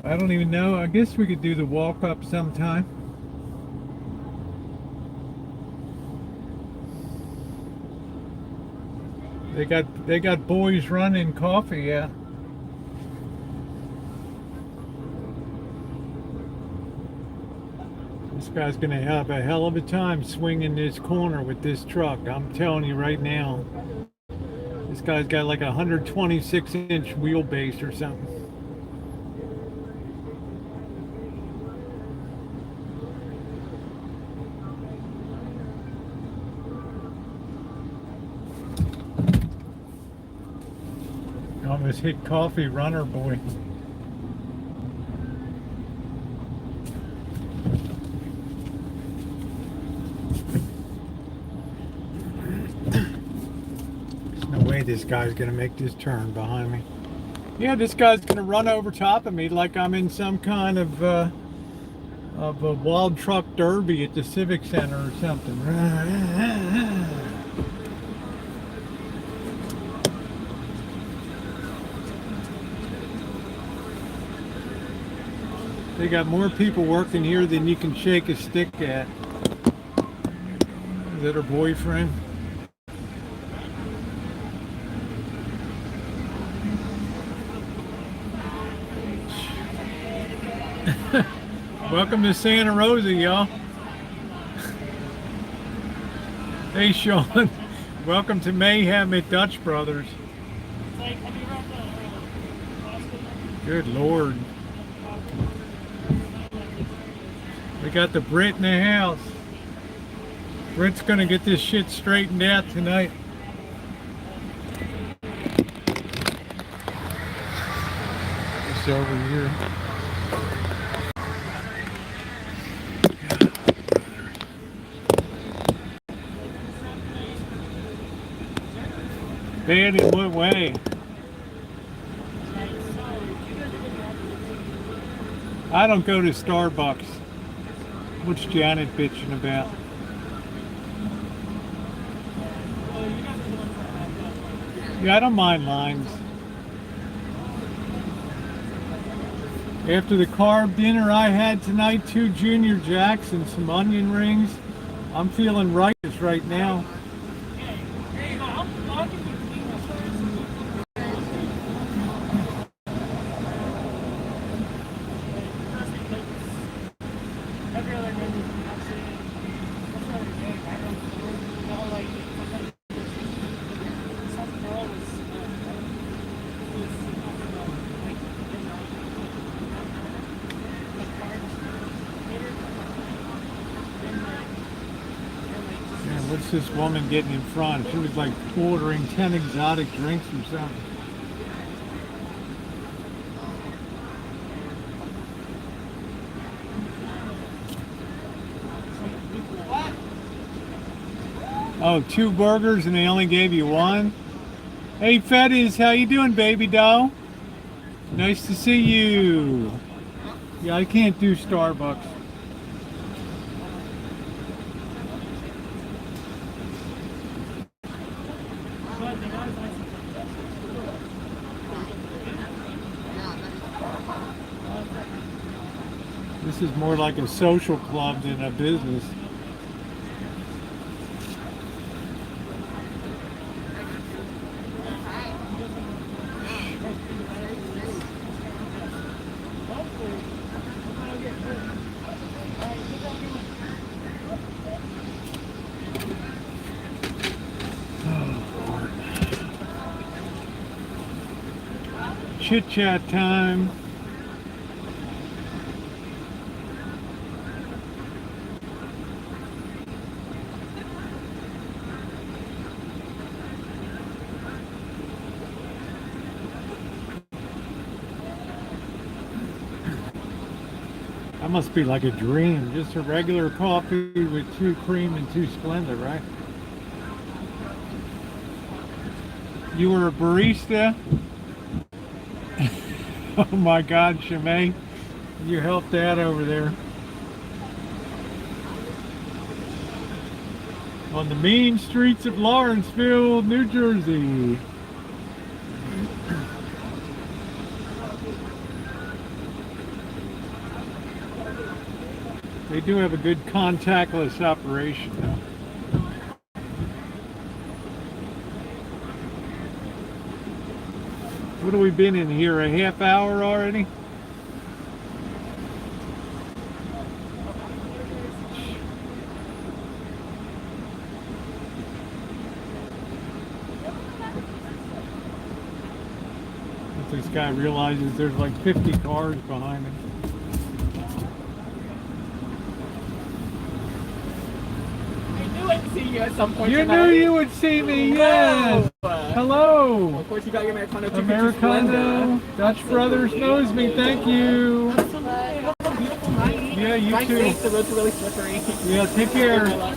I don't even know. I guess we could do the walk up sometime. They got boys running coffee, yeah. This guy's gonna have a hell of a time swinging this corner with this truck. I'm telling you right now. This guy's got like a 126-inch wheelbase or something. Almost hit Coffee Runner Boy. There's no way this guy's gonna make this turn behind me. Yeah, this guy's gonna run over top of me like I'm in some kind of a wild truck derby at the Civic Center or something. They got more people working here than you can shake a stick at. Is that her boyfriend? Welcome to Santa Rosa, y'all. Hey, Sean. Welcome to Mayhem at Dutch Brothers. Good Lord. We got the Brit in the house. Brit's gonna get this shit straightened out tonight. It's over here. Bad in what way? I don't go to Starbucks. What's Janet bitching about? Yeah, I don't mind lines. After the carb dinner I had tonight, 2 Junior Jacks and some onion rings, I'm feeling righteous right now. What's this woman getting in front? She was like ordering 10 exotic drinks or something. Oh, 2 burgers and they only gave you 1? Hey Fetties, how you doing, baby doll? Nice to see you. Yeah, I can't do Starbucks. This is more like a social club than a business. Chit chat time. That must be like a dream. Just a regular coffee with 2 cream and 2 Splenda, right? You were a barista? Oh my God, Shimei. You helped out over there. On the mean streets of Lawrenceville, New Jersey. They do have a good contactless operation though. What have we been in here? A half hour already? If this guy realizes there's like 50 cars behind him. I knew I'd see you at some point You tonight. knew you would see me, yes! Hello! Of course, you got your Americano. Americano, Dutch Brothers knows me, thank you! Absolutely. Have a beautiful night. Yeah, you Drive too. safe. The roads are really slippery. Yeah, take care. Well,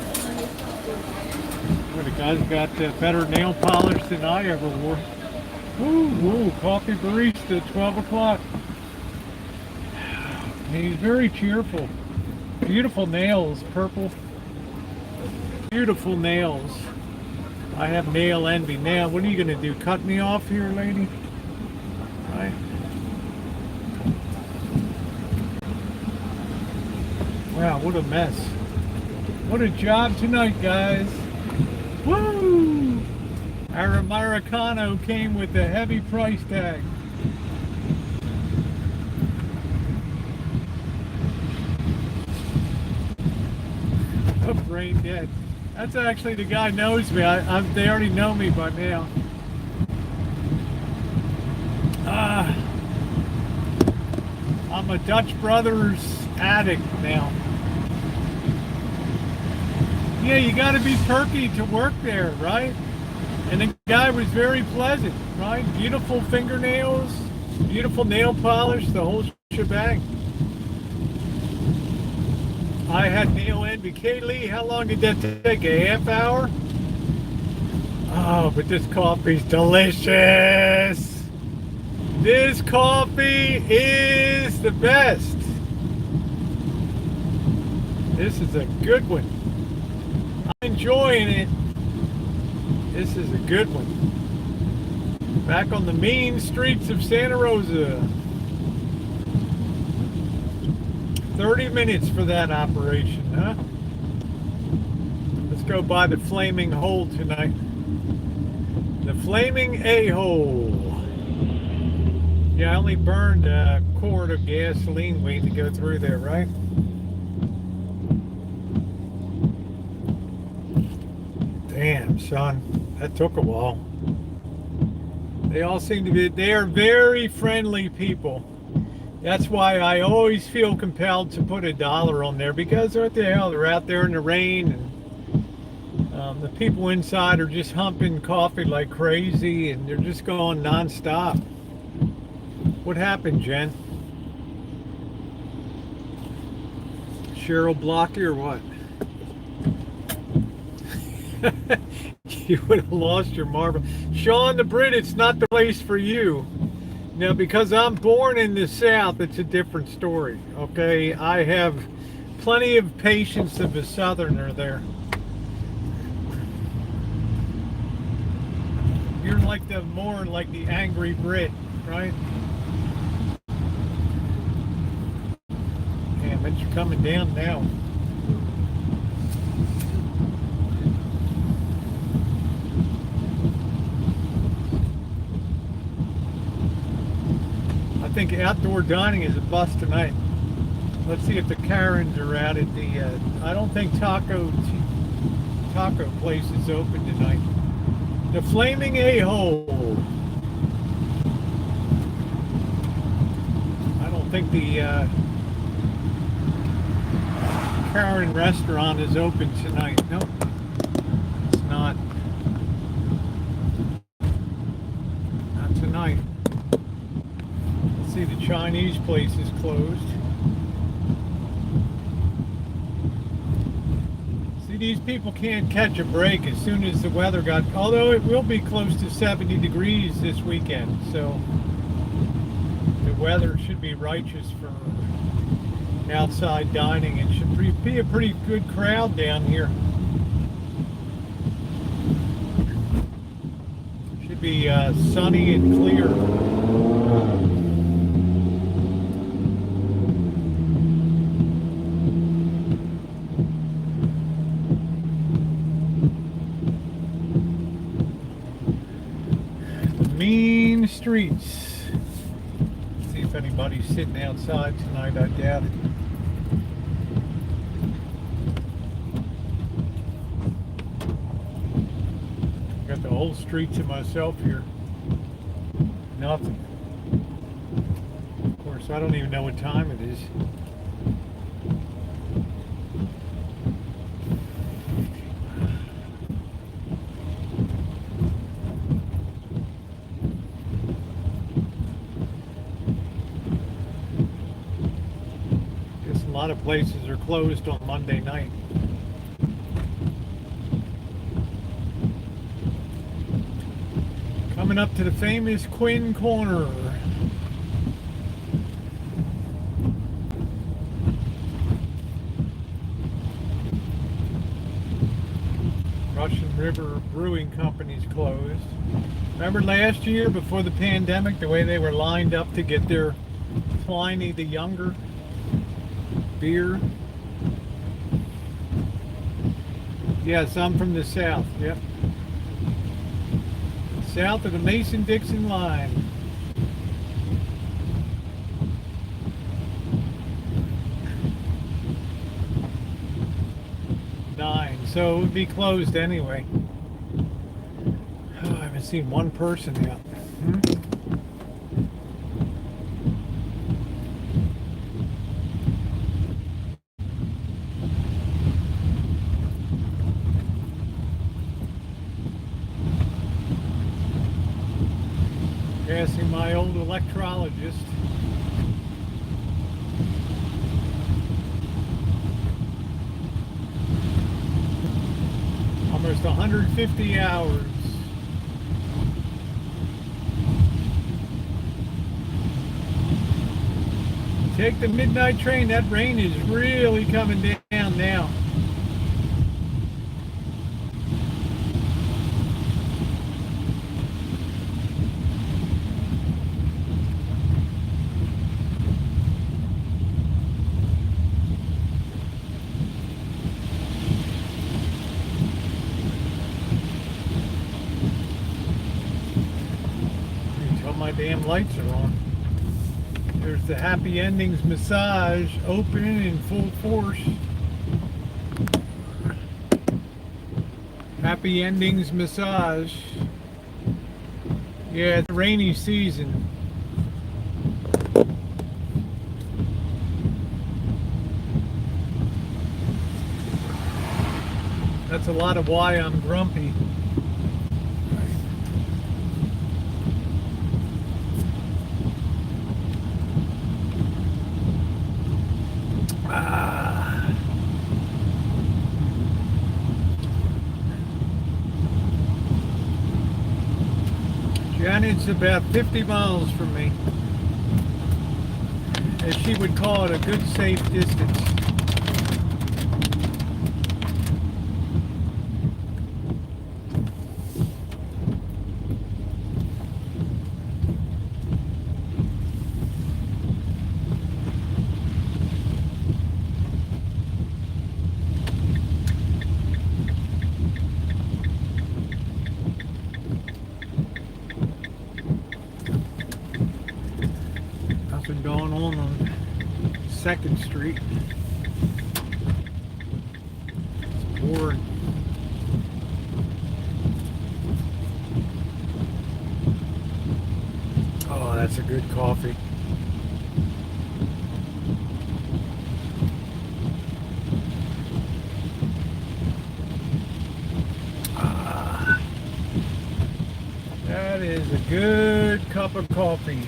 the guy's got better nail polish than I ever wore. Woo, woo, coffee barista, 12 o'clock. He's very cheerful. Beautiful nails, purple. Beautiful nails. I have nail envy. Now, what are you going to do? Cut me off here, lady? Right. Wow, what a mess. What a job tonight, guys. Woo! Our Americano came with a heavy price tag. Oh, brain dead. That's actually the guy knows me. They already know me by now. I'm a Dutch Brothers addict now. Yeah, you got to be perky to work there, right? And the guy was very pleasant, right? Beautiful fingernails, beautiful nail polish, the whole shebang. I had nail envy. Kaylee, how long did that take? A half hour? Oh, but this coffee's delicious. This coffee is the best. This is a good one. I'm enjoying it. This is a good one. Back on the mean streets of Santa Rosa. 30 minutes for that operation, huh? Let's go by the Flaming Hole tonight. The Flaming A-Hole. Yeah, I only burned a quart of gasoline waiting to go through there, right? Damn, son. That took a while. They all seem to be, they are very friendly people. That's why I always feel compelled to put $1 on there, because what the hell, they're out there in the rain, and the people inside are just humping coffee like crazy, and they're just going non-stop. What happened, Jen? Cheryl block you or what? You would have lost your marble. Sean the Brit, it's not the place for you. Now, because I'm born in the South, it's a different story, okay? I have plenty of patience of a Southerner there. You're like the more like the angry Brit, right? Damn, it's coming down now. I think outdoor dining is a bust tonight. Let's see if the Karens are out at the, I don't think taco place is open tonight. The Flaming A-Hole. I don't think the Karen restaurant is open tonight. Nope, it's not. Not tonight. See, the Chinese place is closed. See, these people can't catch a break as soon as the weather got, although it will be close to 70 degrees this weekend, so the weather should be righteous for outside dining. It should be a pretty good crowd down here. Should be sunny and clear. Mean main streets. See if anybody's sitting outside tonight. I doubt it. Got the whole street to myself here. Nothing. Of course, I don't even know what time it is. Guess a lot of places are closed on Monday night. Coming up to the famous Quinn Corner. Russian River Brewing Company's closed. Remember last year before the pandemic, the way they were lined up to get their Pliny the Younger beer? Yes, I'm from the south. Yep. South of the Mason-Dixon line. So it would be closed anyway. Oh, I haven't seen one person yet. Passing my old electrologist. Almost 150 hours. Take the midnight train. That rain is really coming down now. My damn lights are on. There's the Happy Endings massage open in full force. Happy Endings massage. Yeah, it's rainy season. That's a lot of why I'm grumpy. Janet's about 50 miles from me. As she would call it, a good safe distance. Going on 2nd Street. It's boring. Oh, that's a good coffee. That is a good cup of coffee.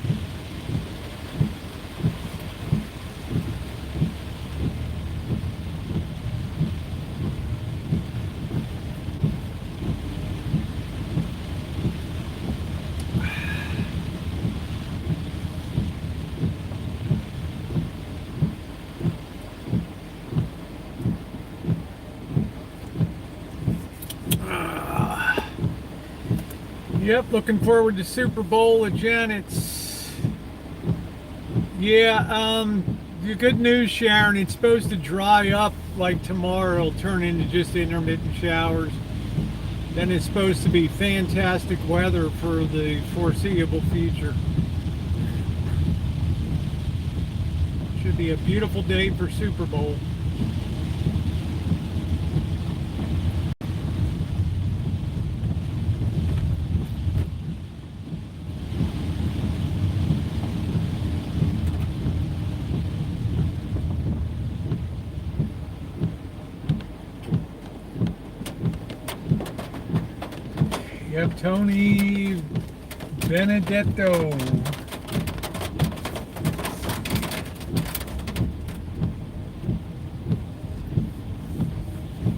Yep, looking forward to Super Bowl at Janet's. Yeah, the good news, Sharon, it's supposed to dry up like tomorrow. It'll turn into just intermittent showers. Then it's supposed to be fantastic weather for the foreseeable future. Should be a beautiful day for Super Bowl. Yep, Tony Benedetto.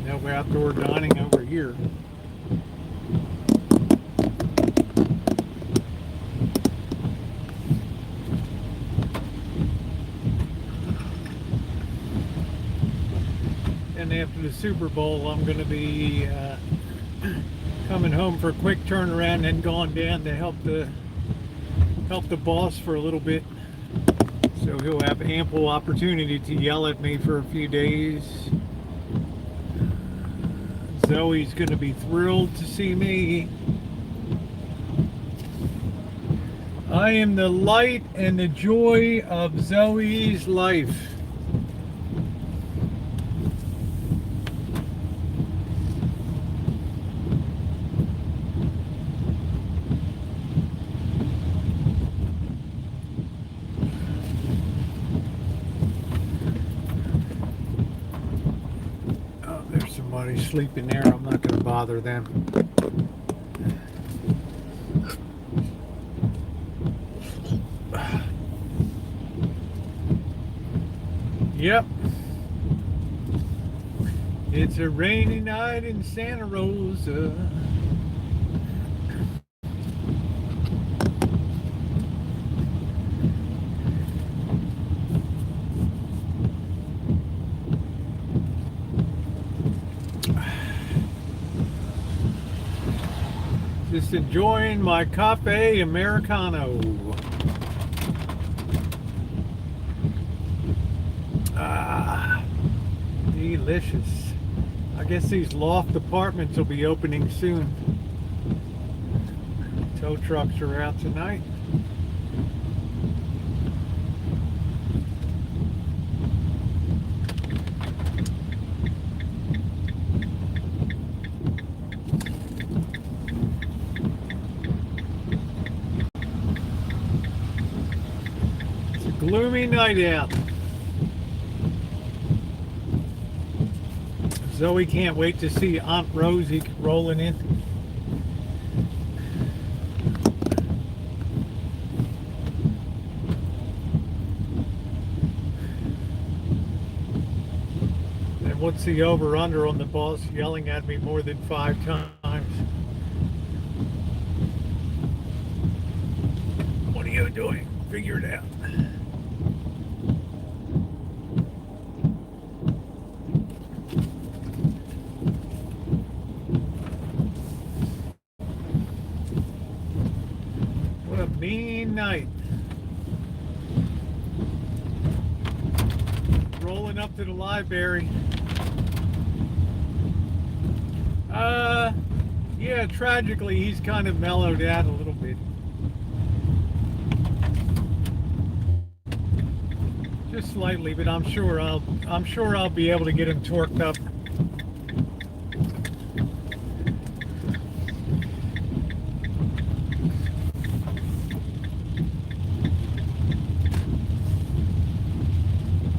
No outdoor dining over here. And after the Super Bowl, I'm going to be coming home for a quick turnaround and gone down to help the boss for a little bit, so he'll have ample opportunity to yell at me for a few days. Zoe's going to be thrilled to see me. I am the light and the joy of Zoe's life. Sleeping there. I'm not going to bother them. Yep. It's a rainy night in Santa Rosa. Just enjoying my cafe Americano. Ah, delicious. I guess these loft apartments will be opening soon. Tow trucks are out tonight. Gloomy night out. Zoe can't wait to see Aunt Rosie rolling in. And what's the over-under on the boss yelling at me more than 5 times? What are you doing? Figure it out. Mean night. Rolling up to the library. Yeah, tragically he's kind of mellowed out a little bit. Just slightly, but I'm sure I'll be able to get him torqued up.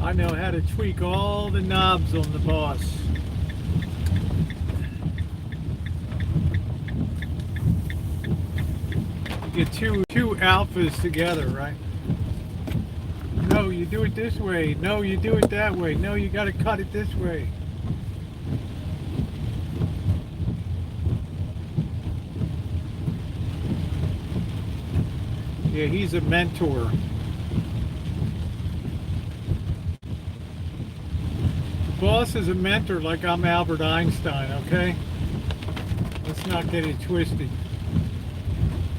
I know how to tweak all the knobs on the boss. You get two alphas together, right? No, you do it this way. No, you do it that way. No, you got to cut it this way. Yeah, he's a mentor. Boss is a mentor like I'm Albert Einstein, okay? Let's not get it twisted.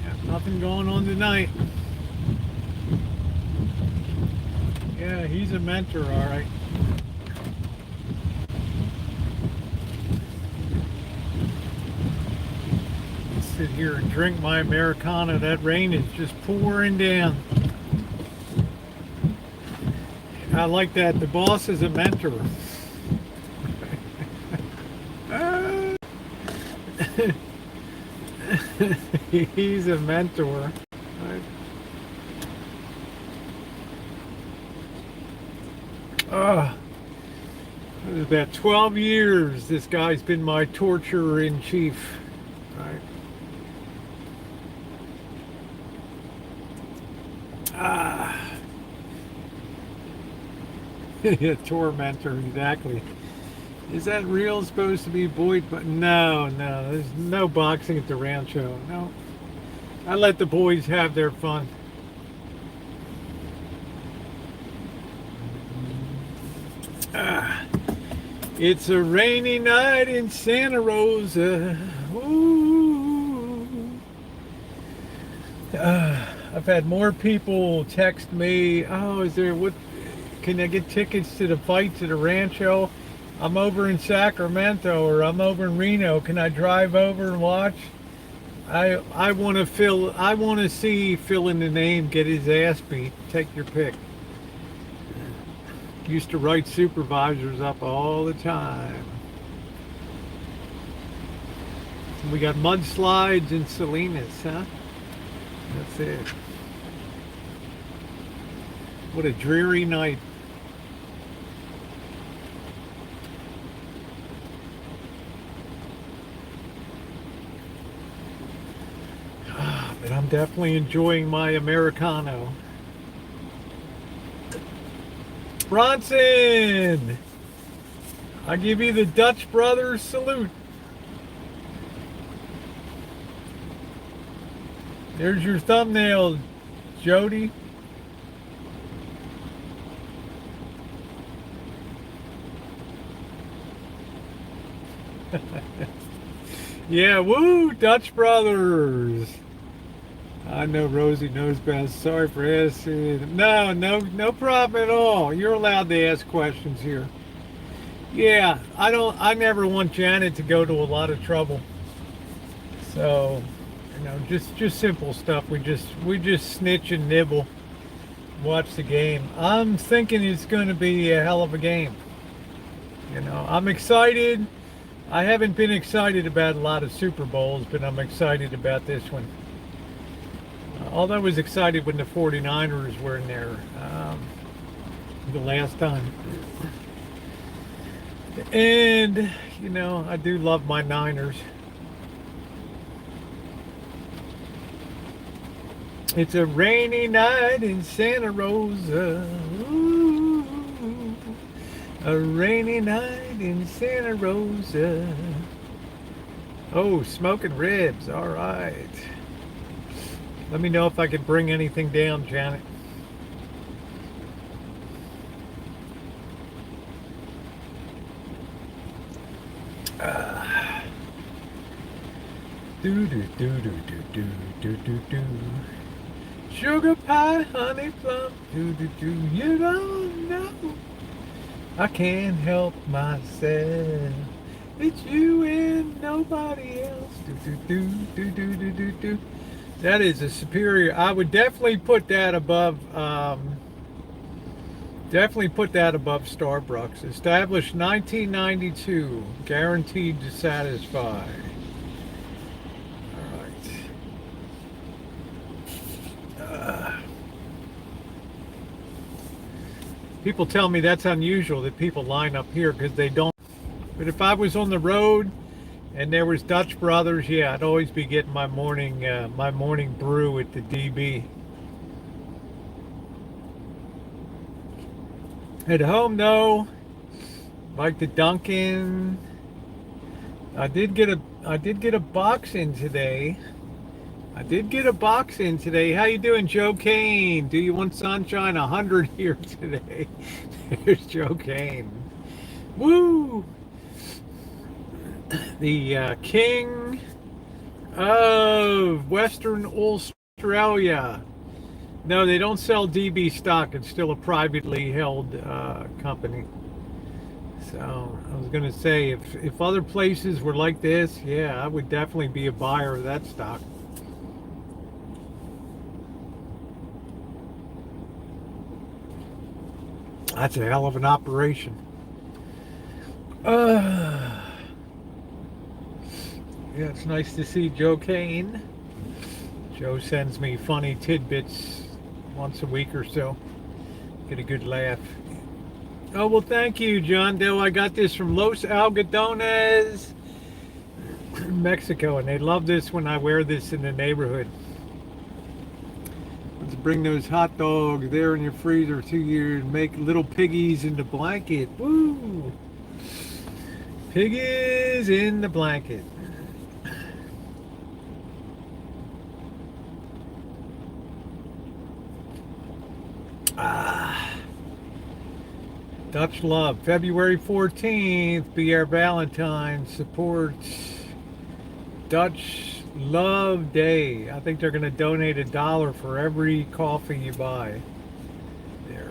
Yeah, nothing going on tonight. Yeah, he's a mentor, all right. sit here and drink my Americano. That rain is just pouring down. I like that. The boss is a mentor. He's a mentor. It was about 12 years this guy's been my torturer in chief. Right. Yeah, tormentor, exactly. Is that real supposed to be Boyd? But no, there's no boxing at the Rancho. No. I let the boys have their fun. It's a rainy night in Santa Rosa. Ooh. I've had more people text me, oh, is there, what, can I get tickets to the fights at the Rancho? I'm over in Sacramento, or I'm over in Reno. Can I drive over and watch? I want to see fill in the name get his ass beat. Take your pick. Used to write supervisors up all the time. We got mudslides in Salinas, huh? That's it. What a dreary night. But I'm definitely enjoying my Americano. Bronson! I give you the Dutch Brothers salute. There's your thumbnail, Jody. Yeah, woo, Dutch Brothers. I know Rosie knows best. Sorry for asking. No problem at all. You're allowed to ask questions here. Yeah, I never want Janet to go to a lot of trouble. So, just simple stuff. We just snitch and nibble. Watch the game. I'm thinking it's going to be a hell of a game. I'm excited. I haven't been excited about a lot of Super Bowls, but I'm excited about this one. Although I was excited when the 49ers were in there the last time. And, I do love my Niners. It's a rainy night in Santa Rosa. Ooh, a rainy night in Santa Rosa. Oh, smoking ribs. All right. Let me know if I can bring anything down, Janet. Do do do do do do do do. Sugar pie, honey plum. Do do do. You don't know. I can't help myself. It's you and nobody else. Do do do do do do do. That is a superior. I would definitely put that above. Definitely put that above Starbucks. Established 1992. Guaranteed to satisfy. All right. People tell me that's unusual that people line up here because they don't. But if I was on the road and there was Dutch Brothers, yeah, I'd always be getting my morning brew at the DB. At home though, like the Dunkin', I did get a box in today. How you doing, Joe Kane? Do you want sunshine? 100 here today. There's Joe Kane. Woo! The king of Western Australia. No, they don't sell DB stock. It's still a privately held company. So I was gonna say, if other places were like this, yeah, I would definitely be a buyer of that stock. That's a hell of an operation. Yeah, it's nice to see Joe Kane. Joe sends me funny tidbits once a week or so. Get a good laugh. Oh, well, thank you, John Doe. I got this from Los Algodones, Mexico, and they love this when I wear this in the neighborhood. Let's bring those hot dogs there in your freezer 2 years. Make little piggies in the blanket. Woo! Piggies in the blanket. Dutch Love, February 14th, be our Valentine. Support Dutch Love Day. I think they're going to donate $1 for every coffee you buy. There.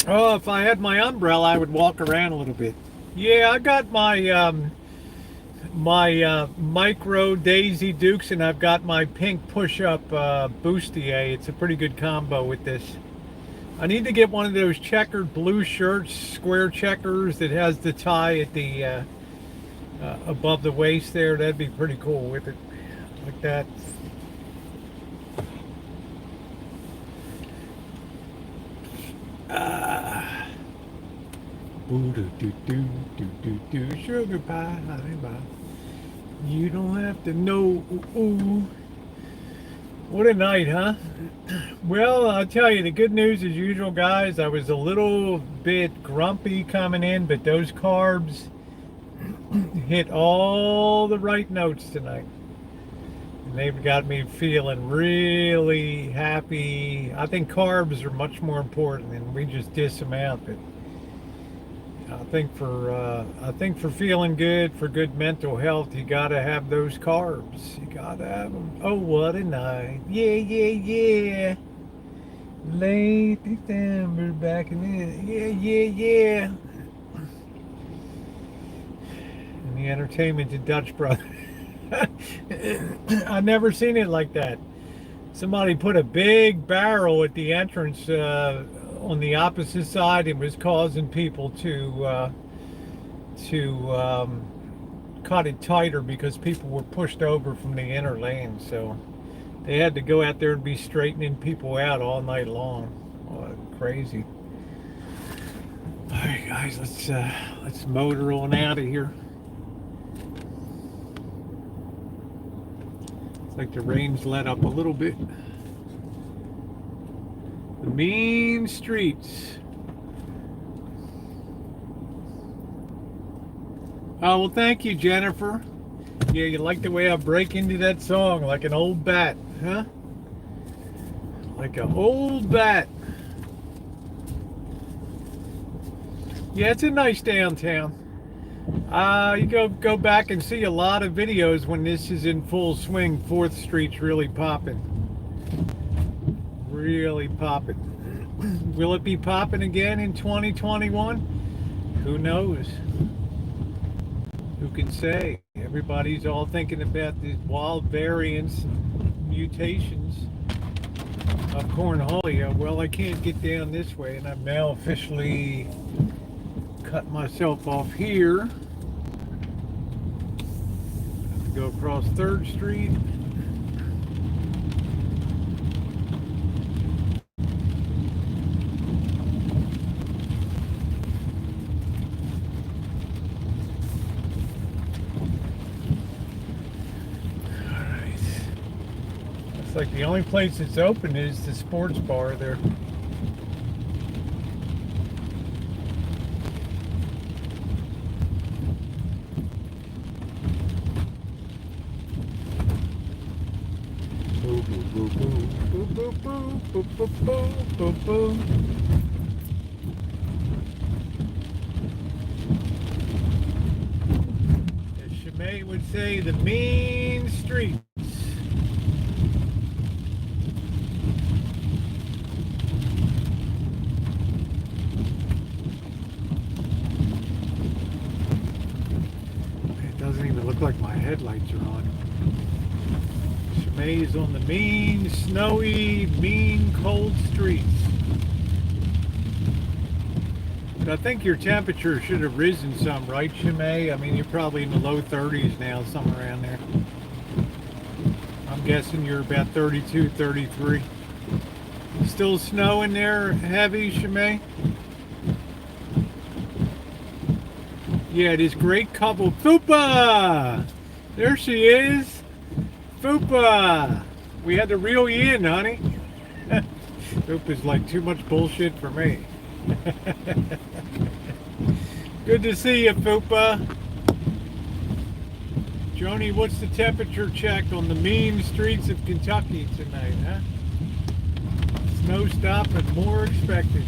Oh, if I had my umbrella, I would walk around a little bit. Yeah, I got my micro Daisy Dukes, and I've got my pink push-up bustier. It's a pretty good combo with this. I need to get one of those checkered blue shirts, square checkers that has the tie at the above the waist there. That'd be pretty cool with it, like that. Sugar pie, honey pie. You don't have to know. Ooh. What a night, huh? Well, I'll tell you, the good news as usual, guys, I was a little bit grumpy coming in, but those carbs hit all the right notes tonight. And they've got me feeling really happy. I think carbs are much more important, and we just diss them out. But I think for feeling good, for good mental health, you gotta have those carbs. You gotta have them. Oh, what a night! Yeah, yeah, yeah. Late December, back in the yeah. And the entertainment to Dutch Brothers. I've never seen it like that. Somebody put a big barrel at the entrance on the opposite side and was causing people to cut it tighter because people were pushed over from the inner lane. So they had to go out there and be straightening people out all night long. Oh, crazy. All right, guys, let's motor on out of here. Like the rain's let up a little bit. The mean streets. Oh, well, thank you, Jennifer. Yeah, you like the way I break into that song like an old bat, huh? Like an old bat. Yeah, it's a nice downtown. You go back and see a lot of videos when this is in full swing. 4th Street's really popping. Really popping. Will it be popping again in 2021? Who knows? Who can say? Everybody's all thinking about these wild variants, mutations of cornholia. Well, I can't get down this way, and I've now officially cut myself off here. Have to go across 3rd Street. Alright. Looks like the only place that's open is the sports bar there. Boo, boo, boo, boo, boo, boo. Boo, boo, boo, boo, boo, boo, boo. As Shimei would say, the mean streets. It doesn't even look like my headlights are on. Shimei's on the mean, snowy, mean, cold streets. But I think your temperature should have risen some, right, Shimei? I mean, you're probably in the low 30s now, somewhere around there. I'm guessing you're about 32, 33. Still snowing there heavy, Shimei? Yeah, this great couple. Fupa! There she is. Fupa! We had to reel you in, honey. Fupa's like too much bullshit for me. Good to see you, Fupa. Joni, what's the temperature check on the mean streets of Kentucky tonight, huh? Snow stop and more expected.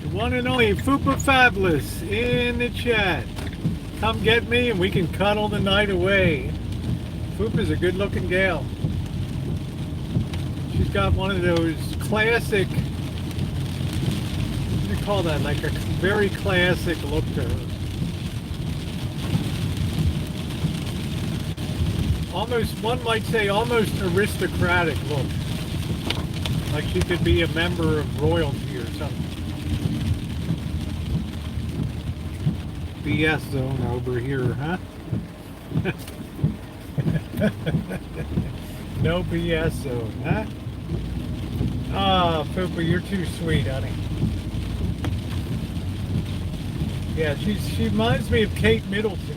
The one and only Fupa Fabulous in the chat. Come get me and we can cuddle the night away. Fupa's a good looking gal. She's got one of those classic, what do you call that, like a very classic look to her. Almost, one might say, almost aristocratic look. Like she could be a member of royalty or something. BS zone over here, huh? No BS zone, huh? Ah, Fupa, you're too sweet, honey. Yeah, she reminds me of Kate Middleton.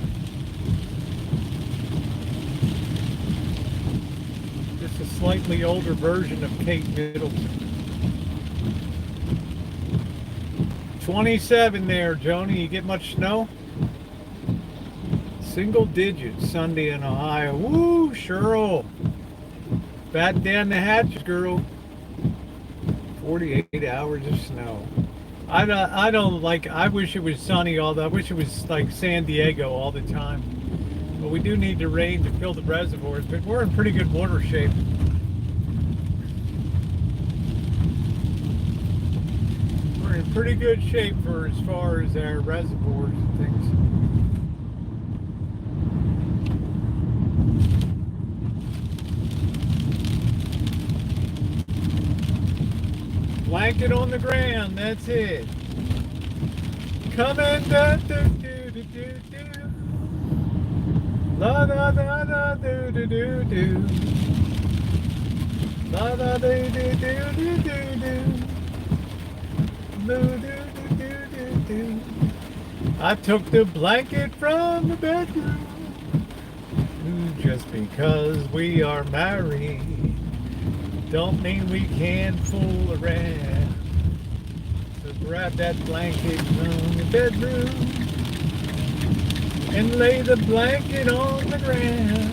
Just a slightly older version of Kate Middleton. 27 there, Joni. You get much snow? Single digits Sunday in Ohio. Woo, Cheryl. Batten down the hatches, girl. 48 hours of snow. I don't like, I wish it was sunny I wish it was like San Diego all the time. But we do need the rain to fill the reservoirs, but we're in pretty good water shape. We're in pretty good shape for as far as our reservoirs and things. Blanket on the ground, that's it. Coming down, do do do do do. La da da da do do do do. La da do do do do do do. Do do do do do. I took the blanket from the bedroom just because we are married. Don't mean we can't fool around. So grab that blanket from the bedroom and lay the blanket on the ground.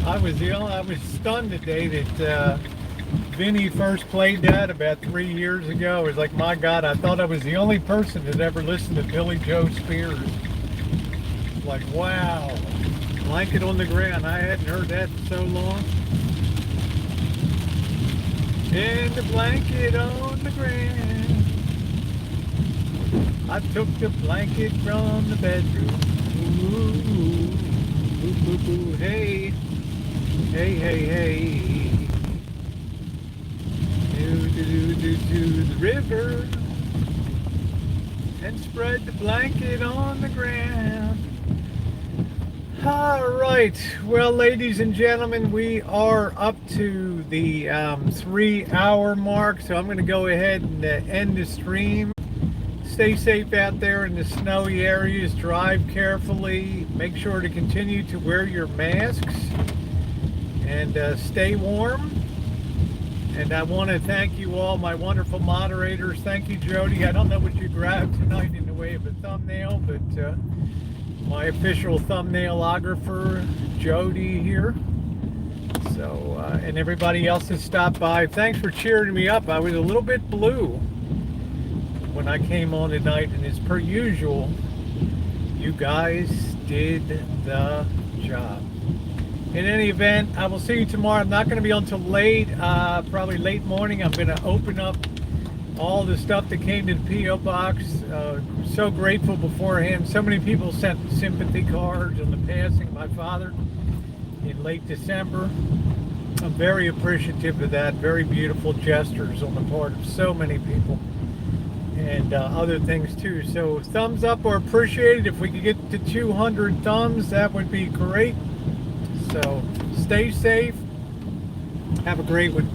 I was stunned today that Vinny first played that about 3 years ago. It was like, my God, I thought I was the only person that ever listened to Billy Joe Spears. Like, wow, blanket on the ground. I hadn't heard that in so long. And the blanket on the ground. I took the blanket from the bedroom. Ooh, ooh, ooh, ooh, ooh. Hey, hey, hey, hey. To the river and spread the blanket on the ground. All right, well, ladies and gentlemen, we are up to the 3-hour mark, so I'm going to go ahead and end the stream. Stay safe out there in the snowy areas. Drive carefully. Make sure to continue to wear your masks and stay warm. And I want to thank you all, my wonderful moderators. Thank you, Jody. I don't know what you grabbed tonight in the way of a thumbnail, but my official thumbnailographer, Jody here. So, and everybody else that stopped by, thanks for cheering me up. I was a little bit blue when I came on tonight, and as per usual, you guys did the job. In any event, I will see you tomorrow. I'm not going to be on till late, probably late morning. I'm going to open up all the stuff that came to the P.O. box. So grateful beforehand. So many people sent sympathy cards on the passing of my father in late December. I'm very appreciative of that. Very beautiful gestures on the part of so many people, and other things too. So thumbs up or appreciated. If we could get to 200 thumbs, that would be great. So stay safe. Have a great one.